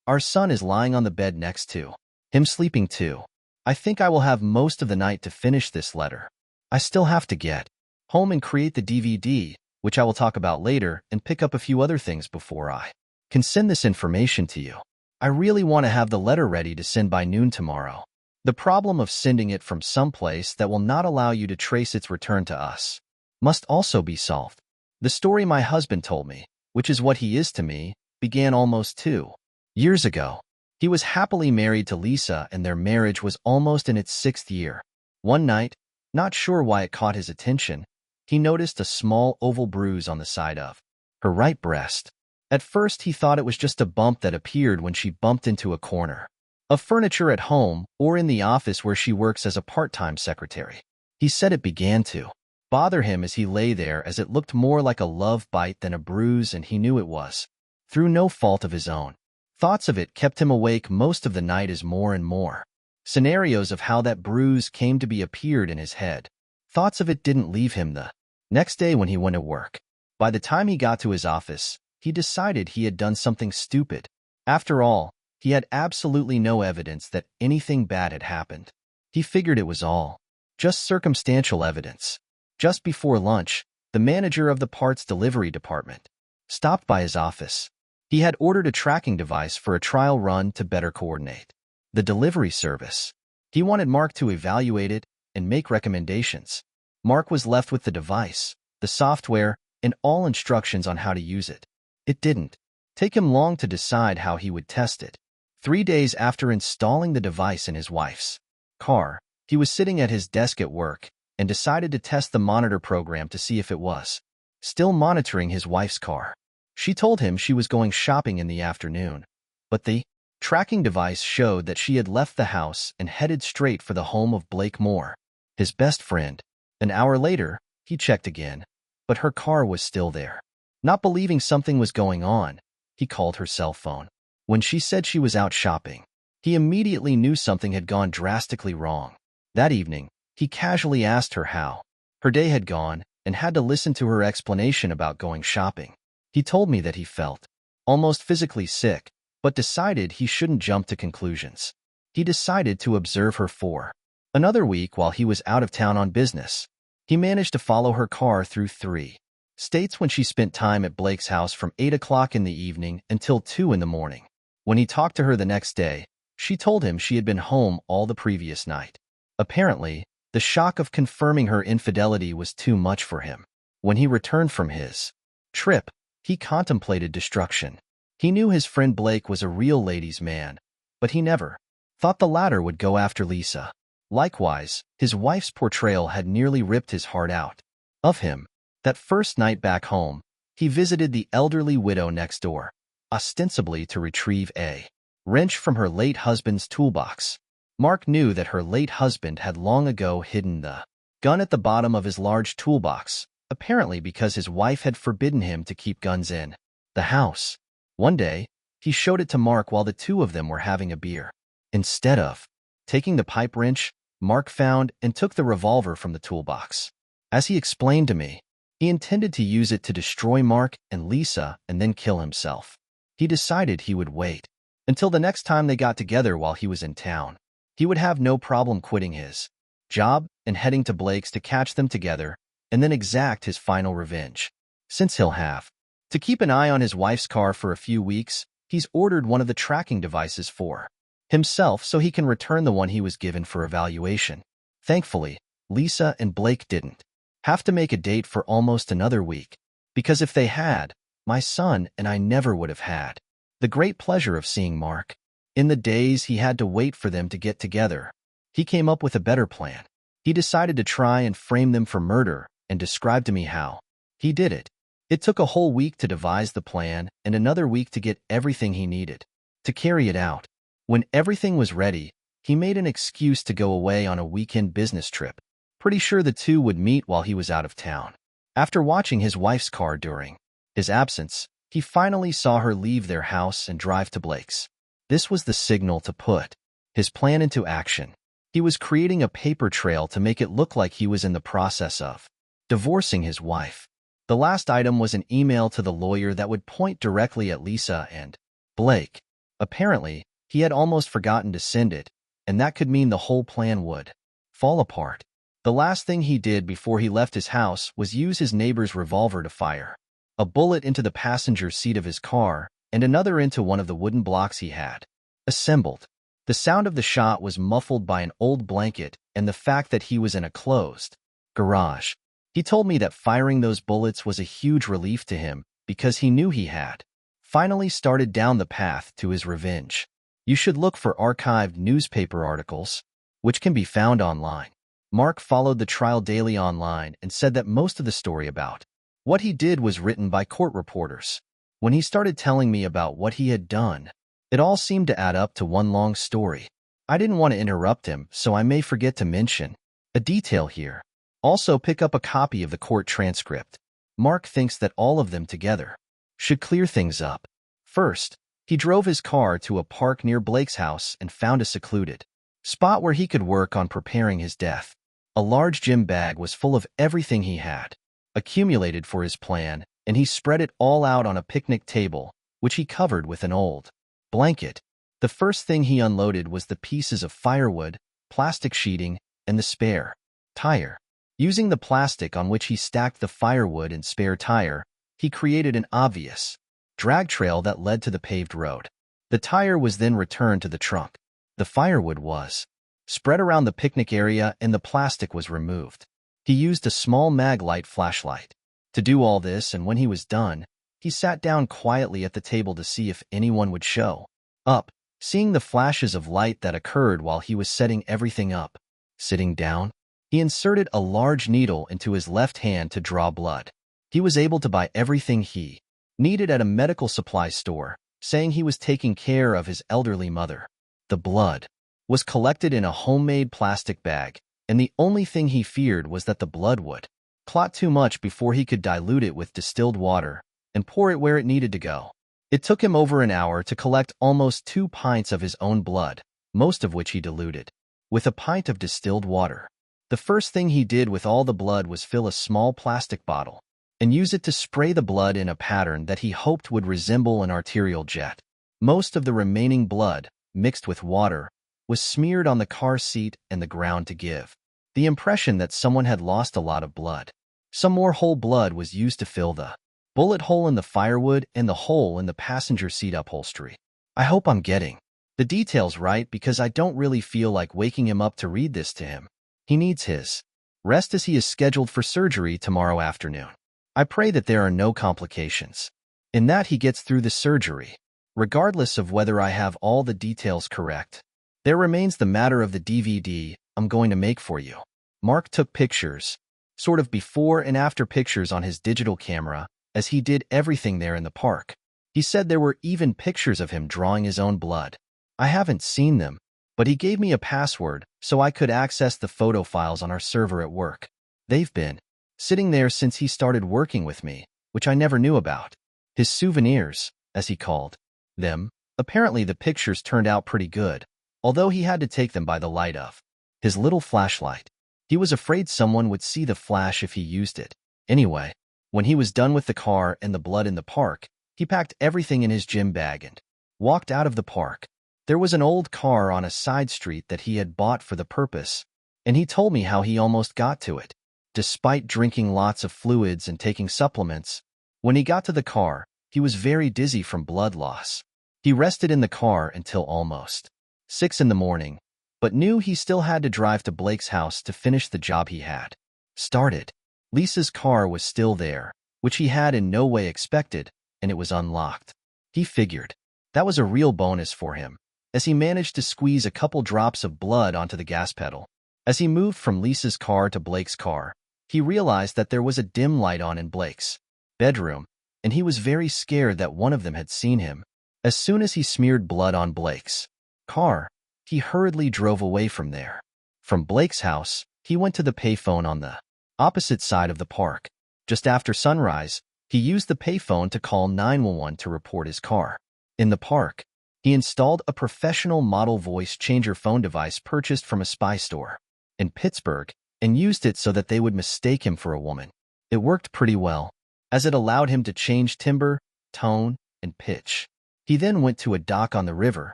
our son is lying on the bed next to him sleeping too. I think I will have most of the night to finish this letter. I still have to get home and create the DVD, which I will talk about later, and pick up a few other things before I can send this information to you. I really want to have the letter ready to send by noon tomorrow. The problem of sending it from someplace that will not allow you to trace its return to us must also be solved. The story my husband told me, which is what he is to me, began almost 2 years ago. He was happily married to Lisa and their marriage was almost in its 6th year. One night, not sure why it caught his attention, he noticed a small oval bruise on the side of her right breast. At first, he thought it was just a bump that appeared when she bumped into a corner of furniture at home or in the office where she works as a part-time secretary. He said it began to bother him as he lay there as it looked more like a love bite than a bruise, and he knew it was through no fault of his own. Thoughts of it kept him awake most of the night as more and more scenarios of how that bruise came to be appeared in his head. Thoughts of it didn't leave him the next day when he went to work. By the time he got to his office, he decided he had done something stupid. After all, he had absolutely no evidence that anything bad had happened. He figured it was all just circumstantial evidence. Just before lunch, the manager of the parts delivery department stopped by his office. He had ordered a tracking device for a trial run to better coordinate the delivery service. He wanted Mark to evaluate it and make recommendations. Mark was left with the device, the software, and all instructions on how to use it. It didn't take him long to decide how he would test it. 3 days after installing the device in his wife's car, he was sitting at his desk at work and decided to test the monitor program to see if it was still monitoring his wife's car. She told him she was going shopping in the afternoon, but the tracking device showed that she had left the house and headed straight for the home of Blake Moore, his best friend. An hour later, he checked again, but her car was still there. Not believing something was going on, he called her cell phone. When she said she was out shopping, he immediately knew something had gone drastically wrong. That evening, he casually asked her how Her day had gone and had to listen to her explanation about going shopping. He told me that he felt almost physically sick, but decided he shouldn't jump to conclusions. He decided to observe her for another week while he was out of town on business. He managed to follow her car through 3 states when she spent time at Blake's house from 8 o'clock in the evening until 2 in the morning. When he talked to her the next day, she told him she had been home all the previous night. Apparently, the shock of confirming her infidelity was too much for him. When he returned from his trip, he contemplated destruction. He knew his friend Blake was a real ladies' man, but he never thought the latter would go after Lisa. Likewise, his wife's portrayal had nearly ripped his heart out of him. That first night back home, he visited the elderly widow next door, ostensibly to retrieve a wrench from her late husband's toolbox. Mark knew that her late husband had long ago hidden the gun at the bottom of his large toolbox, apparently because his wife had forbidden him to keep guns in the house. One day, he showed it to Mark while the two of them were having a beer. Instead of taking the pipe wrench, Mark found and took the revolver from the toolbox. As he explained to me, he intended to use it to destroy Mark and Lisa and then kill himself. He decided he would wait until the next time they got together while he was in town. He would have no problem quitting his job and heading to Blake's to catch them together and then exact his final revenge. Since he'll have to keep an eye on his wife's car for a few weeks, he's ordered one of the tracking devices for himself so he can return the one he was given for evaluation. Thankfully, Lisa and Blake didn't have to make a date for almost another week, because if they had, my son and I never would have had the great pleasure of seeing Mark. In the days he had to wait for them to get together, he came up with a better plan. He decided to try and frame them for murder and described to me how he did it. It took a whole week to devise the plan and another week to get everything he needed to carry it out. When everything was ready, he made an excuse to go away on a weekend business trip. Pretty sure the two would meet while he was out of town. After watching his wife's car during his absence, he finally saw her leave their house and drive to Blake's. This was the signal to put his plan into action. He was creating a paper trail to make it look like he was in the process of divorcing his wife. The last item was an email to the lawyer that would point directly at Lisa and Blake. Apparently, he had almost forgotten to send it, and that could mean the whole plan would fall apart. The last thing he did before he left his house was use his neighbor's revolver to fire a bullet into the passenger seat of his car and another into one of the wooden blocks he had assembled. The sound of the shot was muffled by an old blanket and the fact that he was in a closed garage. He told me that firing those bullets was a huge relief to him because he knew he had finally started down the path to his revenge. You should look for archived newspaper articles, which can be found online. Mark followed the trial daily online and said that most of the story about what he did was written by court reporters. When he started telling me about what he had done, it all seemed to add up to one long story. I didn't want to interrupt him, so I may forget to mention a detail here. Also, pick up a copy of the court transcript. Mark thinks that all of them together should clear things up. First, he drove his car to a park near Blake's house and found a secluded spot where he could work on preparing his death. A large gym bag was full of everything he had accumulated for his plan, and he spread it all out on a picnic table, which he covered with an old blanket. The first thing he unloaded was the pieces of firewood, plastic sheeting, and the spare tire. Using the plastic on which he stacked the firewood and spare tire, he created an obvious drag trail that led to the paved road. The tire was then returned to the trunk. The firewood was spread around the picnic area and the plastic was removed. He used a small Maglite flashlight to do all this, and when he was done, he sat down quietly at the table to see if anyone would show up. Seeing the flashes of light that occurred while he was setting everything up, sitting down, he inserted a large needle into his left hand to draw blood. He was able to buy everything he needed at a medical supply store, saying he was taking care of his elderly mother. The blood was collected in a homemade plastic bag, and the only thing he feared was that the blood would clot too much before he could dilute it with distilled water and pour it where it needed to go. It took him over an hour to collect almost 2 pints of his own blood, most of which he diluted with a pint of distilled water. The first thing he did with all the blood was fill a small plastic bottle and use it to spray the blood in a pattern that he hoped would resemble an arterial jet. Most of the remaining blood, mixed with water, was smeared on the car seat and the ground to give the impression that someone had lost a lot of blood. Some more whole blood was used to fill the bullet hole in the firewood and the hole in the passenger seat upholstery. I hope I'm getting the details right because I don't really feel like waking him up to read this to him. He needs his rest as he is scheduled for surgery tomorrow afternoon. I pray that there are no complications and that he gets through the surgery, regardless of whether I have all the details correct. There remains the matter of the DVD I'm going to make for you. Mark took pictures, sort of before and after pictures on his digital camera, as he did everything there in the park. He said there were even pictures of him drawing his own blood. I haven't seen them, but he gave me a password so I could access the photo files on our server at work. They've been sitting there since he started working with me, which I never knew about. His souvenirs, as he called them. Apparently the pictures turned out pretty good, although he had to take them by the light of his little flashlight. He was afraid someone would see the flash if he used it. Anyway, when he was done with the car and the blood in the park, he packed everything in his gym bag and walked out of the park. There was an old car on a side street that he had bought for the purpose, and he told me how he almost got to it. Despite drinking lots of fluids and taking supplements, when he got to the car, he was very dizzy from blood loss. He rested in the car until almost 6 in the morning, but knew he still had to drive to Blake's house to finish the job he had started. Lisa's car was still there, which he had in no way expected, and it was unlocked. He figured that was a real bonus for him, as he managed to squeeze a couple drops of blood onto the gas pedal. As he moved from Lisa's car to Blake's car, he realized that there was a dim light on in Blake's bedroom, and he was very scared that one of them had seen him. As soon as he smeared blood on Blake's car, he hurriedly drove away from there. From Blake's house, he went to the payphone on the opposite side of the park. Just after sunrise, he used the payphone to call 911 to report his car. In the park, he installed a professional model voice changer phone device purchased from a spy store in Pittsburgh and used it so that they would mistake him for a woman. It worked pretty well, as it allowed him to change timbre, tone, and pitch. He then went to a dock on the river,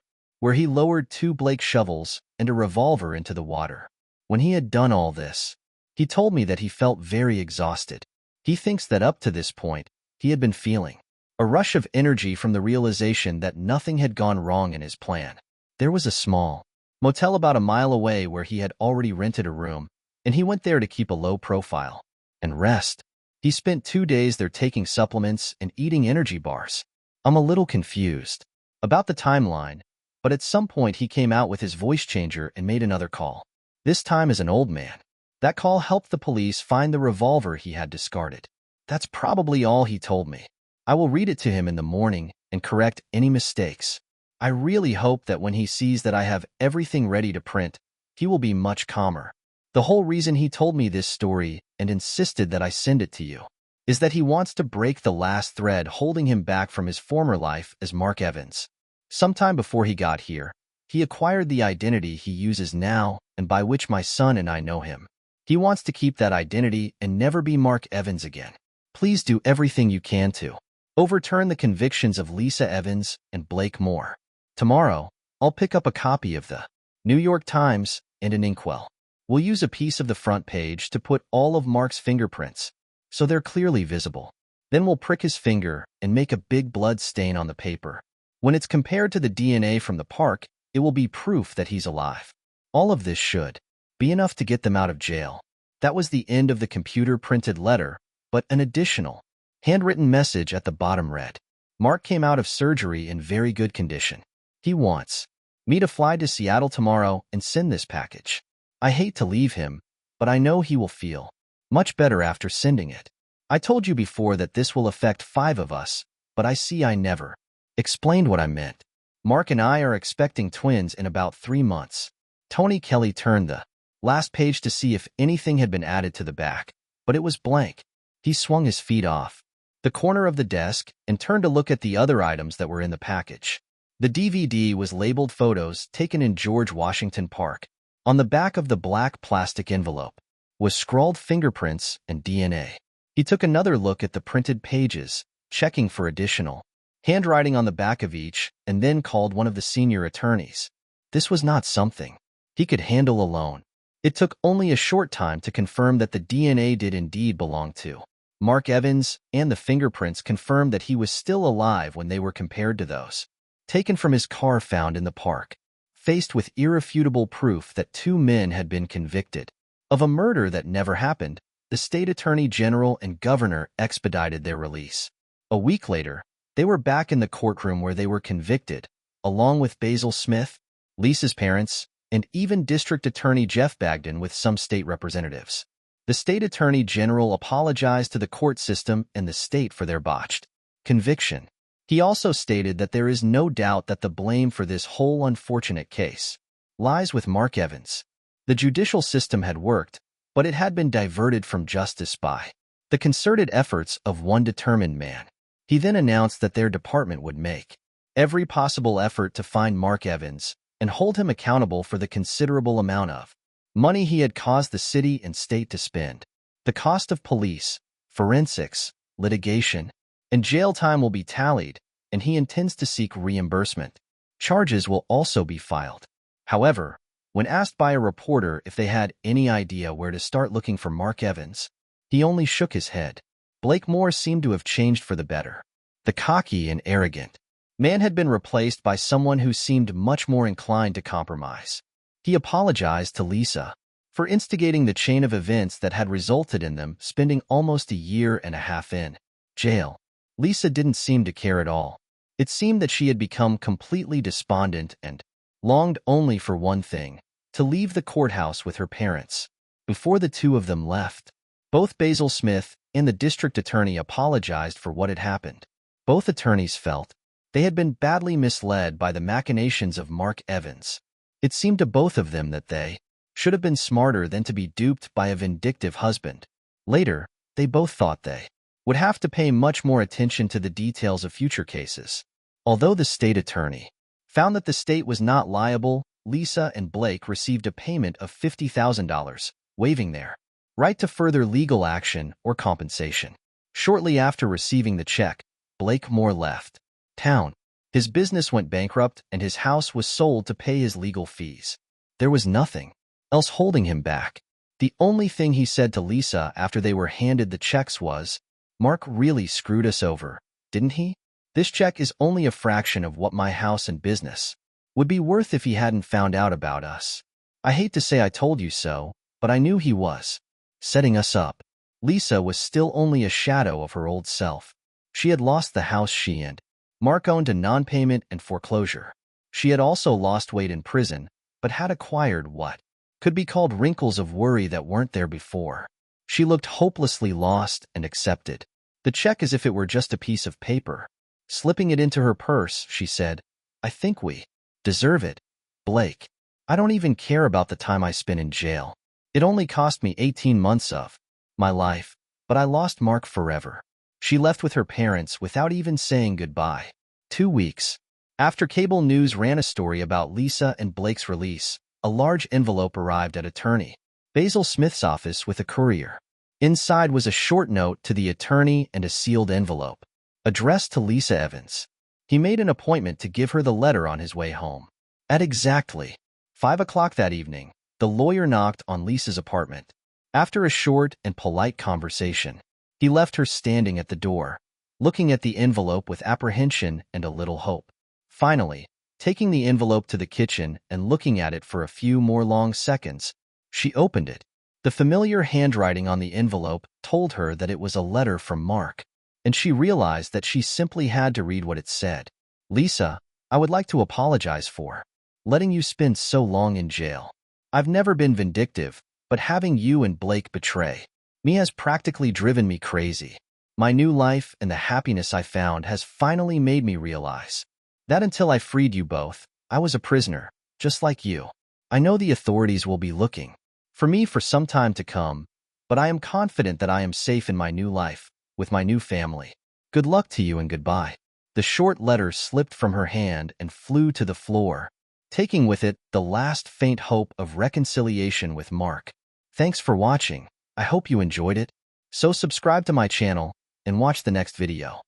where he lowered 2 Blake shovels and a revolver into the water. When he had done all this, he told me that he felt very exhausted. He thinks that up to this point, he had been feeling a rush of energy from the realization that nothing had gone wrong in his plan. There was a small motel about a mile away where he had already rented a room, and he went there to keep a low profile and rest. He spent 2 days there taking supplements and eating energy bars. I'm a little confused about the timeline, but at some point he came out with his voice changer and made another call. This time as an old man. That call helped the police find the revolver he had discarded. That's probably all he told me. I will read it to him in the morning and correct any mistakes. I really hope that when he sees that I have everything ready to print, he will be much calmer. The whole reason he told me this story and insisted that I send it to you is that he wants to break the last thread holding him back from his former life as Mark Evans. Sometime before he got here, he acquired the identity he uses now and by which my son and I know him. He wants to keep that identity and never be Mark Evans again. Please do everything you can to overturn the convictions of Lisa Evans and Blake Moore. Tomorrow, I'll pick up a copy of the New York Times and an inkwell. We'll use a piece of the front page to put all of Mark's fingerprints, so they're clearly visible. Then we'll prick his finger and make a big blood stain on the paper. When it's compared to the DNA from the park, it will be proof that he's alive. All of this should be enough to get them out of jail. That was the end of the computer-printed letter, but an additional handwritten message at the bottom read, Mark came out of surgery in very good condition. He wants me to fly to Seattle tomorrow and send this package. I hate to leave him, but I know he will feel much better after sending it. I told you before that this will affect 5 of us, but I see I never explained what I meant. Mark and I are expecting twins in about 3 months. Tony Kelly turned the last page to see if anything had been added to the back, but it was blank. He swung his feet off the corner of the desk and turned to look at the other items that were in the package. The DVD was labeled photos taken in George Washington Park. On the back of the black plastic envelope, was scrawled fingerprints and DNA. He took another look at the printed pages, checking for additional handwriting on the back of each, and then called one of the senior attorneys. This was not something he could handle alone. It took only a short time to confirm that the DNA did indeed belong to Mark Evans, and the fingerprints confirmed that he was still alive when they were compared to those taken from his car found in the park. Faced with irrefutable proof that two men had been convicted of a murder that never happened, the state attorney general and governor expedited their release. A week later, they were back in the courtroom where they were convicted, along with Basil Smith, Lisa's parents, and even District Attorney Jeff Bagden with some state representatives. The state attorney general apologized to the court system and the state for their botched conviction. He also stated that there is no doubt that the blame for this whole unfortunate case lies with Mark Evans. The judicial system had worked, but it had been diverted from justice by the concerted efforts of one determined man. He then announced that their department would make every possible effort to find Mark Evans and hold him accountable for the considerable amount of money he had caused the city and state to spend. The cost of police, forensics, litigation, and jail time will be tallied, and he intends to seek reimbursement. Charges will also be filed. However, when asked by a reporter if they had any idea where to start looking for Mark Evans, he only shook his head. Blake Moore seemed to have changed for the better. The cocky and arrogant man had been replaced by someone who seemed much more inclined to compromise. He apologized to Lisa for instigating the chain of events that had resulted in them spending almost a year and a half in jail. Lisa didn't seem to care at all. It seemed that she had become completely despondent and longed only for one thing: to leave the courthouse with her parents. Before the two of them left, both Basil Smith and the district attorney apologized for what had happened. Both attorneys felt they had been badly misled by the machinations of Mark Evans. It seemed to both of them that they should have been smarter than to be duped by a vindictive husband. Later, they both thought they would have to pay much more attention to the details of future cases. Although the state attorney found that the state was not liable, Lisa and Blake received a payment of $50,000, waiving their right to further legal action or compensation. Shortly after receiving the check, Blake Moore left town. His business went bankrupt and his house was sold to pay his legal fees. There was nothing else holding him back. The only thing he said to Lisa after they were handed the checks was, "Mark really screwed us over, didn't he? This check is only a fraction of what my house and business would be worth if he hadn't found out about us. I hate to say I told you so, but I knew he was setting us up." Lisa was still only a shadow of her old self. She had lost the house she and Mark owned to non-payment and foreclosure. She had also lost weight in prison, but had acquired what could be called wrinkles of worry that weren't there before. She looked hopelessly lost and accepted the check as if it were just a piece of paper. Slipping it into her purse, she said, "I think we deserve it, Blake. I don't even care about the time I spent in jail. It only cost me 18 months of my life, but I lost Mark forever." She left with her parents without even saying goodbye. 2 weeks after cable news ran a story about Lisa and Blake's release, a large envelope arrived at attorney Basil Smith's office with a courier. Inside was a short note to the attorney and a sealed envelope addressed to Lisa Evans. He made an appointment to give her the letter on his way home. At exactly 5 o'clock that evening, the lawyer knocked on Lisa's apartment. After a short and polite conversation, he left her standing at the door, looking at the envelope with apprehension and a little hope. Finally, taking the envelope to the kitchen and looking at it for a few more long seconds, she opened it. The familiar handwriting on the envelope told her that it was a letter from Mark, and she realized that she simply had to read what it said. "Lisa, I would like to apologize for letting you spend so long in jail. I've never been vindictive, but having you and Blake betray me has practically driven me crazy. My new life and the happiness I found has finally made me realize that until I freed you both, I was a prisoner, just like you. I know the authorities will be looking for me for some time to come, but I am confident that I am safe in my new life, with my new family. Good luck to you and goodbye." The short letter slipped from her hand and flew to the floor, taking with it the last faint hope of reconciliation with Mark. Thanks for watching. I hope you enjoyed it. So subscribe to my channel and watch the next video.